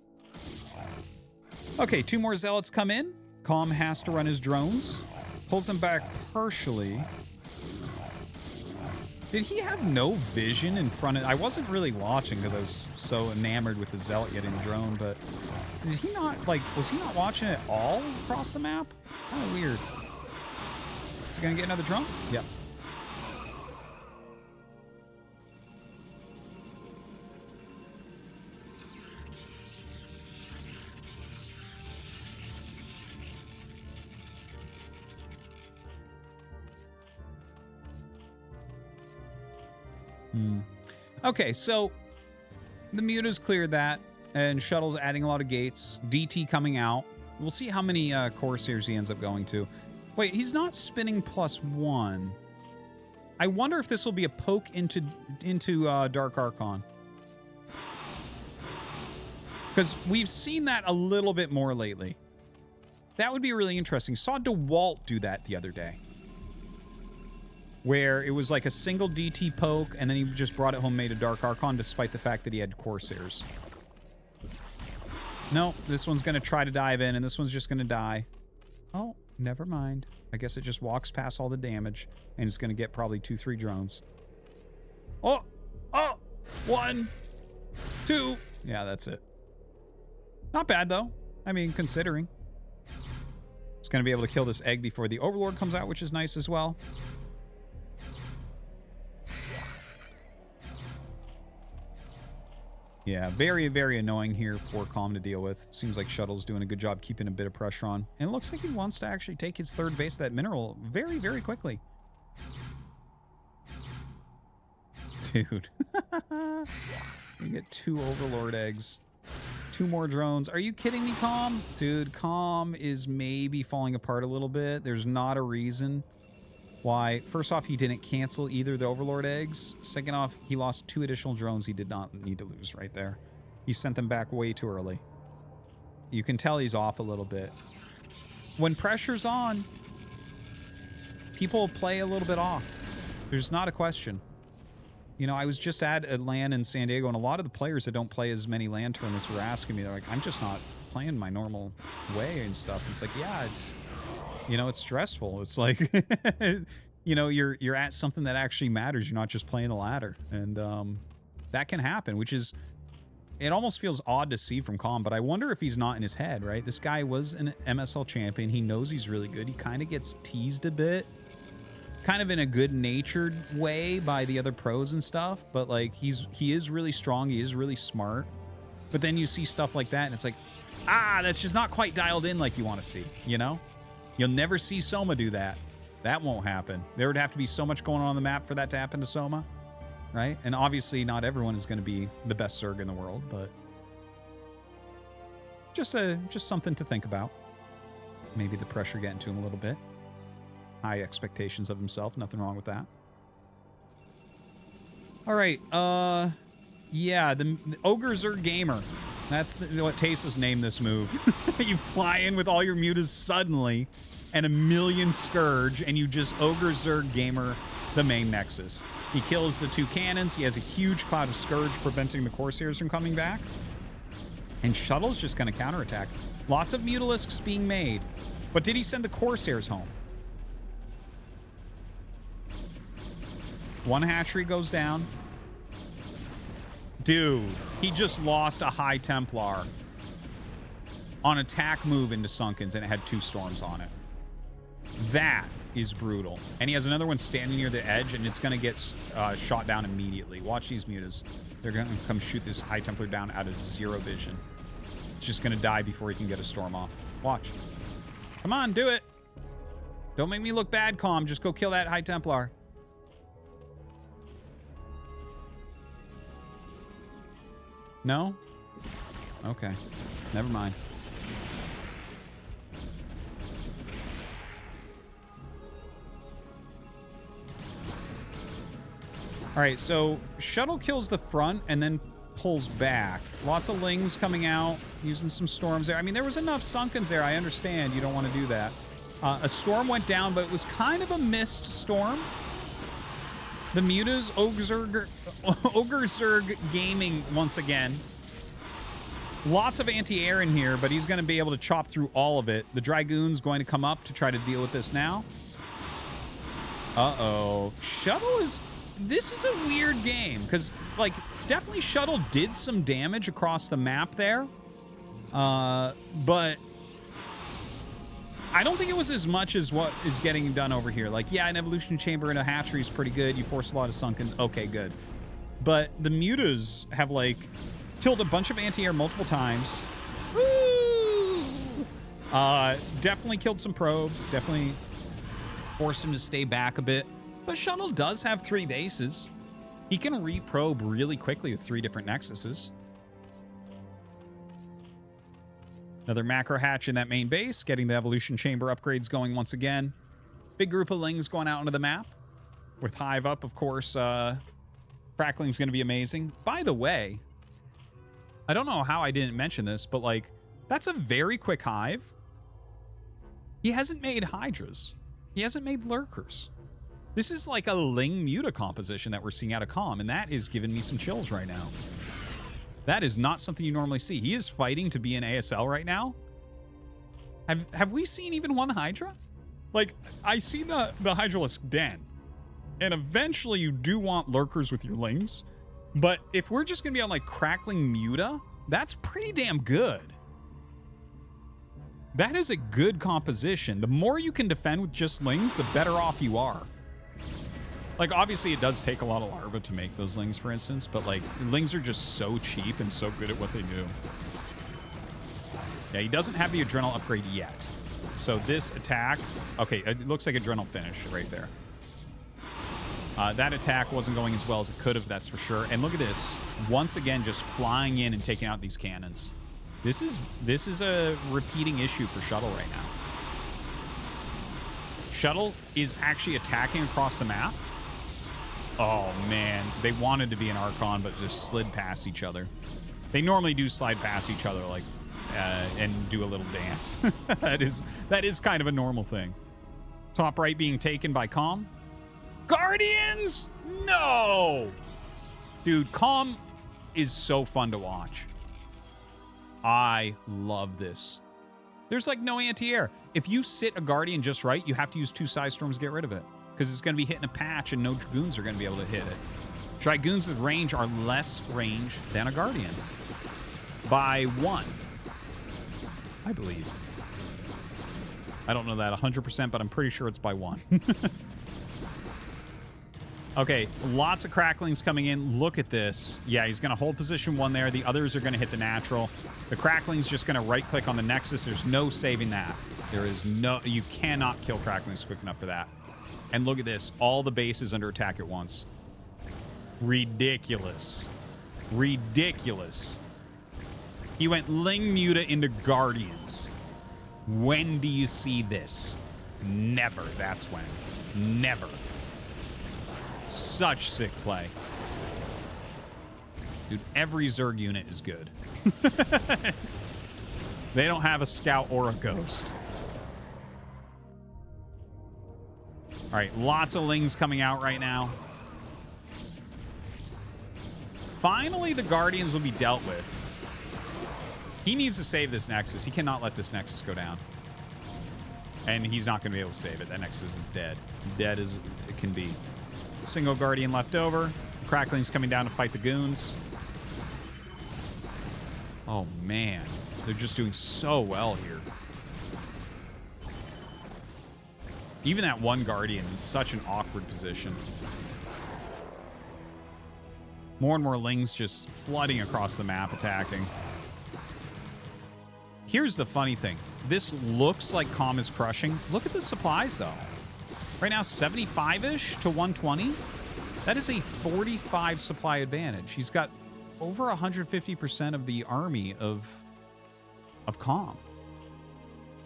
S1: Okay, 2 more Zealots come in. Calm has to run his drones. Pulls them back partially. Did he have no vision in front of... I wasn't really watching because I was so enamored with the Zealot getting the drone, but did he not, like, was he not watching it all across the map? Kind of weird. Is he going to get another drone? Yep. Okay, so the mutas cleared that, and Shuttle's adding a lot of gates. DT coming out. We'll see how many Corsairs he ends up going to. Wait, he's not spinning +1. I wonder if this will be a poke into Dark Archon. Because we've seen that a little bit more lately. That would be really interesting. Saw DeWalt do that the other day, where it was like a single DT poke, and then he just brought it home, made a Dark Archon, despite the fact that he had Corsairs. No, this one's going to try to dive in, and this one's just going to die. Oh, never mind. I guess it just walks past all the damage, and it's going to get probably 2-3 drones. Oh! Oh! 1, 2. Yeah, that's it. Not bad, though. I mean, considering. It's going to be able to kill this egg before the Overlord comes out, which is nice as well. Yeah, very, very annoying here for Calm to deal with. Seems like Shuttle's doing a good job keeping a bit of pressure on. And it looks like he wants to actually take his third base of that mineral very, very quickly. Dude. You get 2 Overlord eggs. 2 more drones. Are you kidding me, Calm? Dude, Calm is maybe falling apart a little bit. There's not a reason why. First off, he didn't cancel either the Overlord eggs. Second off, he lost 2 additional drones he did not need to lose right there. He sent them back way too early. You can tell he's off a little bit. When pressure's on, people play a little bit off. There's not a question. You know, I was just at a LAN in San Diego, and a lot of the players that don't play as many LAN tournaments were asking me, they're like, I'm just not playing my normal way and stuff. It's like, yeah, it's, you know, it's stressful. It's like, you know, you're at something that actually matters. You're not just playing the ladder. And that can happen, which is, it almost feels odd to see from Calm, but I wonder if he's not in his head, right? This guy was an MSL champion. He knows he's really good. He kind of gets teased a bit, kind of in a good-natured way by the other pros and stuff, but like he is really strong. He is really smart. But then you see stuff like that, and it's like, that's just not quite dialed in like you want to see, you know? You'll never see Soma do that. That won't happen. There would have to be so much going on the map for that to happen to Soma, right? And obviously not everyone is going to be the best Zerg in the world, but just something to think about. Maybe the pressure getting to him a little bit. High expectations of himself. Nothing wrong with that. All right. Yeah, the Ogre Zerg Gamer. That's what Tasa's named this move. You fly in with all your mutas suddenly and a million Scourge, and you just Ogre Zerg Gamer the main Nexus. He kills the 2 cannons. He has a huge cloud of Scourge preventing the Corsairs from coming back. And Shuttle's just going to counterattack. Lots of Mutalisks being made. But did he send the Corsairs home? 1 hatchery goes down. Dude, he just lost a High Templar on attack move into Sunkens, and it had 2 storms on it. That is brutal. And he has another one standing near the edge, and it's going to get shot down immediately. Watch these mutas. They're going to come shoot this High Templar down out of 0 vision. It's just going to die before he can get a storm off. Watch. Come on, do it. Don't make me look bad, Calm. Just go kill that High Templar. No? Okay. Never mind. All right, so Shuttle kills the front and then pulls back. Lots of Lings coming out, using some storms there. I mean, there was enough Sunkens there. I understand you don't want to do that. A storm went down, but it was kind of a missed storm. The mutas, Ogre Zerg Gaming once again. Lots of anti-air in here, but he's going to be able to chop through all of it. The Dragoon's going to come up to try to deal with this now. Uh-oh. Shuttle is... This is a weird game, because, like, definitely Shuttle did some damage across the map there. But... I don't think it was as much as what is getting done over here. Like, yeah, an Evolution Chamber and a Hatchery is pretty good. You force a lot of Sunkens. Okay, good. But the mutas have, like, killed a bunch of anti-air multiple times. Woo! Definitely killed some probes. Definitely forced him to stay back a bit. But Shuttle does have 3 bases. He can reprobe really quickly with 3 different Nexuses. Another macro hatch in that main base, getting the Evolution Chamber upgrades going once again. Big group of Lings going out onto the map. With Hive up, of course, Crackling's going to be amazing. By the way, I don't know how I didn't mention this, but, like, that's a very quick Hive. He hasn't made Hydras. He hasn't made Lurkers. This is like a Ling Muta composition that we're seeing out of Calm, and that is giving me some chills right now. That is not something you normally see. He is fighting to be in ASL right now. Have we seen even 1 Hydra? Like, I see the Hydralisk Den, and eventually you do want Lurkers with your Lings, but if we're just going to be on, like, Crackling Muta, that's pretty damn good. That is a good composition. The more you can defend with just Lings, the better off you are. Like, obviously, it does take a lot of larva to make those Lings, for instance, but, like, Lings are just so cheap and so good at what they do. Yeah, he doesn't have the Adrenal upgrade yet. So this attack... Okay, it looks like Adrenal finish right there. That attack wasn't going as well as it could have, that's for sure. And look at this. Once again, just flying in and taking out these cannons. This is a repeating issue for Shuttle right now. Shuttle is actually attacking across the map. Oh, man. They wanted to be an Archon, but just slid past each other. They normally do slide past each other, like, and do a little dance. that is kind of a normal thing. Top right being taken by Calm. Guardians? No! Dude, Calm is so fun to watch. I love this. There's like no anti-air. If you sit a Guardian just right, you have to use 2 Side Storms to get rid of it. Because it's going to be hitting a patch and no Dragoons are going to be able to hit it. Dragoons with range are less range than a Guardian. By 1. I believe. I don't know that 100%, but I'm pretty sure it's by 1. Okay, lots of cracklings coming in. Look at this. Yeah, he's going to hold position 1 there. The others are going to hit the natural. The crackling's just going to right-click on the Nexus. There's no saving that. There is no... You cannot kill cracklings quick enough for that. And look at this. All the bases under attack at once. Ridiculous. Ridiculous. He went Ling Muta into Guardians. When do you see this? Never. That's when. Never. Such sick play. Dude, every Zerg unit is good. They don't have a scout or a ghost. All right, lots of Lings coming out right now. Finally, the Guardians will be dealt with. He needs to save this Nexus. He cannot let this Nexus go down. And he's not going to be able to save it. That Nexus is dead. Dead as it can be. Single Guardian left over. Crackling's coming down to fight the goons. Oh, man. They're just doing so well here. Even that one Guardian in such an awkward position. More and more Lings just flooding across the map, attacking. Here's the funny thing. This looks like Calm is crushing. Look at the supplies, though. Right now, 75-ish to 120. That is a 45 supply advantage. He's got over 150% of the army of Calm.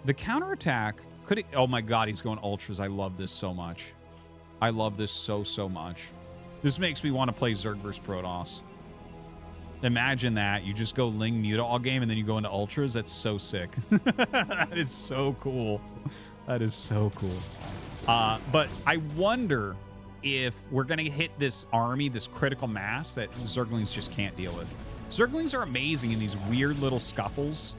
S1: The counterattack could... Oh, my God, he's going Ultras. I love this so much. I love this so, so much. This makes me want to play Zerg vs. Protoss. Imagine that. You just go Ling Muta all game, and then you go into Ultras. That's so sick. That is so cool. That is so cool. But I wonder if we're going to hit this army, this critical mass that Zerglings just can't deal with. Zerglings are amazing in these weird little scuffles.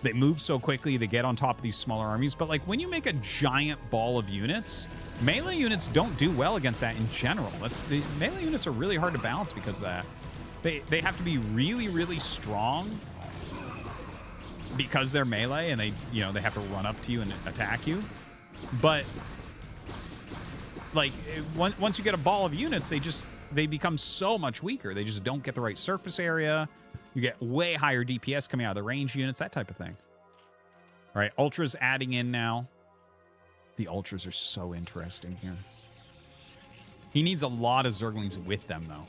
S1: They move so quickly, they get on top of these smaller armies. But like when you make a giant ball of units, melee units don't do well against that in general. The melee units are really hard to balance because of that. They have to be really, really strong because they're melee and they have to run up to you and attack you. But like once you get a ball of units, they become so much weaker. They just don't get the right surface area. You get way higher DPS coming out of the range units, that type of thing. All right, Ultras adding in now. The Ultras are so interesting here. He needs a lot of Zerglings with them, though.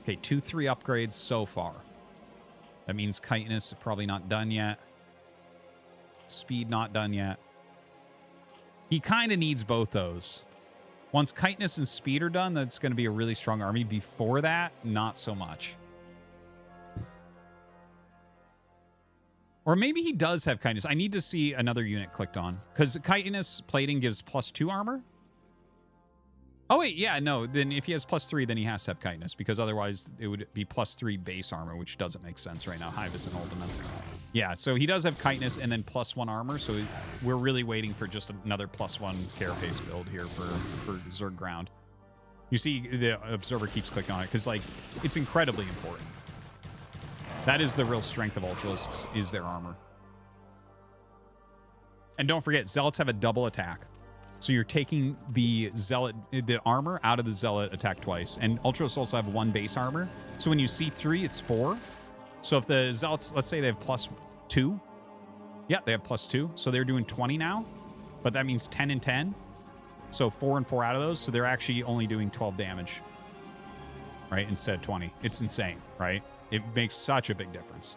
S1: Okay, 2-3 upgrades so far. That means Chitinous is probably not done yet. Speed not done yet. He kind of needs both those. Once Chitinous and Speed are done, that's going to be a really strong army. Before that, not so much. Or maybe he does have Chitinous. I need to see another unit clicked on. Because Chitinous plating gives +2 armor. Oh, wait, yeah, no. Then if he has +3, then he has to have Chitinous. Because otherwise, it would be +3 base armor, which doesn't make sense right now. Hyvis and Ultimate. Yeah, so he does have Chitinous and then +1 armor. So we're really waiting for just another +1 carapace build here for Zerg Ground. You see the Observer keeps clicking on it because, like, it's incredibly important. That is the real strength of Ultralisks, is their armor. And don't forget, Zealots have a double attack. So you're taking the armor out of the Zealot attack twice. And Ultras also have 1 base armor. So when you see 3, it's 4. So if the Zealots, let's say they have +2. Yeah, they have +2. So they're doing 20 now. But that means 10 and 10. So 4 and 4 out of those. So they're actually only doing 12 damage. Right? Instead of 20. It's insane, right? It makes such a big difference.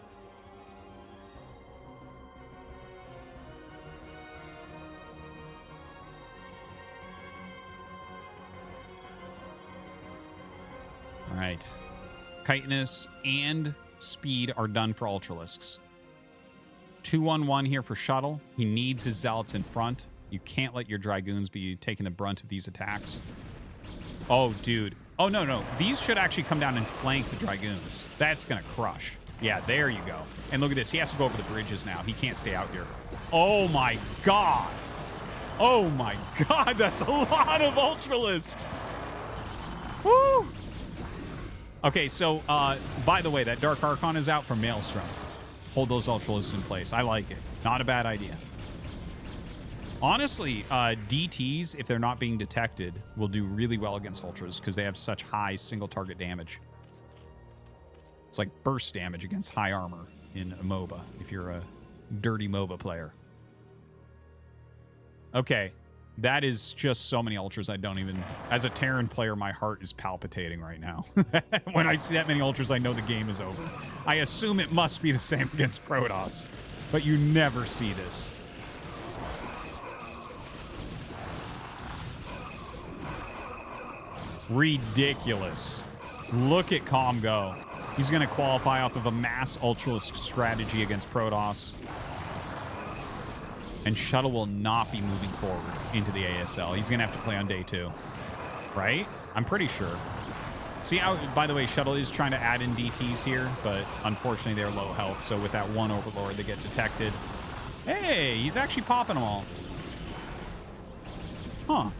S1: All right. Chitinous and speed are done for Ultralisks. 2-1-1 here for Shuttle. He needs his Zealots in front. You can't let your Dragoons be taking the brunt of these attacks. Oh, dude. Oh, no. These should actually come down and flank the Dragoons. That's going to crush. Yeah, there you go. And look at this. He has to go over the bridges now. He can't stay out here. Oh, my God. Oh, my God. That's a lot of Ultralisks. Woo! Okay, so, by the way, that Dark Archon is out for Maelstrom. Hold those Ultralisks in place. I like it. Not a bad idea. Honestly, DTs, if they're not being detected, will do really well against Ultras because they have such high single target damage. It's like burst damage against high armor in a MOBA, if you're a dirty MOBA player. Okay, that is just so many Ultras I don't even... As a Terran player, my heart is palpitating right now. When I see that many Ultras, I know the game is over. I assume it must be the same against Protoss, but you never see this. Ridiculous. Look at Calm go. He's going to qualify off of a mass Ultralisk strategy against Protoss. And Shuttle will not be moving forward into the ASL. He's going to have to play on day 2. Right? I'm pretty sure. See how, by the way, Shuttle is trying to add in DTs here, but unfortunately they're low health, so with that one Overlord, they get detected. Hey, he's actually popping them all. Huh.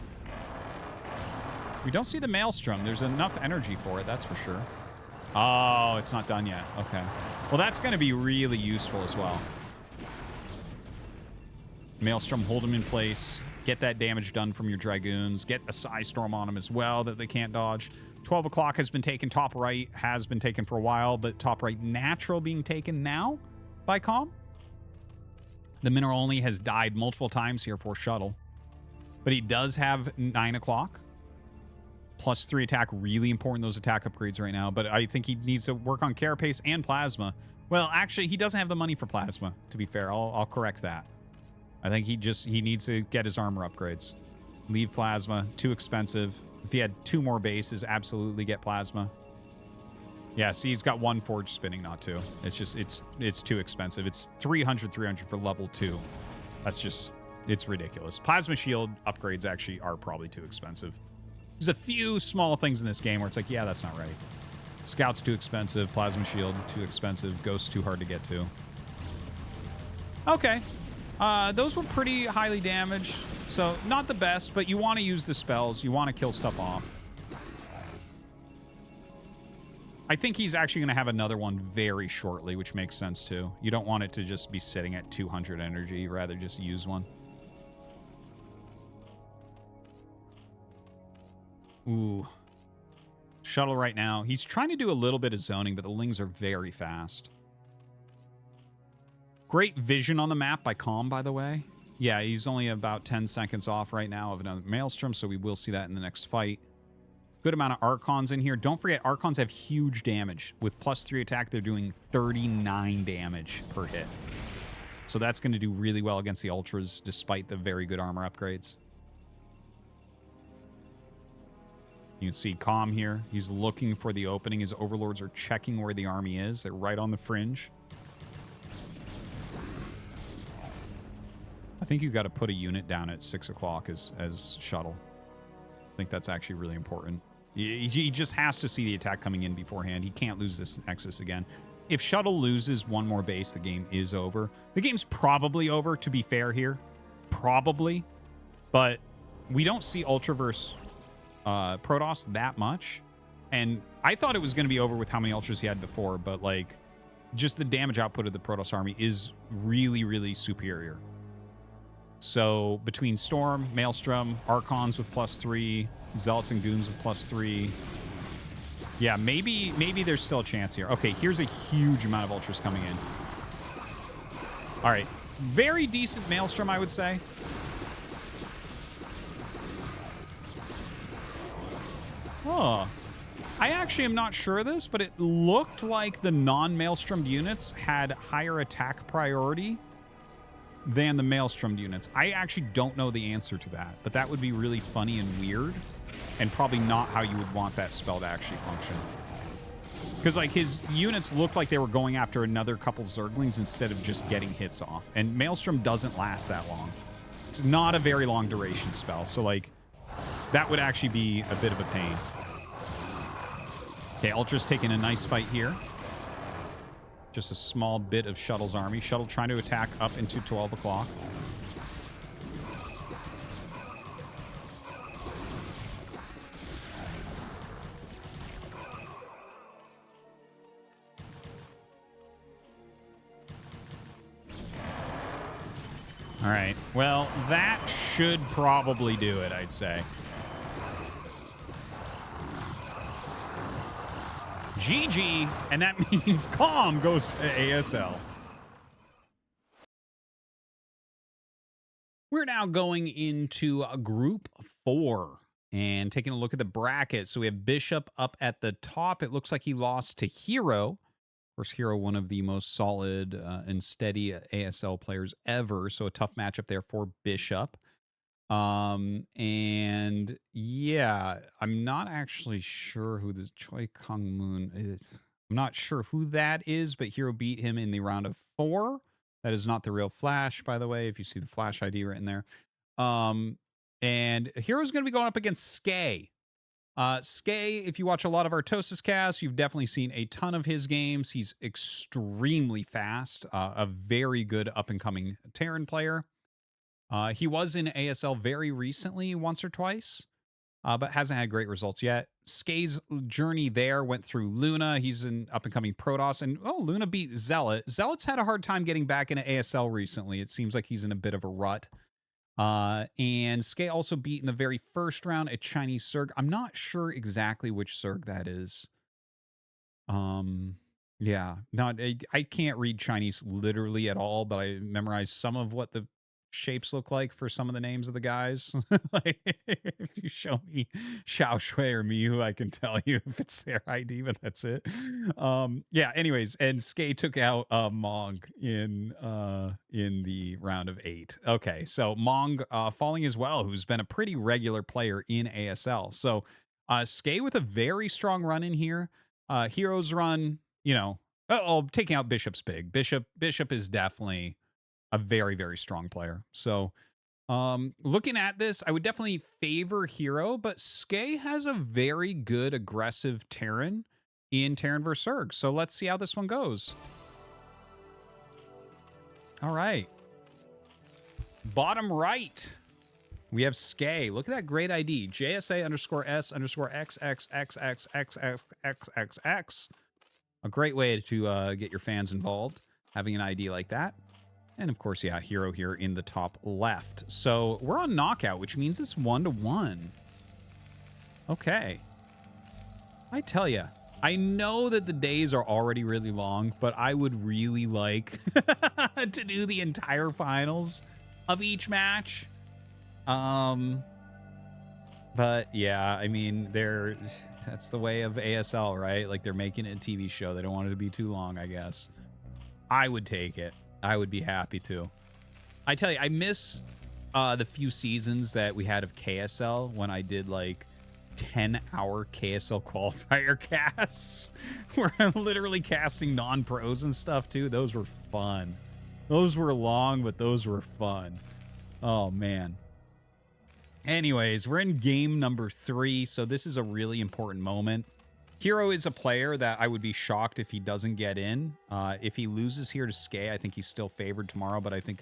S1: We don't see the Maelstrom. There's enough energy for it, that's for sure. Oh, it's not done yet. Okay. Well, that's going to be really useful as well. Maelstrom, hold him in place. Get that damage done from your Dragoons. Get a Psystorm on them as well that they can't dodge. 12 o'clock has been taken. Top right has been taken for a while, but top right natural being taken now by Calm. The mineral only has died multiple times here for Shuttle. But he does have 9 o'clock. +3 attack, really important, those attack upgrades right now. But I think he needs to work on Carapace and Plasma. Well, actually, he doesn't have the money for Plasma, to be fair. I'll correct that. I think he needs to get his armor upgrades. Leave Plasma, too expensive. If he had 2 more bases, absolutely get Plasma. Yeah, see, he's got 1 Forge spinning, not 2. It's just, it's too expensive. It's 300 for level 2. That's just, it's ridiculous. Plasma Shield upgrades actually are probably too expensive. There's a few small things in this game where it's like, yeah, that's not right. Scout's too expensive. Plasma Shield too expensive. Ghost's too hard to get to. Okay. Those were pretty highly damaged. So, not the best, but you want to use the spells. You want to kill stuff off. I think he's actually going to have another one very shortly, which makes sense too. You don't want it to just be sitting at 200 energy. You'd rather just use one. Ooh. Shuttle right now. He's trying to do a little bit of zoning, but the Lings are very fast. Great vision on the map by Calm, by the way. Yeah, he's only about 10 seconds off right now of another Maelstrom, so we will see that in the next fight. Good amount of Archons in here. Don't forget, Archons have huge damage. With +3 attack, they're doing 39 damage per hit. So that's going to do really well against the Ultras, despite the very good armor upgrades. You can see Calm here. He's looking for the opening. His Overlords are checking where the army is. They're right on the fringe. I think you got to put a unit down at 6 o'clock as Shuttle. I think that's actually really important. He just has to see the attack coming in beforehand. He can't lose this Nexus again. If Shuttle loses one more base, the game is over. The game's probably over, to be fair here. Probably. But we don't see Ultraverse Protoss that much. And I thought it was going to be over with how many Ultras he had before, but like just the damage output of the Protoss army is really, really superior. So between Storm, Maelstrom, Archons with +3, Zealots and Goons with +3. Yeah, maybe there's still a chance here. Okay, here's a huge amount of Ultras coming in. All right. Very decent Maelstrom, I would say. Oh. I actually am not sure of this, but it looked like the non-Maelstrom units had higher attack priority than the Maelstrom units. I actually don't know the answer to that, but that would be really funny and weird, and probably not how you would want that spell to actually function. Because, like, his units looked like they were going after another couple Zerglings instead of just getting hits off. And Maelstrom doesn't last that long. It's not a very long duration spell, so, like, that would actually be a bit of a pain. Okay, Ultra's taking a nice fight here. Just a small bit of Shuttle's army. Shuttle trying to attack up into 12 o'clock. All right. Well, that should probably do it, I'd say. GG, and that means Calm goes to ASL. We're now going into Group 4 and taking a look at the bracket. So we have Bishop up at the top. It looks like he lost to Hero. Of course, Hero, one of the most solid and steady ASL players ever. So a tough matchup there for Bishop. And yeah, I'm not actually sure who the Choi Kong Moon is. I'm not sure who that is, but Hero beat him in the round of 4. That is not the real Flash, by the way, if you see the Flash ID written there. And Hero's going to be going up against Skay. Skay, if you watch a lot of ArtosisCasts, you've definitely seen a ton of his games. He's extremely fast, a very good up-and-coming Terran player. He was in ASL very recently, once or twice, but hasn't had great results yet. Skay's journey there went through Luna. He's an up-and-coming Protoss, and Luna beat Zealot. Zealot's had a hard time getting back into ASL recently. It seems like he's in a bit of a rut. And Skay also beat in the very first round a Chinese Zerg. I'm not sure exactly which Zerg that is. Yeah, I can't read Chinese literally at all, but I memorized some of what the shapes look like for some of the names of the guys. Like, if you show me Xiao Shui or Miyu, I can tell you if it's their ID, but that's it. Yeah, anyways, and Skay took out Mong in the round of 8. Okay, so Mong falling as well, who's been a pretty regular player in ASL. So Skay with a very strong run in here. Heroes run, taking out Bishop's big. Bishop is definitely a very, very strong player. So looking at this, I would definitely favor Hero, but Skay has a very good aggressive Terran in Terran vs. Zerg. So let's see how this one goes. All right. Bottom right, we have Skay. Look at that great ID. JSA_S_XXXXXXXXX. A great way to get your fans involved, having an ID like that. And of course, yeah, Hero here in the top left. So we're on knockout, which means it's 1-1. Okay. I tell you, I know that the days are already really long, but I would really like to do the entire finals of each match. But yeah, I mean, that's the way of ASL, right? Like, they're making it a TV show. They don't want it to be too long, I guess. I would take it. I would be happy to. I tell you, I miss the few seasons that we had of KSL when I did like 10-hour KSL qualifier casts where I'm literally casting non-pros and stuff too. Those were fun. Those were long, but those were fun. Oh, man. Anyways, we're in game number 3, so this is a really important moment. Hero is a player that I would be shocked if he doesn't get in. If he loses here to Skay, I think he's still favored tomorrow, but I think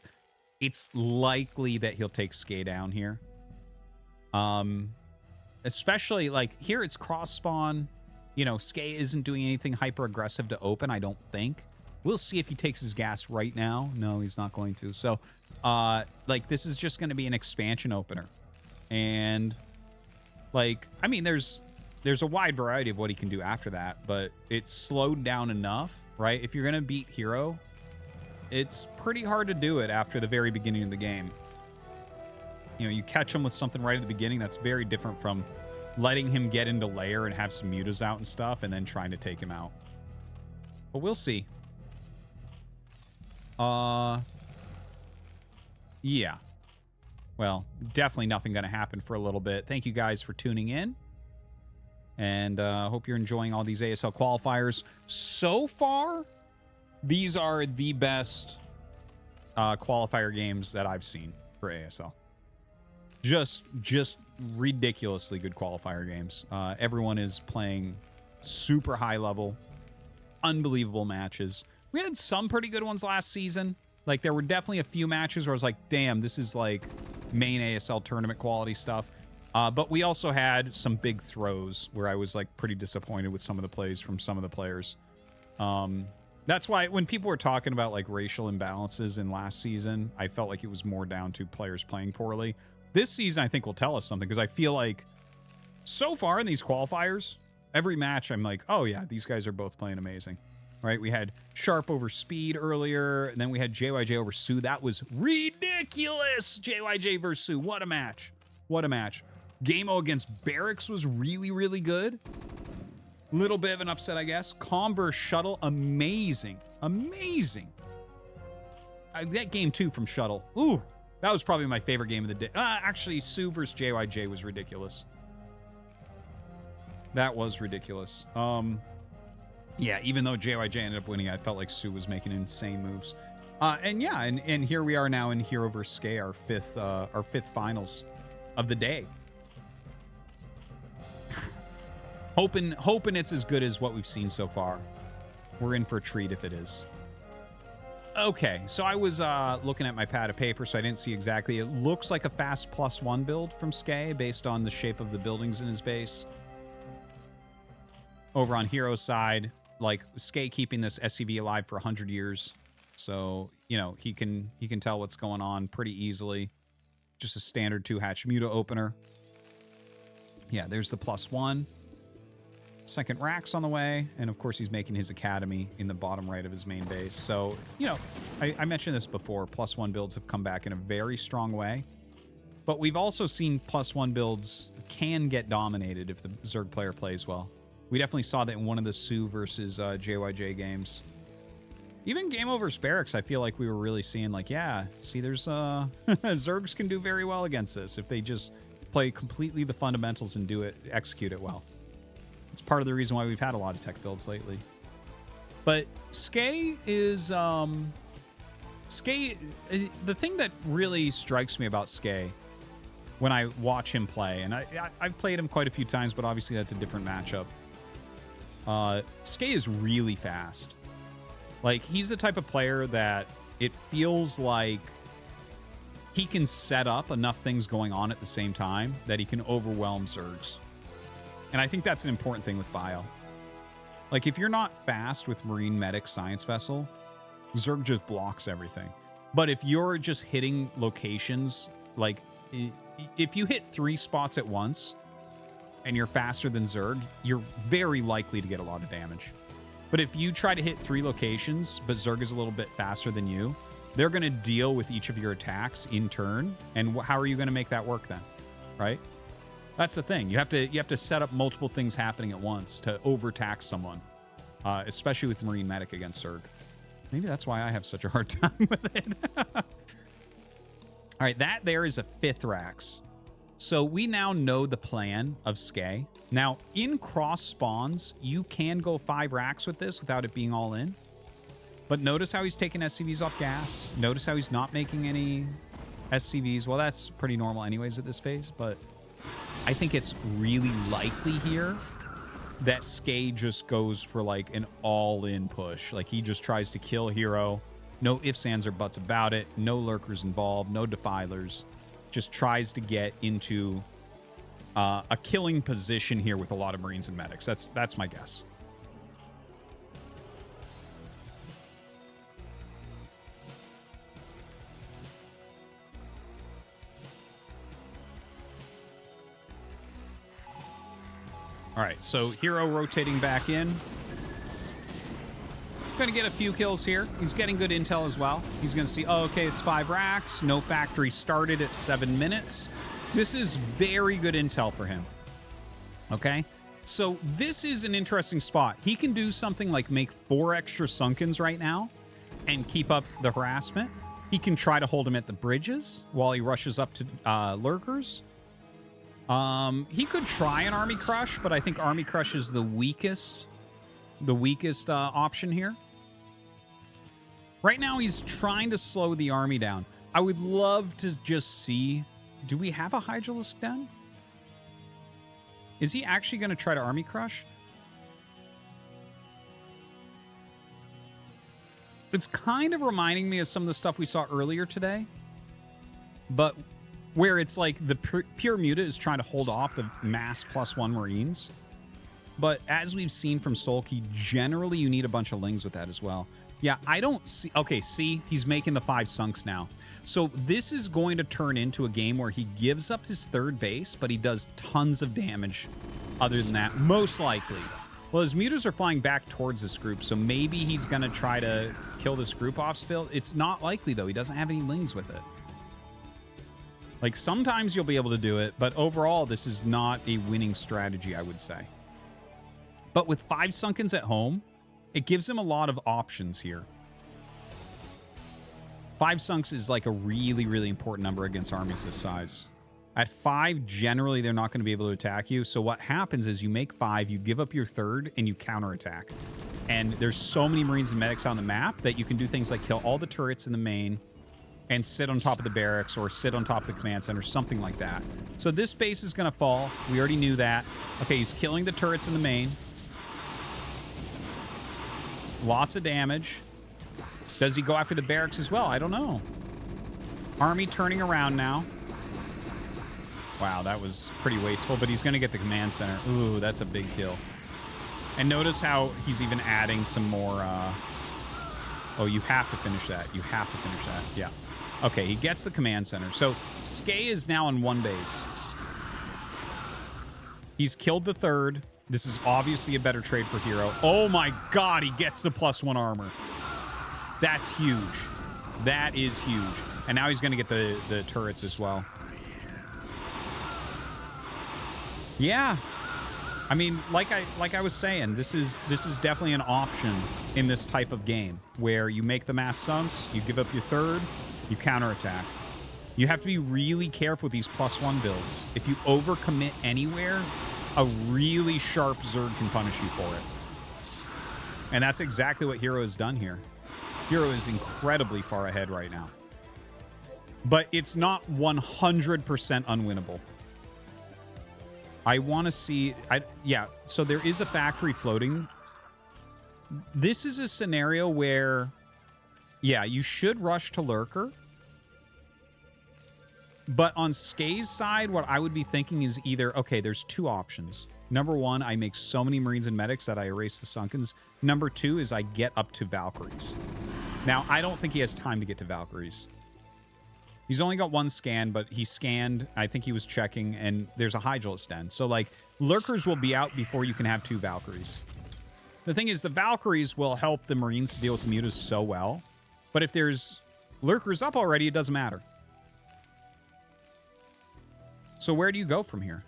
S1: it's likely that he'll take Skay down here. Especially, like, here it's cross spawn. Skay isn't doing anything hyper aggressive to open, I don't think. We'll see if he takes his gas right now. No, he's not going to. So, like, this is just going to be an expansion opener. And, like, I mean, there's a wide variety of what he can do after that, but it's slowed down enough, right? If you're going to beat Hero, it's pretty hard to do it after the very beginning of the game. You know, you catch him with something right at the beginning. That's very different from letting him get into layer and have some mutas out and stuff and then trying to take him out. But we'll see. Yeah. Well, definitely nothing going to happen for a little bit. Thank you guys for tuning in. And hope you're enjoying all these ASL qualifiers. So far, these are the best qualifier games that I've seen for ASL. Just ridiculously good qualifier games. Everyone is playing super high level, unbelievable matches. We had some pretty good ones last season. Like, there were definitely a few matches where I was like, damn, this is like main ASL tournament quality stuff. But we also had some big throws where I was like pretty disappointed with some of the plays from some of the players. That's why when people were talking about like racial imbalances in last season, I felt like it was more down to players playing poorly. This season, I think, will tell us something, because I feel like so far in these qualifiers, every match I'm like, oh yeah, these guys are both playing amazing. Right? We had Sharp over Speed earlier, and then we had JYJ over Sue. That was ridiculous! JYJ versus Sue. What a match. What a match. Game-O against Barracks was really, really good. Little bit of an upset, I guess. Converse Shuttle, amazing. Amazing. That game, too, from Shuttle. Ooh, that was probably my favorite game of the day. Actually, Sue versus JYJ was ridiculous. That was ridiculous. Yeah, even though JYJ ended up winning, I felt like Sue was making insane moves. And yeah, and here we are now in Hero vs. Skay, our fifth finals of the day. Hoping it's as good as what we've seen so far. We're in for a treat if it is. Okay, so I was looking at my pad of paper, so I didn't see exactly. It looks like a fast +1 build from Skay based on the shape of the buildings in his base. Over on Hero's side, like Skay keeping this SCV alive for 100 years. So, you know, he can tell what's going on pretty easily. Just a standard 2-hatch Muta opener. Yeah, there's the +1. Second rack's on the way, and of course he's making his academy in the bottom right of his main base. So, you know, I mentioned this before, +1 builds have come back in a very strong way. But we've also seen +1 builds can get dominated if the Zerg player plays well. We definitely saw that in one of the Sue versus JYJ games. Even Game Over Barracks, I feel like we were really seeing like, yeah, see, there's Zergs can do very well against this if they just play completely the fundamentals and execute it well. It's part of the reason why we've had a lot of tech builds lately. But Skay is Skay. The thing that really strikes me about Skay when I watch him play, and I've played him quite a few times, but obviously that's a different matchup. Skay is really fast. Like, he's the type of player that it feels like he can set up enough things going on at the same time that he can overwhelm Zergs. And I think that's an important thing with Bio. Like, if you're not fast with Marine Medic Science Vessel, Zerg just blocks everything. But if you're just hitting locations, like, if you hit 3 spots at once, and you're faster than Zerg, you're very likely to get a lot of damage. But if you try to hit 3 locations, but Zerg is a little bit faster than you, they're going to deal with each of your attacks in turn. And how are you going to make that work then? Right? That's the thing. You have to set up multiple things happening at once to overtax someone, especially with Marine Medic against Zerg. Maybe that's why I have such a hard time with it. All right, that there is a 5th Rax. So we now know the plan of Skay. Now, in cross spawns, you can go 5 racks with this without it being all in. But notice how he's taking SCVs off gas. Notice how he's not making any SCVs. Well, that's pretty normal anyways at this phase, but I think it's really likely here that Skay just goes for like an all-in push. Like, he just tries to kill Hero. No ifs, ands, or buts about it. No lurkers involved. No defilers. Just tries to get into a killing position here with a lot of Marines and medics. That's my guess. All right, so Hero rotating back in. Going to get a few kills here. He's getting good intel as well. He's going to see, oh, okay, it's 5 racks. No factory started at 7 minutes. This is very good intel for him. Okay, so this is an interesting spot. He can do something like make 4 extra Sunkens right now and keep up the harassment. He can try to hold him at the bridges while he rushes up to lurkers. He could try an Army Crush, but I think Army Crush is the weakest option here. Right now, he's trying to slow the army down. I would love to just see... Do we have a Hydralisk Den? Is he actually going to try to Army Crush? It's kind of reminding me of some of the stuff we saw earlier today. But where it's like the pure Muta is trying to hold off the mass +1 Marines. But as we've seen from Sulky, generally you need a bunch of Lings with that as well. Yeah, I don't see... Okay, see, he's making the 5 Sunks now. So this is going to turn into a game where he gives up his 3rd base, but he does tons of damage other than that, most likely. Well, his Mutas are flying back towards this group, so maybe he's going to try to kill this group off still. It's not likely, though. He doesn't have any Lings with it. Like, sometimes you'll be able to do it, but overall, this is not a winning strategy, I would say. But with 5 Sunkens at home, it gives him a lot of options here. 5 Sunks is like a really, really important number against armies this size. At 5, generally, they're not going to be able to attack you. So what happens is you make 5, you give up your 3rd, and you counterattack. And there's so many Marines and Medics on the map that you can do things like kill all the turrets in the main and sit on top of the barracks or sit on top of the command center, something like that. So this base is going to fall. We already knew that. Okay, he's killing the turrets in the main. Lots of damage. Does he go after the barracks as well? I don't know. Army turning around now. Wow, that was pretty wasteful, but he's going to get the command center. Ooh, that's a big kill. And notice how he's even adding some more... Oh, you have to finish that. You have to finish that. Yeah. Okay, he gets the command center. So, Skay is now on 1 base. He's killed the 3rd. This is obviously a better trade for Hero. Oh my god, he gets the +1 armor. That's huge. That is huge. And now he's going to get the turrets as well. Yeah. I mean, like I was saying, this is definitely an option in this type of game where you make the mass Sunks, you give up your 3rd, you counterattack. You have to be really careful with these +1 builds. If you overcommit anywhere, a really sharp Zerg can punish you for it. And that's exactly what Hero has done here. Hero is incredibly far ahead right now. But it's not 100% unwinnable. I want to see... yeah, so there is a factory floating. This is a scenario where... Yeah, you should rush to Lurker. But on Skay's side, what I would be thinking is either... Okay, there's 2 options. Number 1, I make so many Marines and Medics that I erase the Sunkens. Number 2 is I get up to Valkyries. Now, I don't think he has time to get to Valkyries. He's only got 1 scan, but he scanned. I think he was checking, and there's a Hydralisk Den. So, like, Lurkers will be out before you can have 2 Valkyries. The thing is, the Valkyries will help the Marines to deal with the Mutas so well. But if there's Lurkers up already, it doesn't matter. So where do you go from here?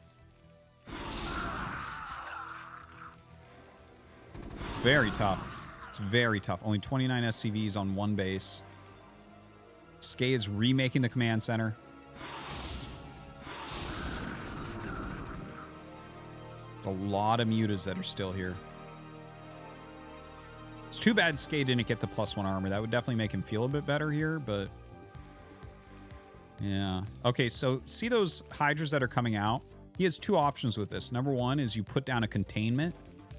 S1: It's very tough. It's very tough. Only 29 SCVs on 1 base. Skay is remaking the command center. It's a lot of Mutas that are still here. It's too bad Skay didn't get the +1 armor. That would definitely make him feel a bit better here, but... Yeah. Okay, so see those Hydras that are coming out? He has 2 options with this. Number 1 is you put down a containment.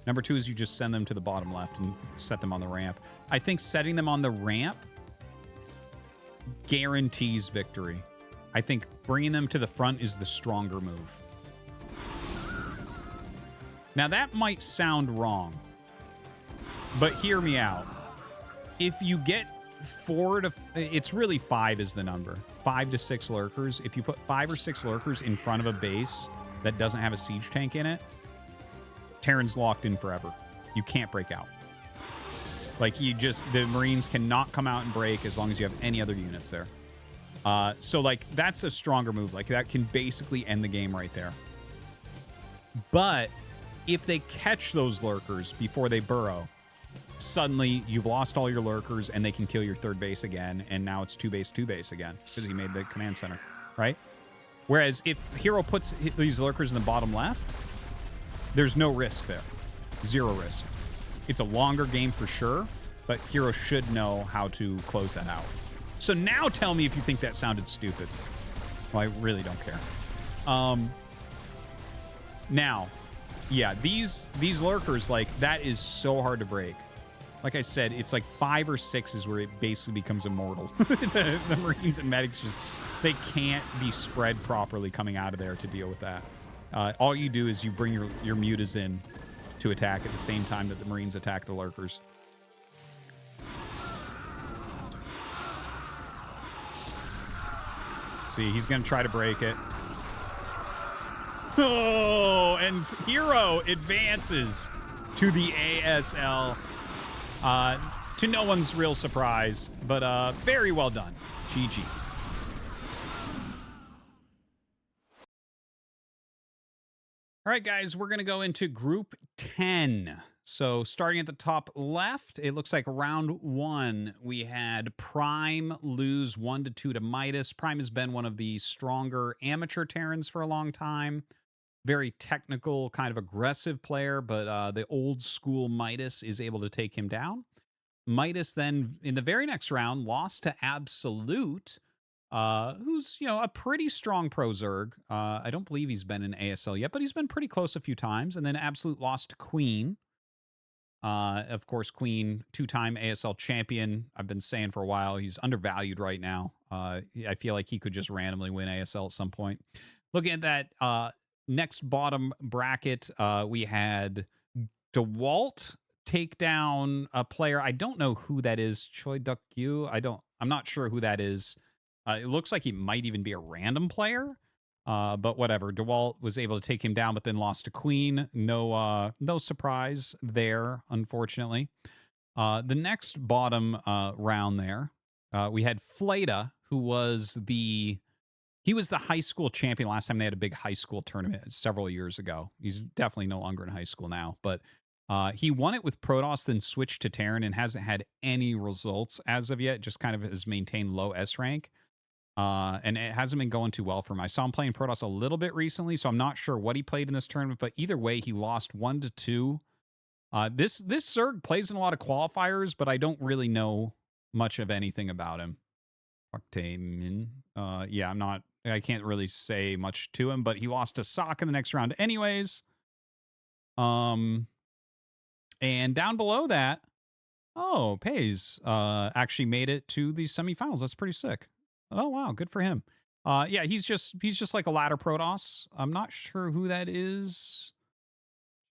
S1: Number 2 is you just send them to the bottom left and set them on the ramp. I think setting them on the ramp guarantees victory. I think bringing them to the front is the stronger move. Now, that might sound wrong, but hear me out. If you get 4 to... It's really 5 is the number. 5 to 6 Lurkers. If you put 5 or 6 Lurkers in front of a base that doesn't have a siege tank in it, Terran's locked in forever. You can't break out. Like, the Marines cannot come out and break as long as you have any other units there. So, like, that's a stronger move. Like, that can basically end the game right there. But if they catch those lurkers before they burrow, suddenly you've lost all your lurkers and they can kill your third base again, and now it's 2 base again because he made the command center, right? Whereas if Hero puts these lurkers in the bottom left, there's no risk there. 0 risk. It's a longer game for sure, but Hero should know how to close that out. So now tell me if you think that sounded stupid. Well, I really don't care. Now, yeah, these lurkers, like, that is so hard to break. Like I said, it's like 5 or 6 is where it basically becomes immortal. the Marines and medics just, they can't be spread properly coming out of there to deal with that. All you do is you bring your mutas in to attack at the same time that the Marines attack the lurkers. See, he's going to try to break it. Oh, and Hero advances to the ASL. To no one's real surprise, but very well done. GG. All right, guys, we're going to go into Group 10. So starting at the top left, it looks like round 1, we had Prime lose 1-2 to Midas. Prime has been one of the stronger amateur Terrans for a long time. Very technical, kind of aggressive player, but the old school Midas is able to take him down. Midas then, in the very next round, lost to Absolute, who's, you know, a pretty strong pro Zerg. I don't believe he's been in ASL yet, but he's been pretty close a few times. And then Absolute lost to Queen. Of course, Queen, 2-time ASL champion. I've been saying for a while, he's undervalued right now. I feel like he could just randomly win ASL at some point. Looking at that next bottom bracket, we had DeWalt take down a player. I don't know who that is. Choi Duk Yu. I'm not sure who that is. It looks like he might even be a random player. But whatever. DeWalt was able to take him down, but then lost to Queen. No surprise there, unfortunately. The next bottom round there, we had Fleta, who was the high school champion last time they had a big high school tournament several years ago. He's definitely no longer in high school now, but he won it with Protoss, then switched to Terran and hasn't had any results as of yet. Just kind of has maintained low S rank. And it hasn't been going too well for him. I saw him playing Protoss a little bit recently, so I'm not sure what he played in this tournament, but either way, he lost 1-2. This Zerg plays in a lot of qualifiers, but I don't really know much of anything about him. Octamin. Yeah, I can't really say much to him, but he lost to Sock in the next round anyways. And down below that, Pays actually made it to the semifinals. That's pretty sick. Oh, wow. Good for him. Yeah, he's just like a ladder Protoss. I'm not sure who that is.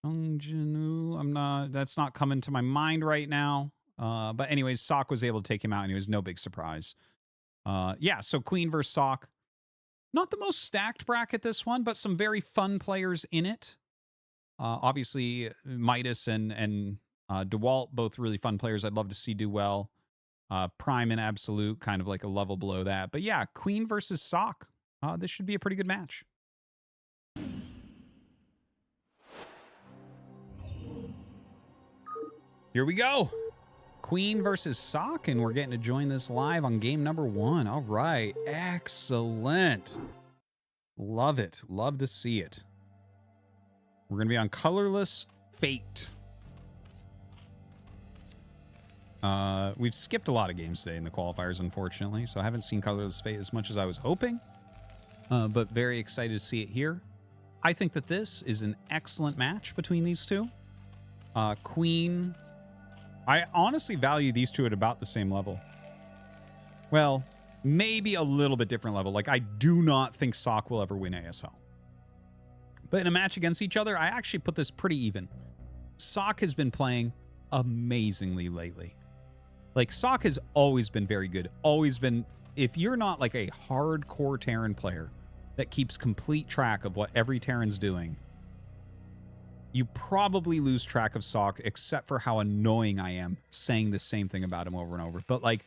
S1: That's not coming to my mind right now. But anyways, Sock was able to take him out and it was no big surprise. Yeah, so Queen versus Sock. Not the most stacked bracket, this one, but some very fun players in it. Obviously, Midas and DeWalt, both really fun players I'd love to see do well. Prime and Absolute, kind of like a level below that. But yeah, Queen versus Sock. This should be a pretty good match. Here we go. Queen versus Sock, and we're getting to join this live on game number 1. All right. Excellent. Love it. Love to see it. We're going to be on Colorless Fate. We've skipped a lot of games today in the qualifiers, unfortunately, so I haven't seen Colorless Fate as much as I was hoping, but very excited to see it here. I think that this is an excellent match between these two. Queen, I honestly value these two at about the same level. Well, maybe a little bit different level. Like, I do not think Sock will ever win ASL. But in a match against each other, I actually put this pretty even. Sock has been playing amazingly lately. Like, Sock has always been very good. Always been, if you're not like a hardcore Terran player that keeps complete track of what every Terran's doing, you probably lose track of Sock, except for how annoying I am saying the same thing about him over and over. But like,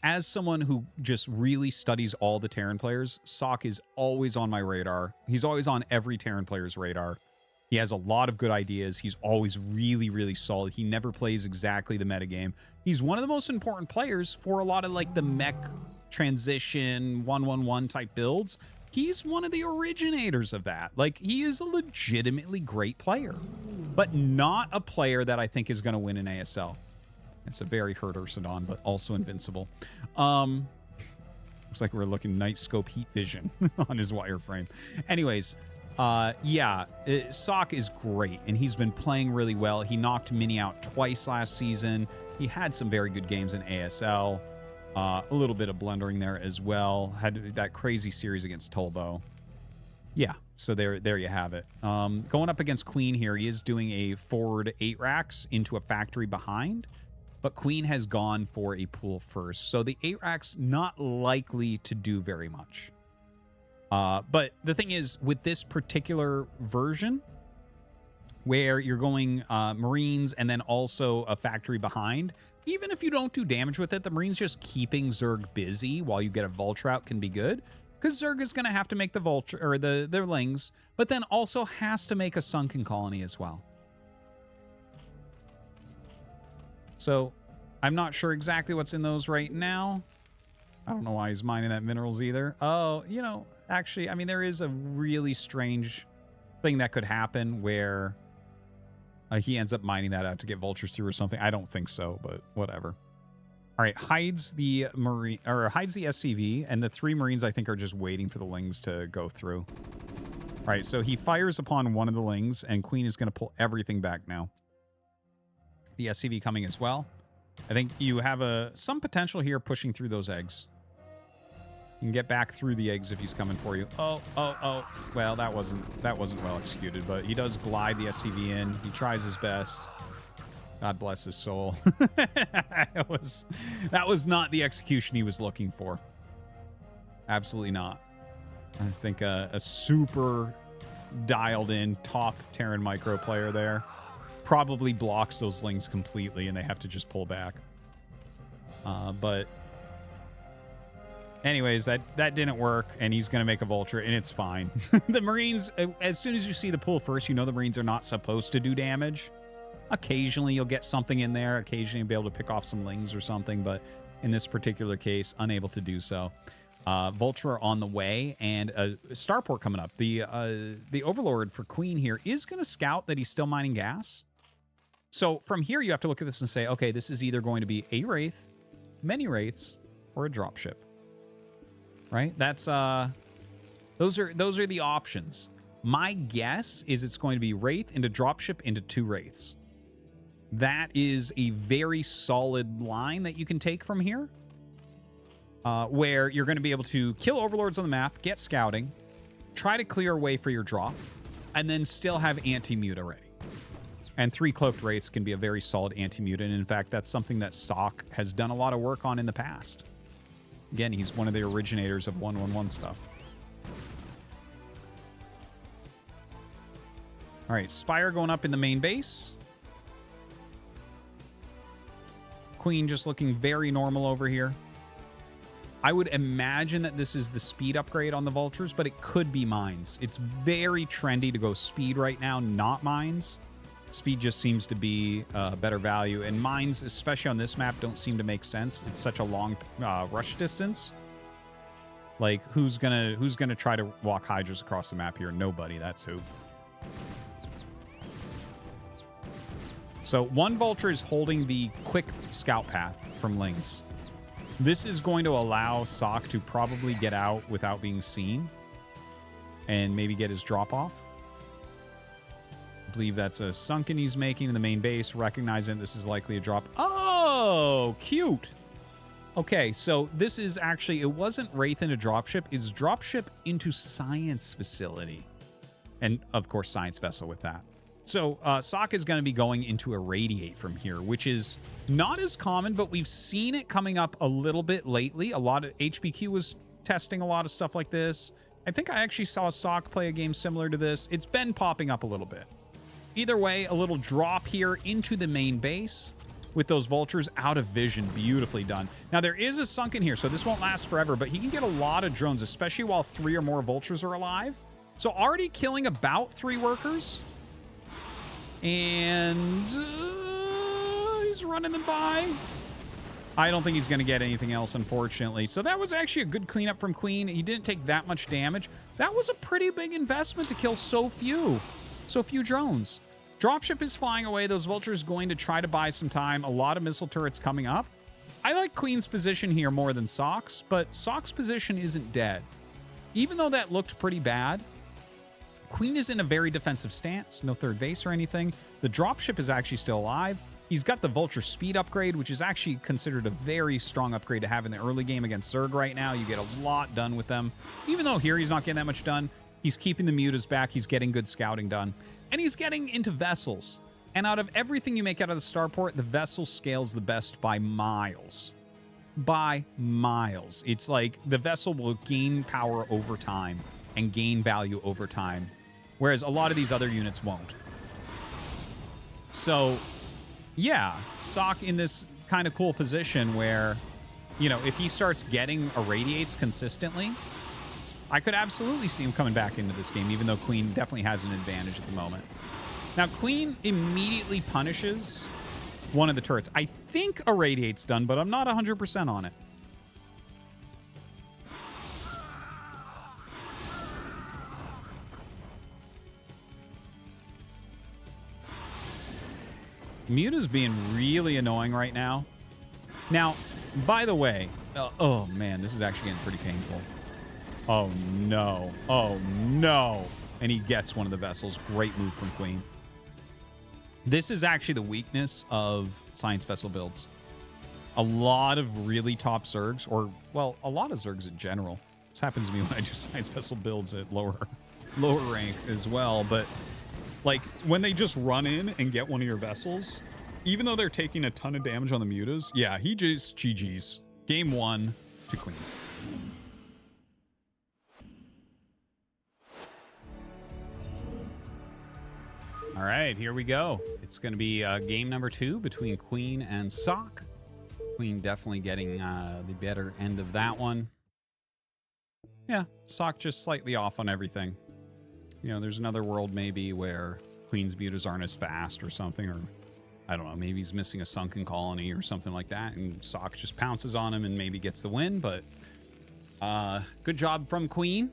S1: as someone who just really studies all the Terran players, Sock is always on my radar. He's always on every Terran player's radar. He has a lot of good ideas. He's always really, really solid. He never plays exactly the metagame. He's one of the most important players for a lot of like the mech transition 1-1-1 type builds. He's one of the originators of that. Like, he is a legitimately great player, but not a player that I think is going to win an ASL. It's a very hurt Ursidon, but also invincible. Looks like we're looking night scope heat vision on his wireframe. Anyways, yeah, Sock is great, and he's been playing really well. He knocked Mini out twice last season. He had some very good games in ASL. A little bit of blundering there as well. Had that crazy series against Tolbo. Yeah, so there you have it. Going up against Queen here, he is doing a forward 8 racks into a factory behind, but Queen has gone for a pool first. So the 8 racks not likely to do very much. But the thing is, with this particular version, where you're going Marines and then also a factory behind, even if you don't do damage with it, the Marines just keeping Zerg busy while you get a Vulture out can be good. Because Zerg is going to have to make the Vulture, or their Lings, but then also has to make a Sunken Colony as well. So, I'm not sure exactly what's in those right now. I don't know why he's mining that minerals either. Oh, you know, actually, I mean, there is a really strange thing that could happen where he ends up mining that out to get vultures through or something. I don't think so, but whatever. All right, hides the Marine, or hides the SCV, and the 3 Marines I think are just waiting for the Lings to go through. All right, so he fires upon one of the Lings, and Queen is going to pull everything back now. The SCV coming as well. I think you have some potential here pushing through those eggs. You can get back through the eggs if he's coming for you. Oh. Well, that wasn't well executed, but he does glide the SCV in. He tries his best. God bless his soul. That was not the execution he was looking for. Absolutely not. I think a super dialed in top Terran micro player there probably blocks those Lings completely and they have to just pull back. But anyways, that didn't work, and he's going to make a Vulture, and it's fine. The Marines, as soon as you see the pool first, you know the Marines are not supposed to do damage. Occasionally, you'll get something in there. Occasionally, you'll be able to pick off some Lings or something, but in this particular case, unable to do so. Vulture on the way, and a starport coming up. The Overlord for Queen here is going to scout that he's still mining gas. So from here, you have to look at this and say, okay, this is either going to be a Wraith, many Wraiths, or a dropship. Right? That's those are the options. My guess is it's going to be Wraith into dropship into 2 Wraiths. That is a very solid line that you can take from here, where you're going to be able to kill Overlords on the map, get scouting, try to clear a way for your drop, and then still have anti-mute already. And 3 Cloaked Wraiths can be a very solid anti-mute, and in fact, that's something that Sock has done a lot of work on in the past. Again, he's one of the originators of 1-1-1 stuff. All right, Spire going up in the main base. Queen just looking very normal over here. I would imagine that this is the speed upgrade on the Vultures, but it could be mines. It's very trendy to go speed right now, not mines. Speed just seems to be better value, and mines, especially on this map, don't seem to make sense. It's such a long rush distance. Like, who's gonna try to walk Hydras across the map here? Nobody. That's who. So 1 Vulture is holding the quick scout path from Lings. This is going to allow Sock to probably get out without being seen and maybe get his drop off. I believe that's a Sunken he's making in the main base, recognizing this is likely a drop. Oh, cute. Okay, so this is actually, it wasn't Wraith into dropship, it's dropship into Science Facility. And, of course, Science Vessel with that. So, Sock is going to be going into Irradiate from here, which is not as common, but we've seen it coming up a little bit lately. A lot of HBQ was testing a lot of stuff like this. I think I actually saw Sock play a game similar to this. It's been popping up a little bit. either way, a little drop here into the main base with those vultures out of vision. Beautifully done. Now, there is a sunken here, so this won't last forever, but he can get a lot of drones, especially while 3 or more vultures are alive. So already killing about 3 workers. And he's running them by. I don't think he's going to get anything else, unfortunately. So that was actually a good cleanup from Queen. He didn't take that much damage. That was a pretty big investment to kill so few drones. Dropship is flying away. Those vultures going to try to buy some time. A lot of missile turrets coming up. I like Queen's position here more than Sock's, but Sock's position isn't dead. Even though that looked pretty bad, Queen is in a very defensive stance. No third base or anything. The dropship is actually still alive. He's got the Vulture speed upgrade, which is actually considered a very strong upgrade to have in the early game against Zerg right now. You get a lot done with them. Even though here he's not getting that much done, he's keeping the mutas back. He's getting good scouting done. And he's getting into vessels. And out of everything you make out of the starport, the vessel scales the best by miles. By miles. It's like the vessel will gain power over time and gain value over time, whereas a lot of these other units won't. So yeah, Sock in this kind of cool position where, you know, if he starts getting irradiates consistently, I could absolutely see him coming back into this game, even though Queen definitely has an advantage at the moment. Now, Queen immediately punishes one of the turrets. I think irradiate's done, but I'm not 100% on it. Muta's being really annoying right now. Now, by the way, oh man, this is actually getting pretty painful. Oh no. Oh no. And he gets one of the vessels. Great move from Queen. This is actually the weakness of Science Vessel builds. A lot of really top Zergs, or, well, a lot of Zergs in general. This happens to me when I do Science Vessel builds at lower rank as well, but like, when they just run in and get one of your vessels, even though they're taking a ton of damage on the mutas, yeah, he just GG's. Game 1 to Queen. All right, here we go. It's going to be game number 2 between Queen and Sock. Queen definitely getting the better end of that one. Yeah, Sock just slightly off on everything. You know, there's another world maybe where Queen's mutas aren't as fast or something, or I don't know, maybe he's missing a sunken colony or something like that, and Sock just pounces on him and maybe gets the win, but good job from Queen.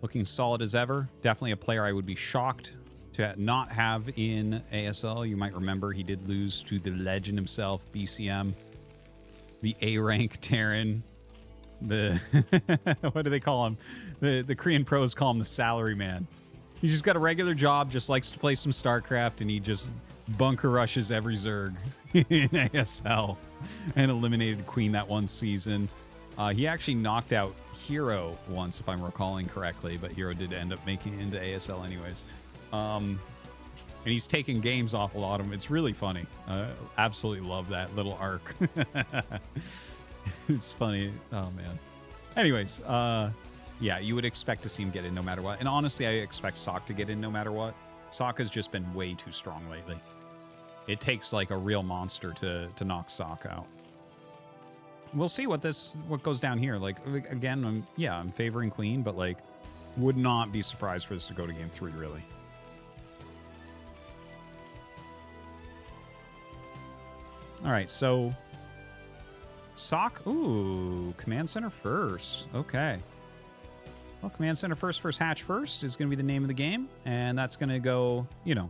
S1: Looking solid as ever. Definitely a player I would be shocked to not have in ASL. You might remember he did lose to the legend himself, BCM, the A-rank Terran. The what do they call him? The Korean pros call him the salary man. He's just got a regular job, just likes to play some StarCraft, and he just bunker rushes every Zerg in ASL and eliminated Queen that one season. He actually knocked out Hero once, if I'm recalling correctly, but Hero did end up making it into ASL anyways. And he's taking games off a lot of them. It's really funny. Absolutely love that little arc. It's funny. Oh, man. Anyways, yeah, you would expect to see him get in no matter what. And honestly, I expect Sock to get in no matter what. Sock has just been way too strong lately. It takes like a real monster to knock Sock out. We'll see what goes down here. Like, again, I'm favoring Queen, but like, would not be surprised for this to go to game 3, really. All right, so Sock, ooh, command center first. Okay. Well, command center first hatch first is going to be the name of the game, and that's going to go, you know,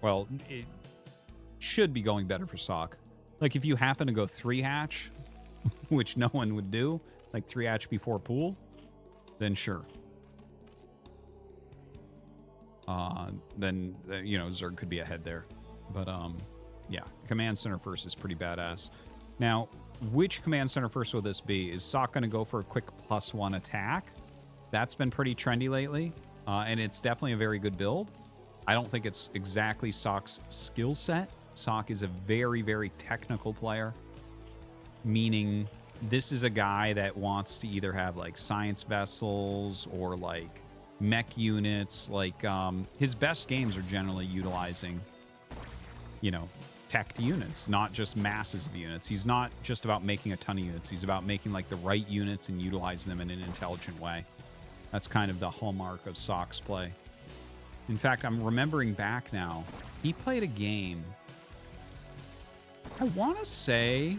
S1: well, it should be going better for Sock. Like, if you happen to go 3 hatch, which no one would do, like 3 hatch before pool, then sure. Then, you know, Zerg could be ahead there. But, yeah, command center first is pretty badass. Now, which command center first will this be? Is Sock going to go for a quick +1 attack? That's been pretty trendy lately, and it's definitely a very good build. I don't think it's exactly Sock's skill set. Sock is a very, very technical player, meaning this is a guy that wants to either have like science vessels or like mech units. Like, his best games are generally utilizing, you know, teched units, not just masses of units. He's not just about making a ton of units. He's about making, like, the right units and utilizing them in an intelligent way. That's kind of the hallmark of Sock's play. In fact, I'm remembering back now. He played a game. I want to say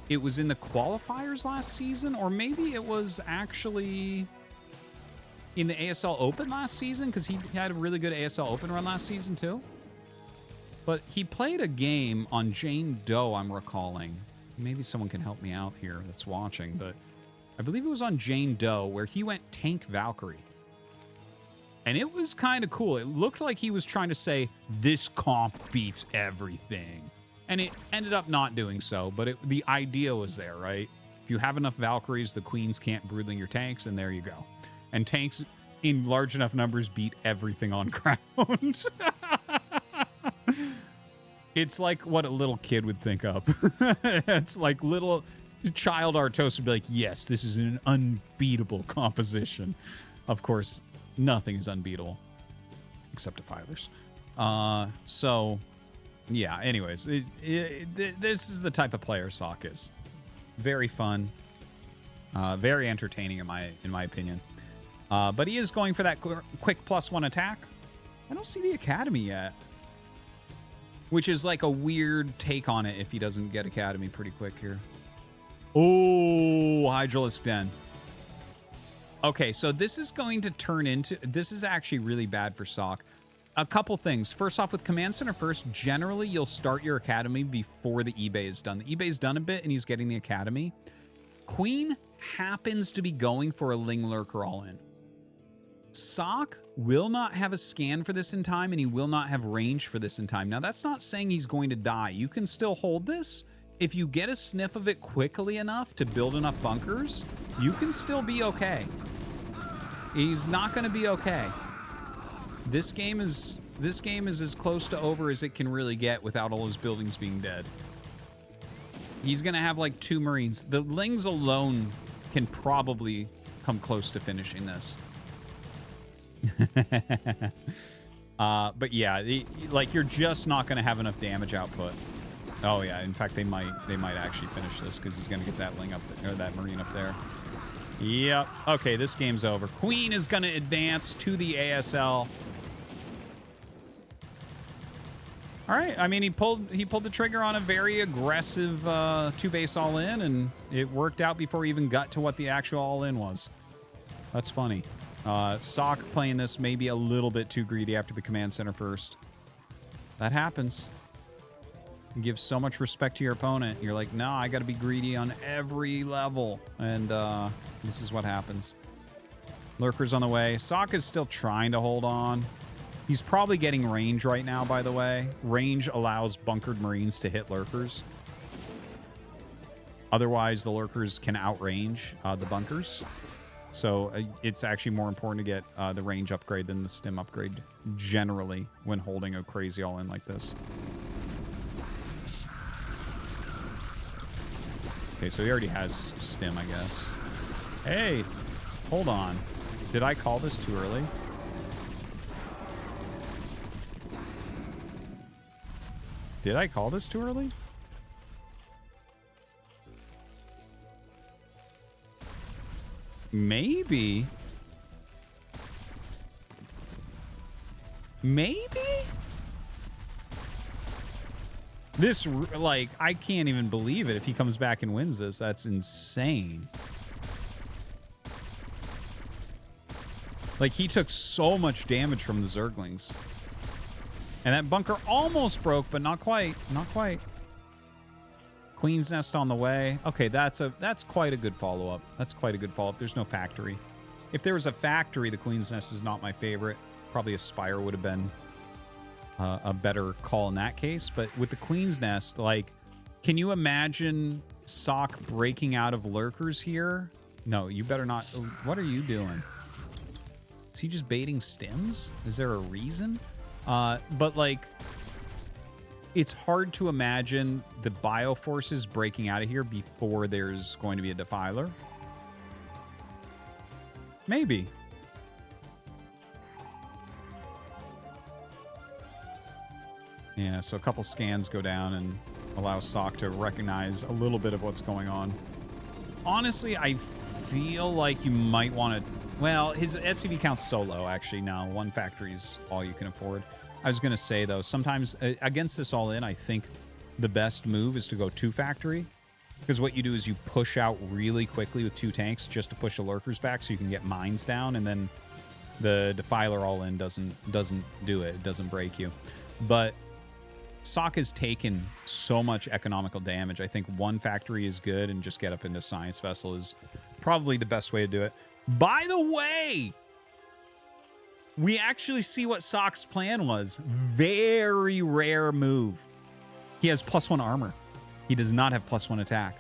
S1: it was in the qualifiers last season, or maybe it was actually in the ASL Open last season, because he had a really good ASL Open run last season too. But he played a game on Jane Doe, I'm recalling. Maybe someone can help me out here that's watching, but I believe it was on Jane Doe where he went Tank Valkyrie. And it was kind of cool. It looked like he was trying to say, this comp beats everything. And it ended up not doing so, but the idea was there, right? If you have enough Valkyries, the queens can't broodling your tanks, and there you go. And tanks in large enough numbers beat everything on ground. It's like what a little kid would think up. It's like little child Artos would be like, yes, this is an unbeatable composition. Of course, nothing is unbeatable except defilers. So yeah, anyways, this is the type of player Sock is. Very fun, very entertaining in my opinion. But he is going for that quick +1 attack. I don't see the Academy yet, which is like a weird take on it if he doesn't get Academy pretty quick here. Oh, Hydralisk Den. Okay, so this is going to turn into... This is actually really bad for Sock. A couple things. First off, with Command Center first, generally you'll start your Academy before the eBay is done. The eBay's done a bit and he's getting the Academy. Queen happens to be going for a Ling Lurker all-in. Sock will not have a scan for this in time, and he will not have range for this in time. Now, that's not saying he's going to die. You can still hold this. If you get a sniff of it quickly enough to build enough bunkers, you can still be okay. He's not going to be okay. This game is as close to over as it can really get without all his buildings being dead. He's going to have like 2 Marines. The Lings alone can probably come close to finishing this. But yeah, like you're just not going to have enough damage output. Oh yeah, in fact they might actually finish this because he's going to get that Ling up there, or that Marine up there. Yep. Okay, this game's over. Queen is going to advance to the ASL. All right. I mean, he pulled the trigger on a very aggressive 2-base all-in, and it worked out before he even got to what the actual all-in was. That's funny. Sock playing this maybe a little bit too greedy after the Command Center first. That happens. You give so much respect to your opponent. You're like, no, I got to be greedy on every level. And this is what happens. Lurker's on the way. Sock is still trying to hold on. He's probably getting range right now, by the way. Range allows bunkered Marines to hit Lurkers. Otherwise, the Lurkers can outrange the bunkers. So it's actually more important to get the range upgrade than the stim upgrade generally when holding a crazy all-in like this. Okay, so he already has stim, I guess. Hey, hold on. Did I call this too early? Did I call this too early? Maybe. Maybe? This, like, I can't even believe it if he comes back and wins this. That's insane. Like, he took so much damage from the Zerglings. And that bunker almost broke, but not quite. Not quite. Queen's Nest on the way. Okay, that's quite a good follow-up. That's quite a good follow-up. There's no factory. If there was a factory, the Queen's Nest is not my favorite. Probably a Spire would have been a better call in that case. But with the Queen's Nest, like, can you imagine Sock breaking out of Lurkers here? No, you better not. What are you doing? Is he just baiting stims? Is there a reason? But, like, it's hard to imagine the Bioforces breaking out of here before there's going to be a Defiler. Maybe. Yeah, so a couple scans go down and allow Sock to recognize a little bit of what's going on. Honestly, I feel like you might want to... Well, his SCV count's so low, actually, now. One factory is all you can afford. I was going to say, though, sometimes against this all-in, I think the best move is to go 2 factory. Because what you do is you push out really quickly with 2 tanks just to push the lurkers back so you can get mines down, and then the Defiler all-in doesn't do it. It doesn't break you. But Sock has taken so much economical damage. I think 1 factory is good, and just get up into Science Vessel is probably the best way to do it. By the way, we actually see what Sock's plan was. Very rare move. He has +1 armor. He does not have +1 attack.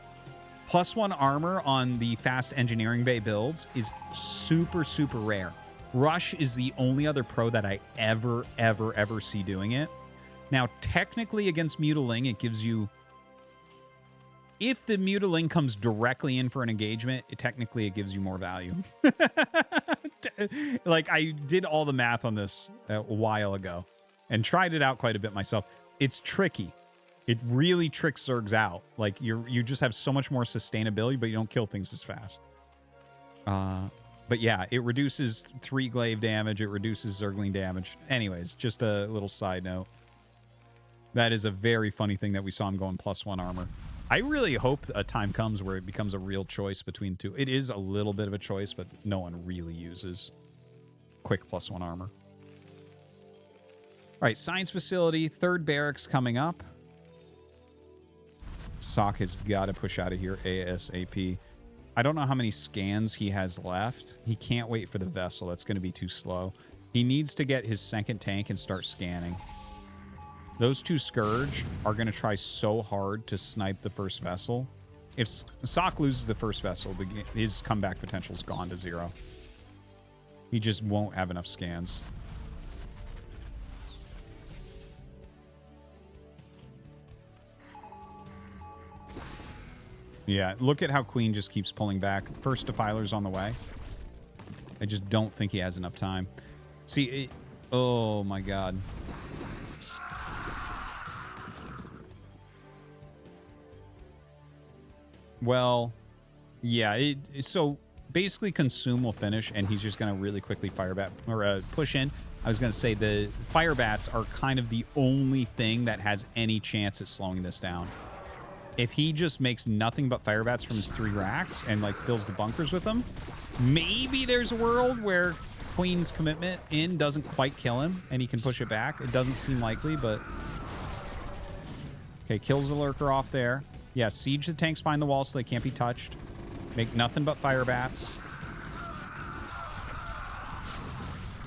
S1: +1 armor on the fast engineering bay builds is super, super rare. Rush is the only other pro that I ever see doing it. Now, technically against Mutiling, it gives you... If the Mutiling comes directly in for an engagement, technically it gives you more value. Like, I did all the math on this a while ago and tried it out quite a bit myself. It's tricky. It really tricks Zergs out. Like, you just have so much more sustainability, but you don't kill things as fast. But yeah, it reduces 3 glaive damage. It reduces Zergling damage. Anyways, just a little side note. That is a very funny thing that we saw him going +1 armor. I really hope a time comes where it becomes a real choice between 2. It is a little bit of a choice, but no one really uses quick +1 armor. All right, Science Facility, 3rd barracks coming up. Sock has got to push out of here ASAP. I don't know how many scans he has left. He can't wait for the vessel. That's going to be too slow. He needs to get his 2nd tank and start scanning. Those 2 Scourge are going to try so hard to snipe the 1st vessel. If Sock loses the 1st vessel, his comeback potential is gone to 0. He just won't have enough scans. Yeah, look at how Queen just keeps pulling back. 1st Defiler's on the way. I just don't think he has enough time. See, oh my god. Well, yeah, so basically Consume will finish, and he's just going to really quickly push in. I was going to say the Fire Bats are kind of the only thing that has any chance at slowing this down. If he just makes nothing but Fire Bats from his 3 racks and, like, fills the bunkers with them, maybe there's a world where Queen's commitment in doesn't quite kill him, and he can push it back. It doesn't seem likely, but... Okay, kills the Lurker off there. Yeah, siege the tanks behind the wall so they can't be touched. Make nothing but Fire Bats.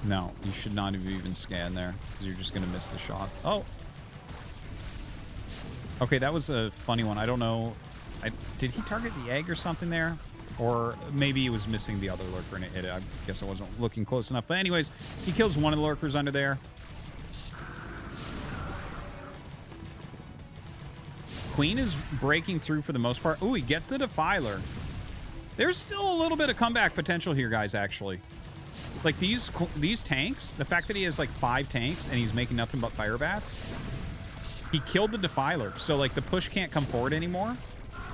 S1: No, you should not have even scanned there, because you're just going to miss the shots. Oh! Okay, that was a funny one. I don't know. Did he target the egg or something there? Or maybe he was missing the other lurker and it hit it. I guess I wasn't looking close enough. But anyways, he kills one of the lurkers under there. Queen is breaking through for the most part. Ooh, he gets the Defiler. There's still a little bit of comeback potential here, guys, actually. Like, these tanks, the fact that he has, like, 5 tanks and he's making nothing but Fire Bats, he killed the Defiler. So, like, the push can't come forward anymore.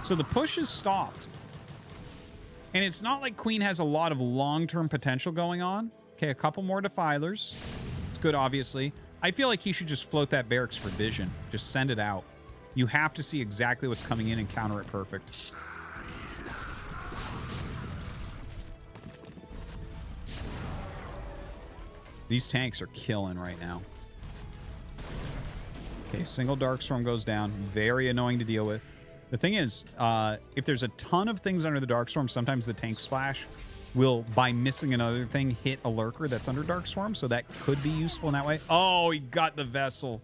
S1: So the push is stopped. And it's not like Queen has a lot of long-term potential going on. Okay, a couple more Defilers. It's good, obviously. I feel like he should just float that barracks for vision. Just send it out. You have to see exactly what's coming in and counter it perfect. These tanks are killing right now. Okay, single Darkstorm goes down. Very annoying to deal with. The thing is, if there's a ton of things under the Darkstorm, sometimes the tank splash will, by missing another thing, hit a lurker that's under Darkstorm, so that could be useful in that way. Oh, he got the vessel.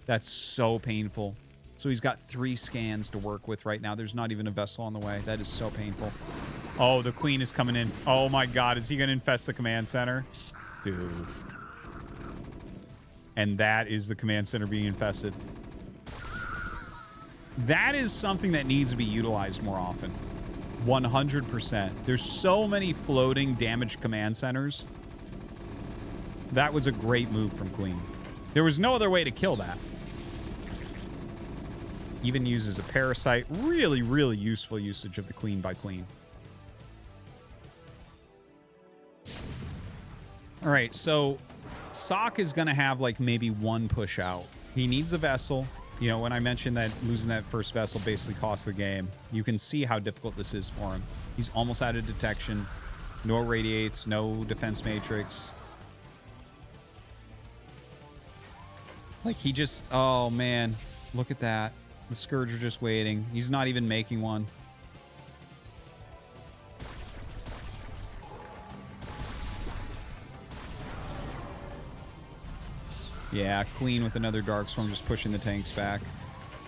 S1: That's so painful. So he's got 3 scans to work with right now. There's not even a vessel on the way. That is so painful. Oh, the Queen is coming in. Oh my god, is he going to infest the command center? Dude. And that is the command center being infested. That is something that needs to be utilized more often. 100%. There's so many floating damaged command centers. That was a great move from Queen. There was no other way to kill that. Even uses a parasite. Really, really useful usage of the queen by queen. All right, so Sock is going to have like maybe one push out. He needs a vessel. You know, when I mentioned that losing that first vessel basically cost the game, you can see how difficult this is for him. He's almost out of detection. No radiates, no defense matrix. Like he just, oh man, look at that. The Scourger just waiting. He's not even making one. Yeah, Queen with another Darkstorm just pushing the tanks back.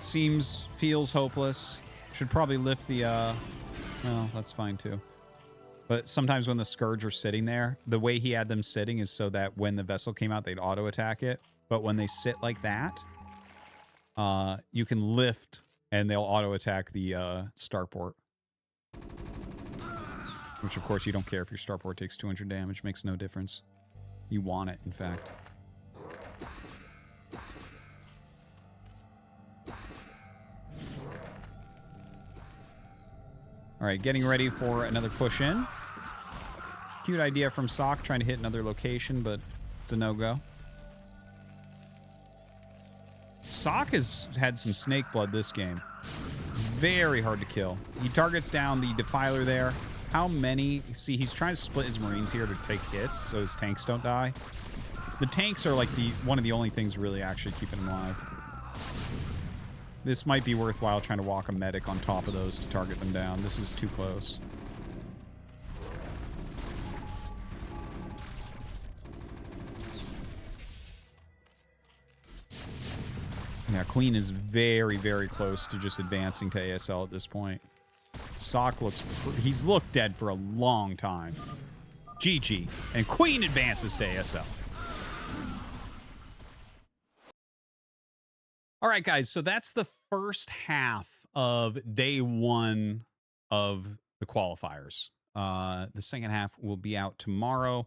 S1: Feels hopeless. Should probably lift the, well, that's fine too. But sometimes when the Scourge are sitting there, the way he had them sitting is so that when the vessel came out, they'd auto-attack it. But when they sit like that, you can lift and they'll auto-attack the starport. Which, of course, you don't care if your starport takes 200 damage. Makes no difference. You want it, in fact. All right, getting ready for another push in. Cute idea from Sock, trying to hit another location, but it's a no-go. Sock has had some snake blood this game. Very hard to kill. He targets down the Defiler there. How many? See, he's trying to split his Marines here to take hits so his tanks don't die. The tanks are like one of the only things really actually keeping him alive. This might be worthwhile trying to walk a medic on top of those to target them down. This is too close. Yeah, Queen is very, very close to just advancing to ASL at this point. Sock looks... He's looked dead for a long time. GG. And Queen advances to ASL. All right, guys. So that's the first half of day one of the qualifiers. The second half will be out tomorrow.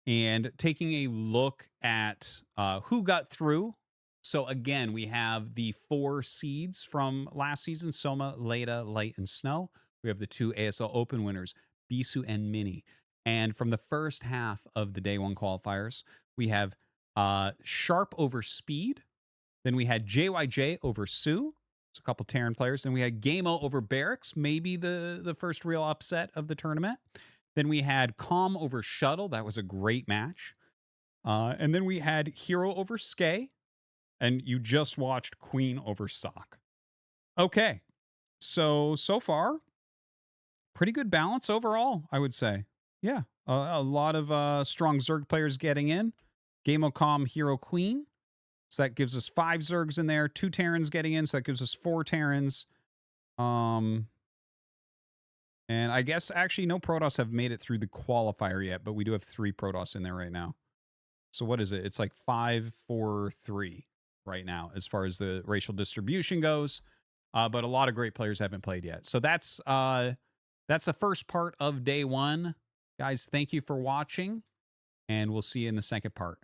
S1: And taking a look at who got through. So again, we have the 4 seeds from last season: Soma, Leda, Light, and Snow. We have the 2 ASL Open winners, Bisu and Mini. And from the first half of the day one qualifiers, we have Sharp over Speed. Then we had JYJ over Sue. It's a couple Terran players. Then we had Gameo over Barracks, maybe the first real upset of the tournament. Then we had Calm over Shuttle. That was a great match. And then we had Hero over Skay. And you just watched Queen over Sock. Okay. So far, pretty good balance overall, I would say. Yeah. A lot of strong Zerg players getting in. Gameo, Calm, Hero, Queen. So that gives us 5 Zergs in there. 2 Terrans getting in. So that gives us 4 Terrans. And I guess actually no Protoss have made it through the qualifier yet, but we do have 3 Protoss in there right now. So what is it? It's like 5, 4, 3 right now as far as the racial distribution goes. But a lot of great players haven't played yet. So that's the first part of day one. Guys, thank you for watching, and we'll see you in the second part.